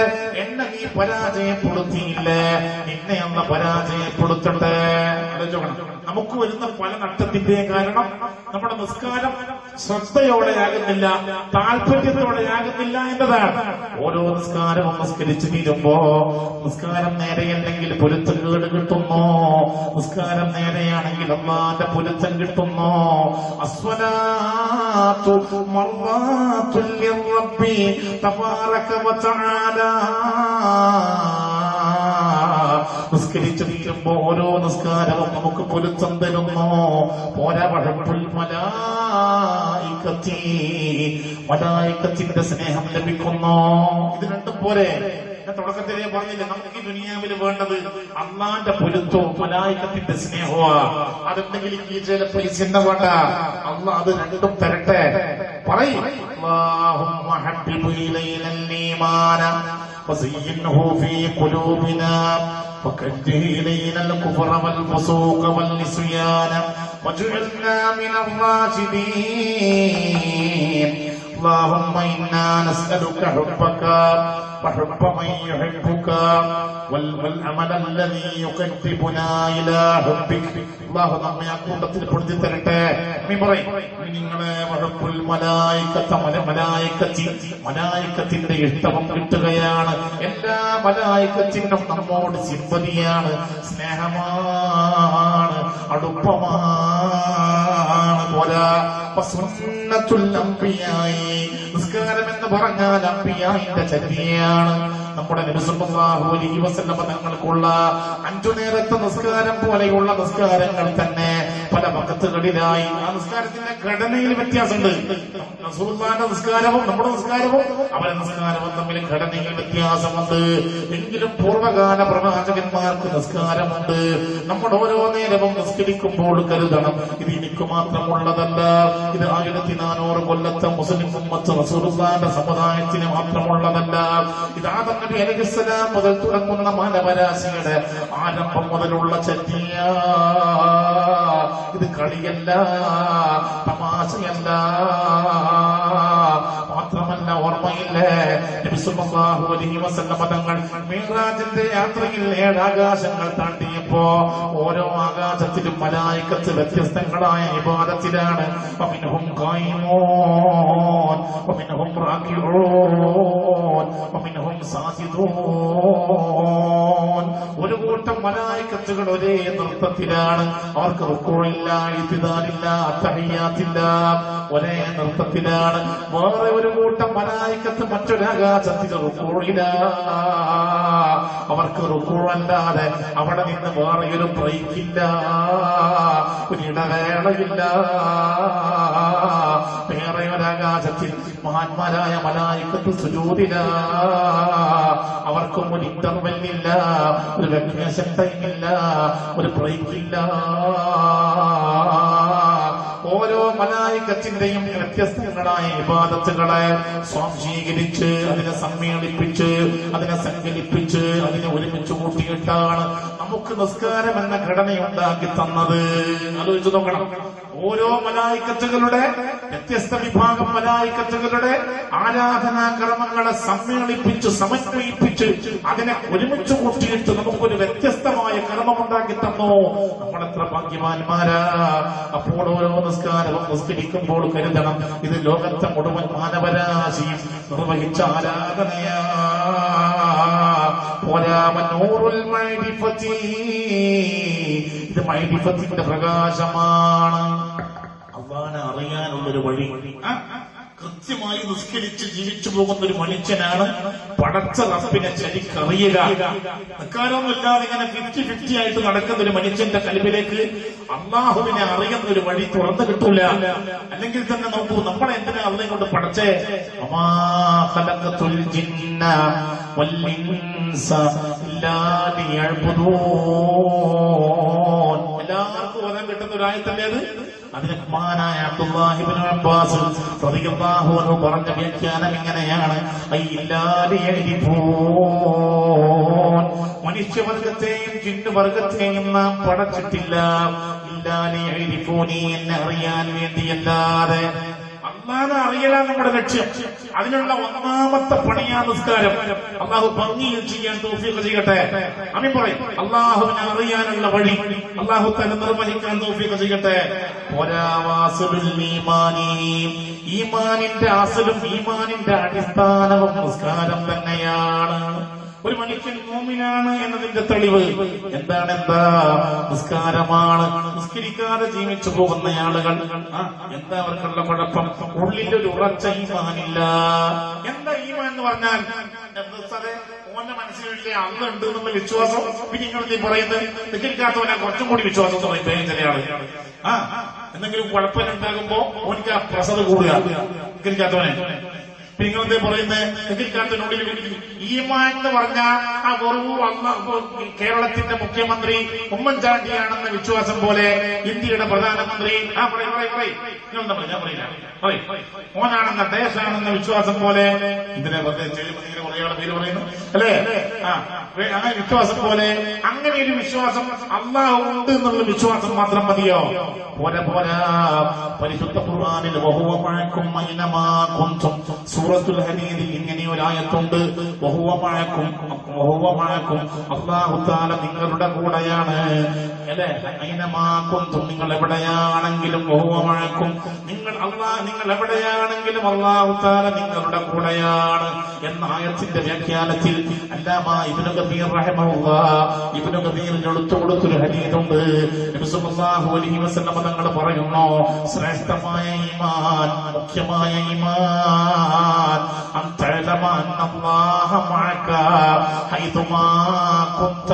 എന്നെ നീ പരാജയപ്പെടുത്തിയില്ലേ, നിന്നെയല്ല പരാജയപ്പെടുത്തട്ടെ. നമുക്ക് വരുന്ന പല നഷ്ടത്തിന്റെയും കാരണം നമ്മുടെ നിസ്കാരം ശ്രദ്ധയോടെയാകുന്നില്ല, താല്പര്യത്തോടെയാകുന്നില്ല എന്നതാണ്. ഓരോ നിസ്കാരവും നിസ്കരിച്ചു തീരുമ്പോ നിസ്കാരം നേരെയല്ലെങ്കിൽ പൊരുത്തക്കേട് കിട്ടുന്നു, നിസ്കാരം നേരെയാണെങ്കിൽ അല്ലാഹുവിന്റെ പൊരുത്തം കിട്ടുന്നു. അസ്വലാത്തു മർവാത്തുൽ ലിറബ്ബി തബാറക വതആല. നിസ്കരിച്ചു തീരുമ്പോ ഓരോ നിസ്കാരവും നമുക്ക് പൊരുത്തം തരുന്നു. പോരാ വഹബ്ബുൽ മലായികത്തി, മലായികത്തിന്റെ സ്നേഹം ലഭിക്കുന്നു. ഇത് രണ്ടും പോരെ? ഞാൻ തുടക്കത്തിലേ പറഞ്ഞില്ലേ, നമുക്ക് ഈ ദുനിയാവിൽ വേണ്ടത് അള്ളാന്റെ പൊരുത്തവും മലായികത്തിന്റെ സ്നേഹവും. അതുണ്ടെങ്കിൽ കീഴിലെ പൈസ വേണ്ട, അള്ളാഹ് അത് രണ്ടും തരട്ടെ. പറയും അല്ലാഹുമ്മ ഹബ്ബിബ് ഇലൈനൽ ഈമാന വസയ്യിൻഹു ഫീ ഖുലൂബിനാ وكره إلينا الكفر والفسوق والنسيان واجعلنا من الراشدين. اللهم إنا نسألك حبك وحب من يحبك والعمل الذي يقربنا إلى حبك. അല്ലാഹു നമ്മെ ആ കൂട്ടത്തിൽ പെടുത്തി തരട്ടെ. നിങ്ങളെ വഹബ്ബുൽ മലായികത്തി, മലായികത്തിന്റെ ഇഷ്ടവും കിട്ടുകയാണ്. എല്ലാ മലായികത്തിനും നമ്മോട് സിമ്പതിയാണ്, സ്നേഹമാണ്, അടുപ്പമാണ്. പോരാ സുന്നത്തുൽ അംബിയായി, നിസ്കാരം എന്ന് പറഞ്ഞാൽ അംബിയായിന്റെ ചര്യയാണ്. നമ്മുടെ നബി സല്ലല്ലാഹു അലൈഹി വസല്ലം തങ്ങൾക്കുള്ള 5 നേരത്തെ നിസ്കാരം പോലെയുള്ള നിസ്കാരങ്ങൾ തന്നെ പല വഖത്തുകളിലായി. ആ നിസ്കാരത്തിന്റെ ഘടനയിൽ വ്യത്യാസമുണ്ട്. റസൂലുള്ളാഹിന്റെ നിസ്കാരവും നമ്മുടെ നിസ്കാരവും അവരുടെ നിസ്കാരവും തമ്മിൽ ഘടനയിൽ വ്യത്യാസമുണ്ട്. എങ്കിലും പൂർവ്വകാല പ്രവാചകന്മാർക്ക് നിസ്കാരമുണ്ട്. നമ്മൾ ഓരോ നേരവും നിസ്കരിക്കുമ്പോൾ കരുതണം, ഇത് എനിക്ക് മാത്രമുള്ളതല്ല, ഇത് 1400 കൊല്ലത്തെ മുസ്ലിം ഉമ്മത്ത് റസൂലുള്ളാഹിന്റെ സമുദായത്തിന് മാത്രമുള്ളതല്ല. ഇത് ആദം നബി അലൈഹിസ്സലാം മുതൽ തുടങ്ങുന്ന മാനവരാശിയുടെ ആരംഭം മുതലുള്ള ചര്യ. ഇത് കളിയല്ല, തമാശയല്ല. മാത്രമല്ല, ഓർമ്മയില്ലേ നബി സല്ലല്ലാഹു അലൈഹി വസല്ലം തങ്ങൾ മിഅ്റാജിന്റെ യാത്രയിൽ 7 ആകാശങ്ങൾ താണ്ടിയപ്പോ ഓരോ ആകാശത്തിലും മലായികത്ത് വ്യത്യസ്തങ്ങളായ ഇബാദത്തിലാണ്. വമിൻഹും ഖായിമൂൻ വമിൻഹും റാകിഊൻ വമിൻഹും സാജിദൂൻ. ഒരു കൂട്ടം മലായികത്തുകൾ ഒരേ നൃത്തത്തിലാണ്. അവർക്ക് റുക്കൂഇല്ല, ഇത്തിദാലില്ല, തഹിയ്യാത്തില്ല, ഒരേ നൃത്തത്തിലാണ്. വേറെ ഒരു കൂട്ടം മലായികത്ത് മറ്റൊരാകാശത്തിൽ റുക്കൂഇല്ല. അവർക്ക് റുക്കൂഅല്ലാതെ അവിടെ നിന്ന് വേറെ ഒരു ബ്രേക്കില്ല, ഒരു ഇടവേളയില്ല. വേറെ ഒരാകാശത്തിൽ മഹാന്മാരായ മലായികത്ത് സുജൂദില. അവർക്കും ഒരു ഇന്റർവെല്ലില്ല, ഒരു വെക്കേഷൻ ടൈമില്ല, ഒരു ബ്രേക്കില്ല. ഓരോ മലായികത്തിന്റെയും വ്യത്യസ്തങ്ങളായ ഇബാദത്തുകളെ സ്വാംശീകരിച്ച് അതിനെ സമ്മേളിപ്പിച്ച് അതിനെ സങ്കല്പിച്ച് അതിനെ ഒരുമിച്ച് കൂട്ടിയിട്ടാണ് നമുക്ക് നിസ്കാരം എന്ന ഘടനയുണ്ടാക്കി തന്നത്. ആലോചിച്ച് നോക്കണം. ഓരോ മലായികത്തുകളുടെ വ്യത്യസ്ത വിഭാഗം മലായികത്തുകളുടെ ആരാധനാക്രമങ്ങളെ സമ്മേളിപ്പിച്ച് സമന്വയിപ്പിച്ച് അതിനെ ഒരുമിച്ച് കൂട്ടിയിട്ട് നമുക്കൊരു വ്യത്യസ്തമായ കർമ്മമുണ്ടാക്കി തന്നു. നമ്മളെത്ര ഭാഗ്യവാന്മാരാ. അപ്പോൾ ഓരോ നിസ്കാരവും നിസ്കരിക്കുമ്പോൾ കരുതണം, ഇത് ലോകത്തെ മുഴുവൻ മാനവരാശിയും നിർവഹിച്ച ആരാധനയാ. ഇത് മൈരിഫത്തിന്റെ പ്രകാശമാണ്. അള്ളാനെ അറിയാനുള്ളൊരു വഴി. കൃത്യമായി നിസ്കരിച്ച് ജീവിച്ചു പോകുന്ന ഒരു മനുഷ്യനാണ് പടച്ച റബ്ബിനെ ശരിക്കറിയുക. നിസ്കാരമൊന്നുമില്ലാതെ ഇങ്ങനെ 50-50 ആയിട്ട് നടക്കുന്ന ഒരു മനുഷ്യന്റെ കൽബിലേക്ക് അള്ളാഹുവിനെ അറിയുന്ന ഒരു വഴി തുറന്നു കിട്ടൂല. അല്ലെങ്കിൽ തന്നെ നോക്കൂ, നമ്മളെ എന്തിനാ അള്ളാഹു കൊണ്ട് പടച്ചേ? വമാ ഖലഖതുൽ ജിന്ന വൽ ഇൻസ ഇല്ലാ ലിയഅ്ബുദൂൻ. എല്ലാവർക്കും ഓതാൻ കിട്ടുന്ന ഒരു ആയത്തല്ലേ അത്? അതിന് മഹാനായ അബ്ദുല്ലാഹി ഇബ്നു അബ്ബാസ് റളിയല്ലാഹു അൻഹു പറഞ്ഞ വ്യാഖ്യാനം ഇങ്ങനെയാണ്: മനുഷ്യവർഗത്തെയും ജിന്നുവർഗത്തെയും നാം പടച്ചിട്ടില്ല ഇല്ലാ ലിയഅ്രിഫൂനി, എന്നെ അറിയാൻ വേണ്ടിയല്ലാതെ. അള്ളാഹുവിനെ അറിയലാണ് നമ്മുടെ ലക്ഷ്യം. അതിനുള്ള ഒന്നാമത്തെ പണിയാണ് നിസ്കാരം. അള്ളാഹു ഭംഗിയിൽ ചെയ്യാൻ തൗഫീഖ് ചെയ്യട്ടെ. അമീൻ പറയും. അള്ളാഹുവിനെ അറിയാനുള്ള വഴി അള്ളാഹു തന്നെ നിർവഹിക്കാൻ തൗഫീഖ് ചെയ്യട്ടെ. ഈമാനിന്റെ അസലും ഈമാനിന്റെ അടിസ്ഥാനവും നിസ്കാരം തന്നെയാണ്. ഒരു മനുഷ്യൻ മോമിനാണ് എന്നതിന്റെ തെളിവ് എന്താണെന്താ? നിസ്കാരമാണ്. നിസ്കരിക്കാതെ ജീവിച്ചു പോകുന്ന ആളുകൾ എന്താ അവർക്കുള്ള കുഴപ്പം? ഉള്ളിന്റെ ഒരു ഉറച്ച ഈമാനില്ല. എന്താ ഈമാൻ എന്ന് പറഞ്ഞാൽ? ഓന്റെ മനസ്സിലില്ലേ അന്നുണ്ട് എന്നുള്ള വിശ്വാസം. പിന്നെ നിങ്ങൾ പറയുന്നത് നിസ്കരിക്കാത്തവനെ കുറച്ചും കൂടി വിശ്വാസം എന്ന് പറയും ചില ആള്. എന്തെങ്കിലും കുഴപ്പമുണ്ടാകുമ്പോ ഓനിക്ക് ആ പ്രസവ കൂടുക നിസ്കരിക്കാത്തവനെ. നിങ്ങളെന്തേ പറയുന്നത്? നിസ്കരിക്കാത്തതിനുള്ളിൽ ഈമാൻ എന്ന് പറഞ്ഞാൽ ആ വെറും കേരളത്തിന്റെ മുഖ്യമന്ത്രി ഉമ്മൻചാണ്ടിയാണെന്ന വിശ്വാസം പോലെ ഇന്ത്യയുടെ പ്രധാനമന്ത്രി ഞാൻ പറയില്ല ഓനാണെന്ന ദേശാണെന്ന വിശ്വാസം പോലെ ഇതിനെ കുറേയാളെ പേര് പറയുന്നു അല്ലേ? അങ്ങനെ വിശ്വാസം പോലെ അങ്ങനെ ഒരു വിശ്വാസം അല്ലാഹു ഉണ്ട് എന്നുള്ള വിശ്വാസം മാത്രം മതിയോ? പോരാ പോരാ. പരിശുദ്ധ ഖുർആനിൽ വഹുവ മഅക്കും അയ്നമാ കുൻതും സൂറത്തുൽ ഹദീദിൽ ഇങ്ങനെ ഒരു ആയത്തുണ്ട്. വഹുവ മഅക്കും അല്ലാഹു തആല നിങ്ങളുടെ കൂടെയാണ് അല്ലേ? അയ്നമാ കുൻതും, നിങ്ങൾ എവിടെയാണെങ്കിലും വഹുവ മഅക്കും, നിങ്ങൾ എവിടെയാണെങ്കിലും അല്ലാഹു തആല നിങ്ങളുടെ കൂടെയാണ് എന്ന ആയത്തിന്റെ വ്യാഖ്യാനത്തിൽ അല്ലാമാ ഇബ്നു കബീർ റഹിമഹുല്ലാഹ് ഇബ്നു കബീറിന് എടുത്തു കൊടുത്തൊരു ഹദീസുണ്ട്. നബി സല്ലല്ലാഹു അലൈഹി വസല്ലം തങ്ങൾ പറയുന്നു, ശ്രേഷ്ഠമായ ഈമാൻ, മുഖ്യമായ ഈമാൻ അൻതഅലമ അന്നല്ലാഹ മഅക ഹൈതുമാ കുന്ത.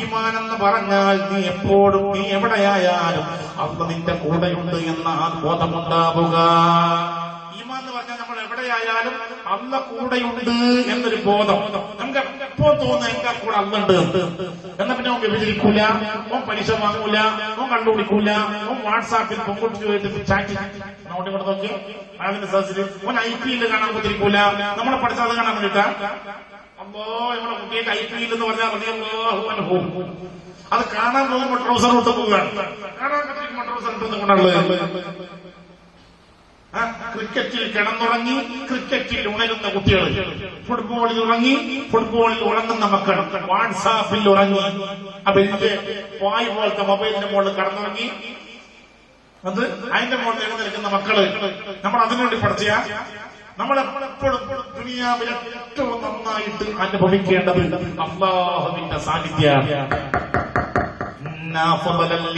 ഈമാൻ എന്ന് പറഞ്ഞാൽ നീ എപ്പോഴും നീ എവിടെയായാലും അള്ളാഹ് നിന്റെ കൂടെയുണ്ട് എന്ന ആ ബോധമുണ്ടാവുക. ഈമാൻ എന്ന് പറഞ്ഞാൽ നമ്മൾ എവിടെയായാലും അള്ളാഹ് കൂടെയുണ്ട് എന്നൊരു ബോധം നമുക്ക് എപ്പോ തോന്നുന്നു. എന്റെ കൂടെ അള്ളുണ്ട് എന്നാ പിന്നെ അവൻ വിഭജിക്കൂല, അവൻ പലിശ വാങ്ങൂല, അവൻ കണ്ടുപിടിക്കൂല, അവൻ വാട്സാപ്പിൽ പെൺകുട്ടിയുമായിട്ട് ചാറ്റ് നോട്ടി കൊണ്ട് നോക്കി അതിന്റെ സദസ്സിൽ അവൻ IPL കാണാൻ കുത്തിരിക്കൂല. നമ്മളെ പഠിച്ചത് കാണാൻ വേണ്ടിട്ടാ അല്ലോ നമ്മുടെ കുട്ടിയൊക്കെ IPL എന്ന് പറഞ്ഞാൽ അത് കാണാൻ പോകുമ്പോൾ ട്രൗസർ ഇട്ട് പോവുകയാണ്. കാണാൻ പറ്റിയിരിക്കുമ്പോൾ ട്രൗസർ ഇട്ടുന്നത് കൊണ്ടുള്ളത്. ക്രിക്കറ്റിൽ കിടന്നുറങ്ങി ക്രിക്കറ്റിൽ ഉണരുന്ന കുട്ടികൾ, ഫുട്ബോളിൽ ഉറങ്ങി ഫുട്ബോളിൽ ഉറങ്ങുന്ന മക്കൾ, വാട്സാപ്പിൽ ഉറങ്ങി ആ വലിയ വായു പോലത്തെ മൊബൈലിന്റെ മുകളിൽ കിടന്നുറങ്ങി അത് അതിന്റെ മുകളിൽ എഴുന്നേൽക്കുന്ന മക്കള്. നമ്മൾ അതിനുവേണ്ടി പഠിച്ച നമ്മളെപ്പോഴും ദുനിയാവിൽ ഏറ്റവും നന്നായിട്ട് അനുഭവിക്കേണ്ടത് അല്ലാഹുവിന്റെ സാന്നിധ്യമാണ്.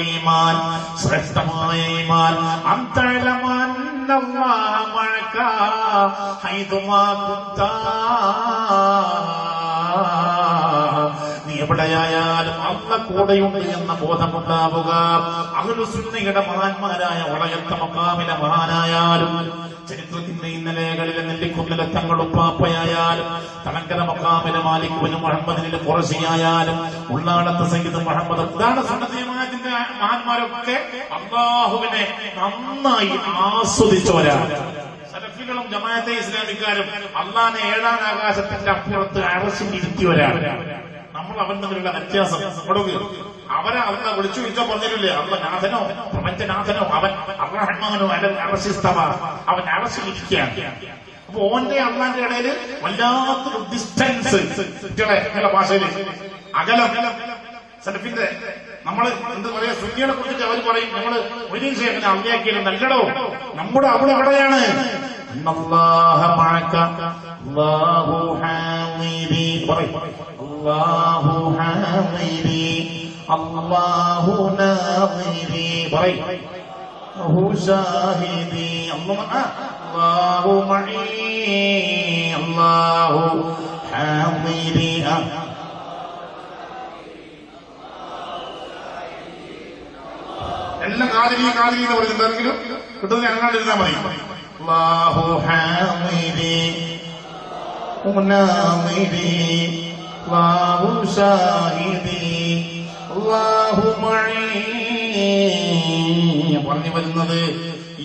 ഈമാൻ ശ്രേഷ്ഠമായ ഈമാൻ നീ എവിടെയായാലും അല്ലാഹ് കൂടെയുണ്ട് എന്ന ബോധമുണ്ടാവുക. അഹ്ലുസുന്നയുടെ മഹാന്മാരായ വളയത്ത മഖാമിലെ മഹാനായാലും ചരിത്രത്തിന്റെ ഇന്നലെകളിലെ നെല്ലിക്കുന്നിലെ തങ്ങളുപ്പാപ്പയായാലും തലങ്കര മഖാമിലെ മാലിക് ബിൻ മുഹമ്മദിന്റെ ഖുറശിയായാലും ഉള്ളാടത്ത് സയ്യിദ് മുഹമ്മദ്, ഇതാണ് സുന്നത്ത് ജമാഅത്തിന്റെ മഹാന്മാരൊക്കെ അല്ലാഹുവിനെ നന്നായി ആസ്വദിച്ചവരാണ്. സലഫികളും ജമാഅത്തെ ഇസ്ലാമിക്കാരും അള്ളാഹിനെ ഏഴാം ആകാശത്തിന്റെ അപ്പുറത്ത് അറസിൽ ഇരുത്തിയവരാണ്. നമ്മൾ അവൻ തമ്മിലുള്ള വ്യത്യാസം അവരെ അവരുടെ വിളിച്ചു ചോദിച്ചാൽ പറഞ്ഞില്ലേ അള്ള നാഥനോ പ്രപഞ്ചനാഥനോ അവൻ അർറഹ്മാനോ അലൽ അർശിസ്തവ, അവൻ അറസിലിരിക്കുകയാണ്. അപ്പൊ ഓന്റെ അള്ളാന്റെ ഇടയിൽ വല്ലാത്തൊരു ഡിസ്റ്റൻസ് നിങ്ങളുടെ ഭാഷയിൽ അകലം. സലഫിന്റെ നമ്മള് എന്ത് പറയാ സുന്നികളെ കുറിച്ചിട്ട് അവർ പറയും നമ്മള് ഒരു ശേഖരം അള്ളയാക്കിയാലും നല്ലടോ നമ്മുടെ അവിടെ എവിടെയാണ് അല്ലാഹു ഹാദിരി പറയും അല്ലാഹു ഹാദിരി അല്ലാഹു നാദിരി പറയും അല്ലാഹു ഷാഹിദി അല്ലാഹു മഈ അല്ലാഹു ഹാദിരി. എല്ലാം കാതിരി കാതിരി എന്ന് പറയുന്നുണ്ടെങ്കിലും കിട്ടുന്ന ഞങ്ങളാണ്ടിരുന്നാൽ മതി. അല്ലാഹു ഹാദിരി മുനാദിരി അല്ലാഹു ഷാഹിദി അല്ലാഹു മഈ. പറഞ്ഞു വരുന്നത്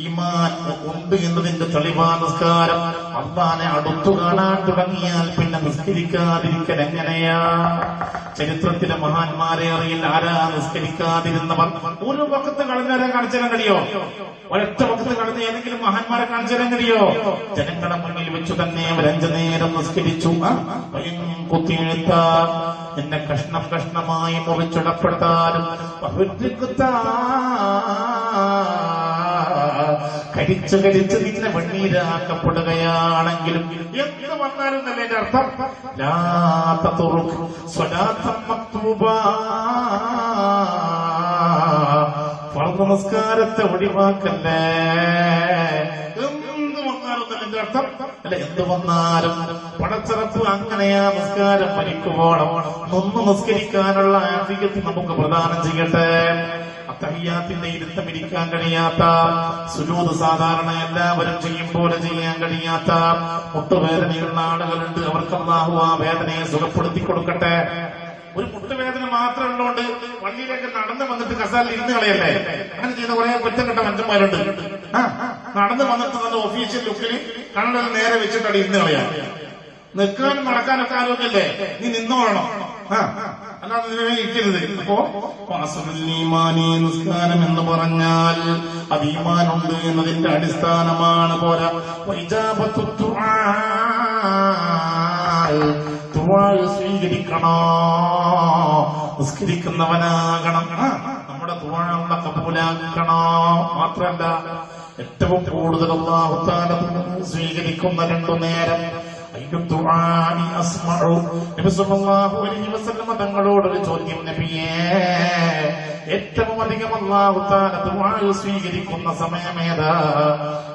ഈമാൻ ഉണ്ട് എന്നതിന്റെ തെളിവാ നിസ്കാരം. അല്ലാഹുവിനെ അടുത്തു കാണാൻ തുടങ്ങിയാൽ പിന്നെ നിസ്കരിക്കാതിരിക്കൽ എങ്ങനെയാ? ചരിത്രത്തിലെ മഹാന്മാരെ അറിയില്ല ആരാ നിസ്കരിക്കാതിരുന്നവർ. ഒരു വക്കത്ത് കളഞ്ഞാരെ കാണിച്ചു തരാൻ കഴിയോ? ഒരൊറ്റ വക്കത്ത് കളഞ്ഞ ഏതെങ്കിലും മഹാന്മാരെ കാണിച്ചു തരാൻ കഴിയോ? ജനങ്ങളുടെ മുന്നിൽ വെച്ചു തന്നെ അവർ 5 നേരം നിസ്കരിച്ചു. കുത്തിയെഴുത്ത എന്നെ കഷ്ണം കഷ്ണമായി മുറിച്ചിടപ്പെട്ടാലും കരിച്ച് കരിച്ച് നിന്നെ വെണ്ണീരാക്കപ്പെടുകയാണെങ്കിലും എന്ത് വന്നാലും നല്ല എന്റെ അർത്ഥം ഫർദ് നമസ്കാരത്തെ ഒഴിവാക്കല്ലേ. എന്ത് വന്നാലും നല്ല എന്റെ അർത്ഥം അല്ല, എന്ത് വന്നാലും പടച്ചിറപ്പ് അങ്ങനെയാ. നിസ്കാരം മരിക്കുവോളം നിന്ന് നിസ്കരിക്കാനുള്ള ആഫിയത്ത് നമുക്ക് പ്രദാനം ചെയ്യട്ടെ. തഹിയ്യാത്തിന്റെ ഇരുത്തം ഇരിക്കാൻ കഴിയാത്ത, സുജൂദ് സാധാരണ എല്ലാവരും ചെയ്യും പോലെ ചെയ്യാൻ കഴിയാത്ത മുട്ടുവേദനയുള്ള ആളുകളുണ്ട്. അവർക്ക് അല്ലാഹു ആ വേദനയെ സുഖപ്പെടുത്തി കൊടുക്കട്ടെ. ഒരു മുട്ടുവേദന മാത്രം ഉള്ളതുകൊണ്ട് പള്ളിയിലേക്ക് നടന്നു വന്നിട്ട് കസാലിൽ ഇരുന്ന് കളയല്ലേ. അങ്ങനെ ചെയ്യുന്ന കുറെ കുറ്റം കെട്ട മനുഷ്യന്മാരുണ്ട്. നടന്നു വന്നിട്ട് നല്ല ഒഫീഷ്യൽ ലുക്കിൽ കണ്ണട നേരെ വെച്ചിട്ട് അവിടെ ഇരുന്ന് കളയാം. നിൽക്കാനും നടക്കാനൊക്കെ ആലോചിക്കല്ലേ, നീ നിന്നോളണം, അല്ലാതെ ഇരിക്കരുത്. അപ്പോ ഈമാനി നിസ്കാരം എന്ന് പറഞ്ഞാൽ അത് ഈമാനുണ്ട് എന്നതിന്റെ അടിസ്ഥാനമാണ്. പോരാ സ്വീകരിക്കണോ, നിസ്കരിക്കുന്നവനാകണം, നമ്മുടെ ദുആ കബൂലാക്കണോ. മാത്രല്ല ഏറ്റവും കൂടുതൽ അല്ലാഹു തആല സ്വീകരിക്കുന്ന 2 നേരം തങ്ങളോടൊരു ചോദ്യം, നബിയേ ഏറ്റവും അധികം അല്ലാഹു തആല ദുആ സ്വീകരിക്കുന്ന സമയമേതാ?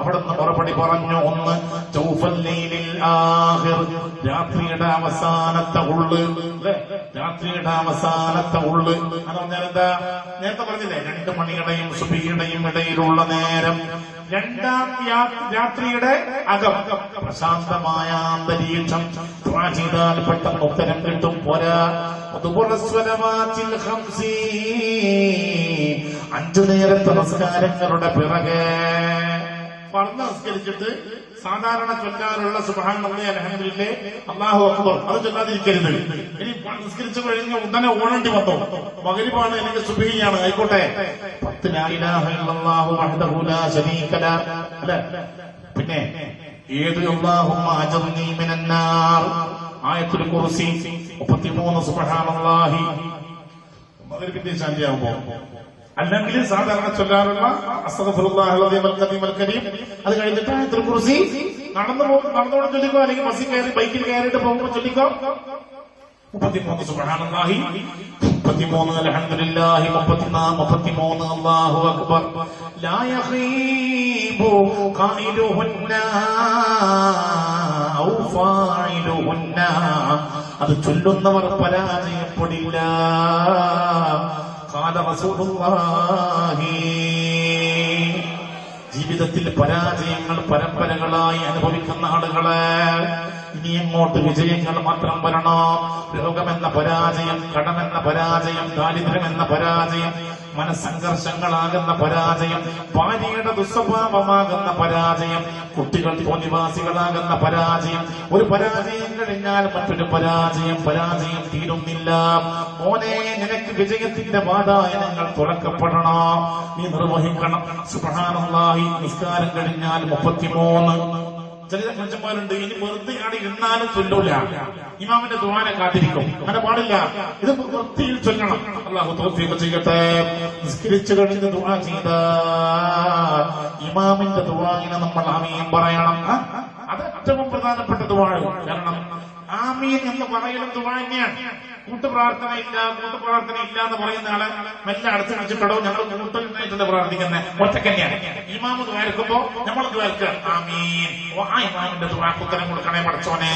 അവിടുന്ന് മറുപടി പറഞ്ഞു, 1 ജൗഫൽ ലൈലിൽ ആഖിർ, രാത്രിയുടെ അവസാനത്തെ ഉള്ള്, രാത്രിയുടെ അവസാനത്തെ ഉള്ള് എന്ന് പറഞ്ഞാൽ എന്താ? നേരത്തെ പറഞ്ഞില്ലേ, 2 മണിയുടെയും സുബഹിയുടെയും ഇടയിലുള്ള നേരം, രണ്ടാം രാത്രിയുടെ അകം, പ്രശാന്തമായ അന്തരീക്ഷം. ദുആ ചെയ്താൽ പെട്ടെന്ന് ഉത്തരം കിട്ടും. പോരാ, 5 നേരത്തെ നമസ്കാരങ്ങളുടെ പിറകെ ഫർദ് നമസ്കരിച്ചിട്ട് സാധാരണ ചൊല്ലാറുള്ള സുബ്ഹാനല്ലാഹി അൽഹംദുലില്ലാഹി അല്ലാഹു അക്ബർ അത് ചൊല്ലാതിരിക്കരുത്. ഇനി നിസ്കരിച്ചു കഴിഞ്ഞാൽ ഉടനെ ഓടേണ്ടി വന്നു, മഗ്രിബാണ് അല്ലെങ്കിൽ സുബ്ഹിയാണ്, ആയിക്കോട്ടെ. 10 ലാ ഇലാഹ ഇല്ലല്ലാഹു വഹ്ദഹു ലാ ശരീക ലഹ്, അല്ലേ? പിന്നെ ഏത് അല്ലാഹുമ്മ അജ്ർനി മിനന്നാർ, ആയത്തുൽ കുർസി 33 സുബ്ഹാനല്ലാഹി മഗ്രിബിന്റെ ശാന്തിയാകുമ്പോ. അല്ലെങ്കിൽ സാധാരണ ചൊല്ലാറുള്ള അസ്തഗ്ഫിറുല്ലാഹൽ അദീം അൽ ഖദീം അൽ കരീം, അത് കഴിഞ്ഞിട്ട് ആയത്തുൽ കുർസി നടന്നുകൊണ്ട് ചൊല്ലിക്കോ, അല്ലെങ്കിൽ ബസ്സിൽ കയറി ബൈക്കിൽ കയറിയിട്ട് പോകുമ്പോൾ ചൊല്ലിക്കോ. 33 സുബ്ഹാനല്ലാഹി, 33 അൽഹംദുലില്ലാഹി, 33 അല്ലാഹു അക്ബർ. ലാ യഖീബു ഖായിലുഹുന്ന ഔ ഫായിലുഹുന്ന, അത് ചൊല്ലുന്നവർ പരാജയപ്പെടില്ല. ഖാല റസൂലുള്ളാഹി, ജീവിതത്തിൽ പരാജയങ്ങൾ പരമ്പരകളായി അനുഭവിക്കുന്ന ആളുകളെ ഇനി അങ്ങോട്ട് വിജയങ്ങൾ മാത്രം വരണോ? രോഗമെന്ന പരാജയം, കടമെന്ന പരാജയം, ദാരിദ്ര്യമെന്ന പരാജയം, മനസ്സംഘർഷങ്ങളാകുന്ന പരാജയം, ഭാര്യയുടെ ദുസ്വഭാവമാകുന്ന പരാജയം, കുട്ടികൾ തോന്നിവാസികളാകുന്ന പരാജയം, ഒരു പരാജയം കഴിഞ്ഞാൽ മറ്റൊരു പരാജയം. പരാജയം തീരുന്നില്ല. മോനെ, നിനക്ക് വിജയത്തിന്റെ വാതായനങ്ങൾ തുറക്കപ്പെടണോ? നീ നിർവഹിക്കണം. സുബ്ഹാനല്ലാഹി, നിസ്കാരം കഴിഞ്ഞാൽ 33. ചില മനുഷ്യന്മാരുണ്ട്, ഇനി വെറുതെ ആണ് ഇരുന്നാലും ചൊല്ലൂല, ഇമാമിന്റെ ദുആനെ കാത്തിരിക്കും. അങ്ങനെ പാടില്ല, ഇത് വൃത്തിയിൽ ചൊല്ലണം. അല്ലാഹു തൗഫീഖ് ചെയ്യട്ടെ. നിസ്കരിച്ചു കഴിഞ്ഞ് ദുആ ചെയ്ത ഇമാമിന്റെ ദുആനെ നമ്മൾ ആമീൻ പറയണം. അത് ഏറ്റവും പ്രധാനപ്പെട്ട ദുആ. കാരണം ആമീൻ എന്ന് പറയലും ദുആ തന്നെയാണ്. കൂട്ടുപ്രാർത്ഥന ഇല്ല എന്ന് പറയുന്ന ആളെ മെല്ലെ അടുത്ത് വെച്ചിട്ടോ, ഞങ്ങൾ കൂട്ടുന്നതായിട്ടല്ല പ്രാർത്ഥിക്കുന്നത്, ഒറ്റക്കന്നെയാണ്. ഇമാമ് ദ്വാരക്കുമ്പോ നമ്മൾ ദ്വാരക്കുക ആമീൻ, ആ ഇമാമിന്റെ ദ്വാക്ക് ഉത്തരം കൊടുക്കണേ പഠിച്ചോനെ.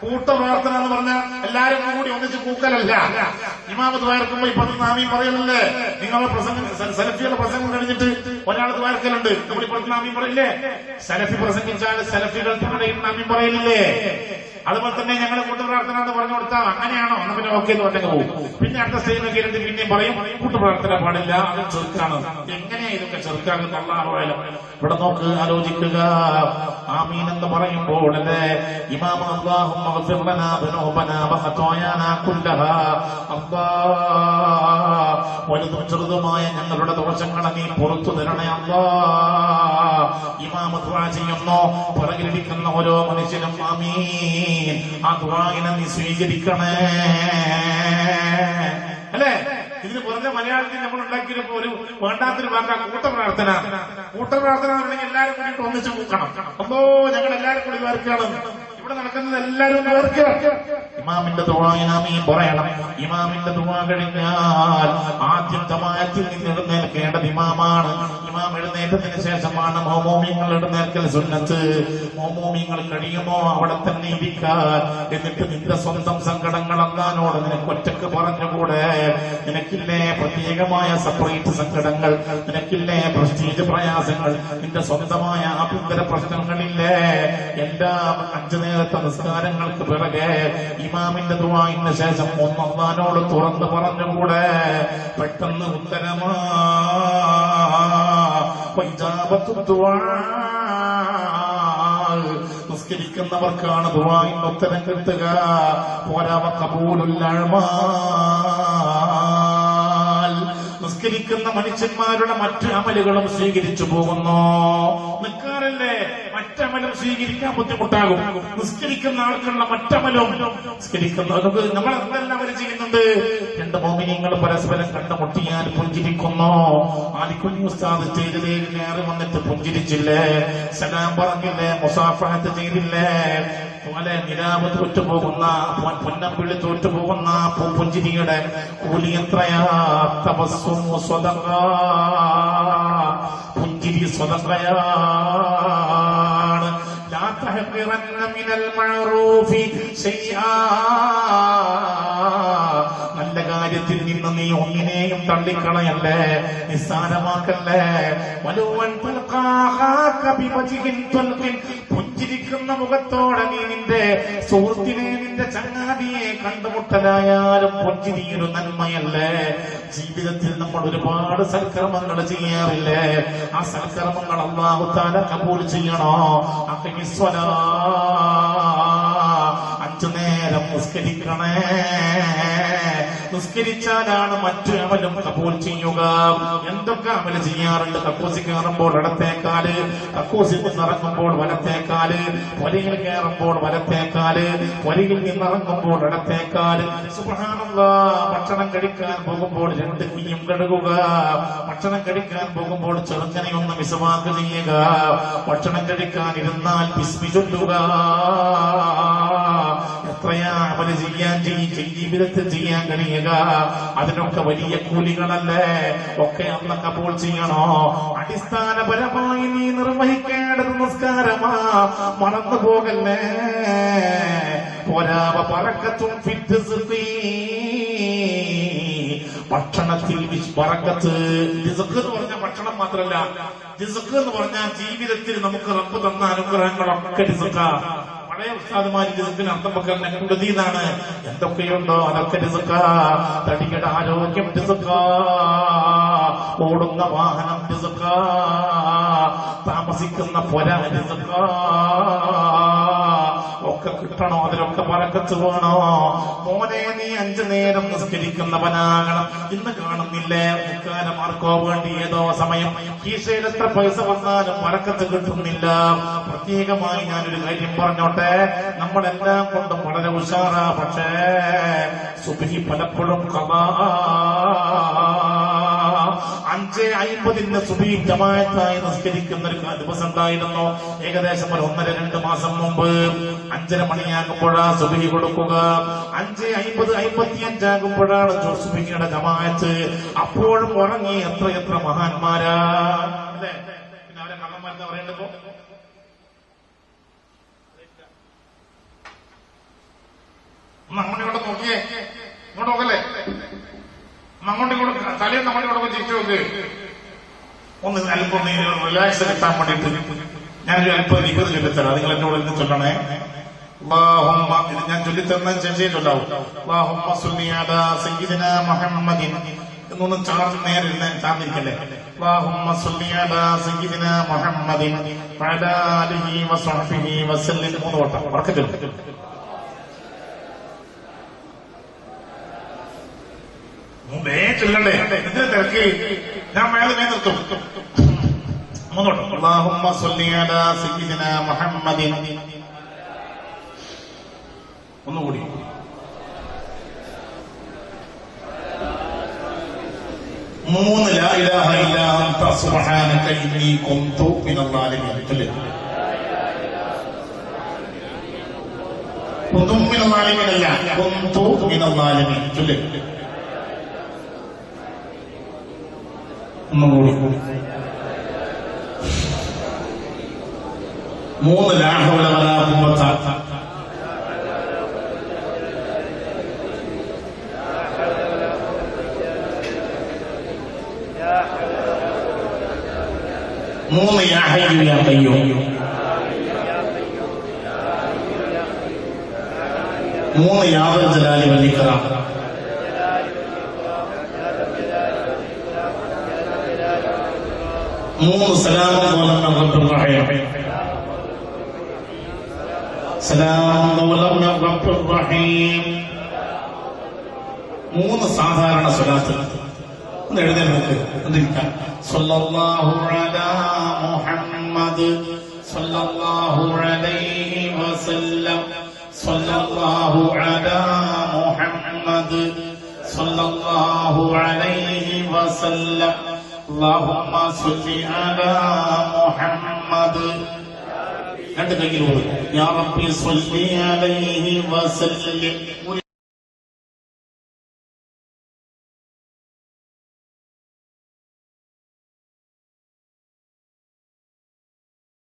കൂട്ടുപ്രാർത്ഥന എന്ന് പറഞ്ഞാൽ എല്ലാരും കൂടി ഒന്നിച്ച് കൂക്കലല്ല. ഇമാമ് ദ്വാരക്കുമ്പോ ഇപ്പൊ ആമീൻ പറയലല്ലേ? നിങ്ങളെ പ്രസംഗം, സലഫിയുടെ പ്രസംഗം കഴിഞ്ഞിട്ട് ഒരാൾ ദ്വാരക്കലുണ്ട്, നമ്മൾ ഇപ്പോഴത്തെ ആമീൻ പറയില്ലേ? സലഫി പ്രസംഗിച്ചാൽ സലഫികൾ ആമീൻ പറയലില്ലേ? അതുപോലെ തന്നെ ഞങ്ങളെ കൂട്ടുപ്രാർത്ഥന എന്ന് പറഞ്ഞു കൊടുത്താൽ അങ്ങനെയാണോ? എന്നാ പിന്നെ ഓക്കെ എന്ന് പറഞ്ഞങ്ങ് പോകും. പിന്നെ അടുത്ത സ്റ്റേജിൽ കയറിട്ട് പിന്നെയും പറയും കൂട്ടുപ്രാർത്ഥന പാടില്ല, അത് ചെറുക്കാണ്. എങ്ങനെയാ ഇതൊക്കെ ചെറുക്കാകുന്ന? അല്ലാഹു അലം. ഇവിടെ നോക്ക്, ആലോചിക്കുക. ആമീൻ എന്ന് പറയുമ്പോൾ അല്ലേ ഇമാം അല്ലാഹുമ്മ ഗ്ഫിർ ലനാ ദുനൂബനാ വഖതായാനാ കുല്ലഹാ, അല്ലാഹ് വലുതും ചെറുതുമായ ഞങ്ങളുടെ ദോഷങ്ങളെ നീ പുറത്തു തരണേ അല്ലാഹ്. ഇമാം ദുആ ചെയ്യുന്നു, പുറകിലിരിക്കുന്ന ഓരോ മനുഷ്യനും ആമീൻ, ആ ദുആഇനെ നീ സ്വീകരിക്കണേ, അല്ലേ? ഇതിന് പുറത്തെ മലയാളത്തിൽ നമ്മൾ ഉണ്ടാക്കിയപ്പോ ഒരു വേണ്ടാത്തൊരു വാക്കാ കൂട്ടപ്രാർത്ഥന. കൂട്ടപ്രാർത്ഥന എന്നുണ്ടെങ്കിൽ എല്ലാവരും കൂടിയിട്ട് ഒന്നിച്ച് കൂക്കണം. അപ്പോ ഞങ്ങൾ എല്ലാവരും കൂടി വേർക്കാണ്. ഇവിടെ നടക്കുന്നത് എല്ലാവരും വേർക്കുക. ഇമാമിന്റെ ദുആഇനെ ആമീൻ പറയണം. ഇമാമിന്റെ ദുആ കഴിഞ്ഞാൽ ആദ്യം ജമാഅത്തിൽ നിന്ന് എഴുന്നേൽക്കേണ്ടത് ഇമാമാണ്. ഇമാം എഴുന്നേറ്റത്തിന് ശേഷമാണ് മൗമൂമിങ്ങൾ എഴുന്നേൽക്കൽ സുന്നത്ത്. മൗമൂമിങ്ങൾ കഴിയുമോ അവിടെ തന്നെ ഇരിക്കാൻ. എന്നിട്ട് നിന്റെ സ്വന്തം സങ്കടങ്ങൾ അല്ലാഹുവോട് നിനക്ക് ഒറ്റക്ക് പറഞ്ഞുകൂടെ? നിനക്കില്ലേ പ്രത്യേകമായ സെപ്പറേറ്റ് സങ്കടങ്ങൾ? നിനക്കില്ലേ പ്രസ്റ്റീജ് പ്രയാസങ്ങൾ? നിന്റെ സ്വന്തമായ ആഭ്യന്തര പ്രശ്നങ്ങളില്ലേ? എല്ലാം 5 നേരത്തെ നിസ്കാരങ്ങൾക്ക് പിറകെ ഇമാമിന്റെ ദുആഇന് ശേഷം ഒന്ന് അല്ലാഹുവോട് തുറന്ന് പറഞ്ഞുകൂടെ? പെട്ടെന്ന് ഉത്തരമാ നിസ്കരിക്കുന്നവർക്കാണ് ദുആഇന് ഉത്തരം കിട്ടുക. പോരാവ ഖബൂലുൽ അഅ്മാൽ, നിസ്കരിക്കുന്ന മനുഷ്യന്മാരുടെ മറ്റ് അമലുകളും സ്വീകരിച്ചു പോകുന്നു. നിൽക്കാറല്ലേ മറ്റമലും സ്വീകരിക്കാൻ ബുദ്ധിമുട്ടാകും. നിസ്കരിക്കുന്ന ആൾക്കുള്ള മറ്റമലും നിസ്കരിക്കുന്നവർക്ക് നമ്മൾ എന്തെല്ലാം അവർ ചെയ്യുന്നുണ്ട്? 2 മോമിനിയങ്ങൾ പരസ്പരം കണ്ടുമുട്ടിയാൽ പുഞ്ചിരിക്കുന്നു. ആലിക്കുഞ്ഞി ഉസ്താദ് സ്റ്റേജിലേക്ക് കയറി വന്നിട്ട് പുഞ്ചിരിച്ചില്ലേ? സലാം പറഞ്ഞില്ലേ? മുസാഫഹത്ത് ചെയ്തില്ലേ? പോലെ നിലാവ് തോറ്റുപോകുന്ന, പൊന്നമ്പിളി തോറ്റുപോകുന്ന പുഞ്ചിരിയുടെ കൂലി എത്രയാ? തബസ്സുമു സ്വദഖ, പുഞ്ചിരി സ്വദഖയാണ്. ലാ തഹ്ഖിറന്ന മിനൽ മഅറൂഫി ശൈആ, നല്ല കാര്യത്തിൽ നിന്ന് നീ ഒന്നിനെയും തള്ളിക്കളയല്ലേ, നിസ്സാരമാക്കല്ലേ. വലുവൻ തൽഖാഹാക ബിവജ്ഹിൻ തൽഖിൻ, പുഞ്ചിരിക്കുന്ന മുഖത്തോടെ നീ നിന്റെ സുഹൃത്തിനെ, നിന്റെ ചങ്ങാതിയെ കണ്ടുമുട്ടലായാലും പുഞ്ചിരിയൊരു നന്മയല്ലേ. ജീവിതത്തിൽ നമ്മൾ ഒരുപാട് സൽക്കർമ്മങ്ങൾ ചെയ്യാറില്ലേ, ആ സൽക്കർമ്മങ്ങൾ അല്ലാഹു തആല കബൂൽ ചെയ്യണോ? അഖിമിസ്സലാ, 5 നേരം നിസ്കരിക്കണേ. നിസ്കരിച്ചാലാണ് മറ്റു അമലും കബൂൽ ചെയ്യുക. എന്തൊക്കെ അമല് ചെയ്യാറുണ്ട്? കക്കൂസി കയറുമ്പോൾ ഇടത്തേക്കാല്, കക്കൂസിൽ നിന്നിറങ്ങുമ്പോൾ വലത്തേക്കാല്, പൊരയിൽ കയറുമ്പോൾ വലത്തേക്കാല്, പൊരയിൽ നിന്നിറങ്ങുമ്പോൾ ഇടത്തേക്കാല്. സുബ്ഹാനല്ലാഹ്. ഭക്ഷണം കഴിക്കാൻ പോകുമ്പോൾ 2 കൈയും കഴുകുക. ഭക്ഷണം കഴിക്കാൻ പോകുമ്പോൾ ചെറുങ്ങനെയൊന്ന് മിസ്വാക്ക് ചെയ്യുക. ഭക്ഷണം കഴിക്കാൻ ഇരുന്നാൽ ബിസ്മി ചൊല്ലുക. എത്രയാ അമല് ചെയ്യാൻ ജീവിതത്തിൽ ചെയ്യാൻ കഴിയുക? അതിനൊക്കെ വലിയ കൂലികളല്ലേ. ഒക്കെ അന്ന് കബൂൽ ചെയ്യണോ? അടിസ്ഥാനപരമായി നീ നിർവഹിക്കേണ്ടത് നിസ്കാരമാ, മറന്നു പോകല്ലേ. പോരാവ ബറക്കത്തും ഫിൽ റിസ്ഖി, ഭക്ഷണത്തിൽ ബറക്കത്ത്. റിസ്ഖ് എന്ന് പറഞ്ഞാൽ ഭക്ഷണം മാത്രമല്ല, റിസ്ഖ് എന്ന് പറഞ്ഞാൽ ജീവിതത്തിൽ നമുക്ക് റബ്ബ് തന്ന അനുഗ്രഹങ്ങളൊക്കെ റിസ്ഖാ. പഴയ ഉസ്താദുമാരി റിസ്ഖിന് അർത്ഥം വെക്കാൻ കുടുതീന്നാണ്. എന്തൊക്കെയുണ്ടോ അതൊക്കെ റിസ്ഖാ. തടിയുടെ ആരോഗ്യം റിസ്ഖാ, ഓടുന്ന വാഹനം റിസ്ഖാ, താമസിക്കുന്ന പുര റിസ്ഖാ. ഒക്കെ കിട്ടണോ? അതിലൊക്കെ ബറക്കത്ത് വേണോ? മോനെ, നീ 5 നേരം നിസ്കരിക്കുന്നവനാകണം. ഇന്ന് കാണുന്നില്ലേ നിസ്കാരമാർക്കോ വേണ്ടി ഏതോ സമയം കീശയിൽ എത്ര പൈസ വന്നാലും ബറക്കത്ത് കിട്ടുന്നില്ല. പ്രത്യേകമായി ഞാനൊരു കാര്യം പറഞ്ഞോട്ടെ, നമ്മളെല്ലാം കൊണ്ടും വളരെ ഉഷാറാ, പക്ഷേ സുബ്ഹി പലപ്പോഴും ഖദാ. 5:50 സുബ്ഹി ജമാഅത്തായി നിസ്കരിക്കുന്ന ഒരു ദിവസം ഉണ്ടായിരുന്നു. ഏകദേശം ഒരു 1.5-2 മാസം മുമ്പ് 5:30 മണിയാകുമ്പോഴാ സുബ്ഹി കൊടുക്കുക. 5:50-55 ആകുമ്പോഴാണ് സുബ്ഹിയുടെ ജമാഅത്ത്. അപ്പോഴും ഉറങ്ങി എത്ര മഹാന്മാരാ അല്ലേ. പിന്നെ അവരെ കള്ളന്മാരെന്താ പറയേണ്ടപ്പോ? അങ്ങോട്ട് നോക്കിയേ, ഇങ്ങോട്ട് നോക്കല്ലേ, അങ്ങോട്ട് ഇങ്ങോട്ട് തലയും അങ്ങോട്ട് ഇങ്ങോട്ട് ചിരിച്ചു നോക്ക്. ഒന്ന് അല്പം റിലാക്സ് കിട്ടാൻ വേണ്ടിയിട്ട് ഞാനൊരു അല്പം നികുതി ചൊല്ലിത്തരാം. നിങ്ങൾ എന്നോട് ഇന്ന് ചൊല്ലണേ. അല്ലാഹുമ്മ, ഇത് ഞാൻ ചൊല്ലിത്തരുന്നതിന് ശേഷം ചൊല്ലാവും. അല്ലാഹുമ്മ സ്വല്ലി അലാ സയ്യിദിനാ മുഹമ്മദിൻ എന്നൊന്നും നേരെ ചാർന്നിരിക്കല്ലേ. അല്ലാഹുമ്മ സ്വല്ലി അലാ സയ്യിദിനാ മുഹമ്മദിൻ വഅലാ ആലിഹി വസഹ്ബിഹി വസല്ലം. 3 വട്ടം ഉറക്കെ ചൊല്ല്. ചൊല്ലണ്ടേ? എന്തിനാ തിരക്ക്? ഞാൻ മേലെ നിർത്തും. 3 വട്ടം. അല്ലാഹുമ്മ സ്വല്ലി അലാ സയ്യിദിനാ മുഹമ്മദിൻ. ഒന്നുകൂടി. മൂന്ന് ലാ ഇലാഹ ഇല്ലാ അൻത സുബ്ഹാനക ഇന്നി കുന്തു മിനൽ ളാലിമീൻ. ചൊല്ല്. കുന്തു മിനൽ ളാലിമീൻ അല്ല, കുന്തു മിനൽ ളാലിമീൻ. ചൊല്ല്. ഒന്നുകൂടി. 3 ലാ ഹൗല വലാ ഖുവത. മൂന്ന് യാ ഹയ്യു യാ ഖയ്യൂം. 3 യാ ദൽ ജലാലി വൽ ഇക്റാം. 3 സലാമുൻ ഖൗലൻ മിൻ റബ്ബിർ റഹീം. സലാമുൻ ഖൗലൻ മിൻ റബ്ബിർ റഹീം. 3 സാധാരണ സ്വലാത്ത്. ഒന്ന് എഴുതി നോക്ക്. എന്തിരിക്കാം. സല്ലല്ലാഹു അലാ മുഹമ്മദ് സല്ലല്ലാഹു അലൈഹി വസല്ലം. സല്ലല്ലാഹു അലാ മുഹമ്മദ് സല്ലല്ലാഹു അലൈഹി വസല്ലം. അല്ലാഹുമ്മ സ്വല്ലി അലാ മുഹമ്മദ്. 2 കൈയിൽ യാ റബ്ബി സ്വല്ലി അലൈഹി വസല്ലം.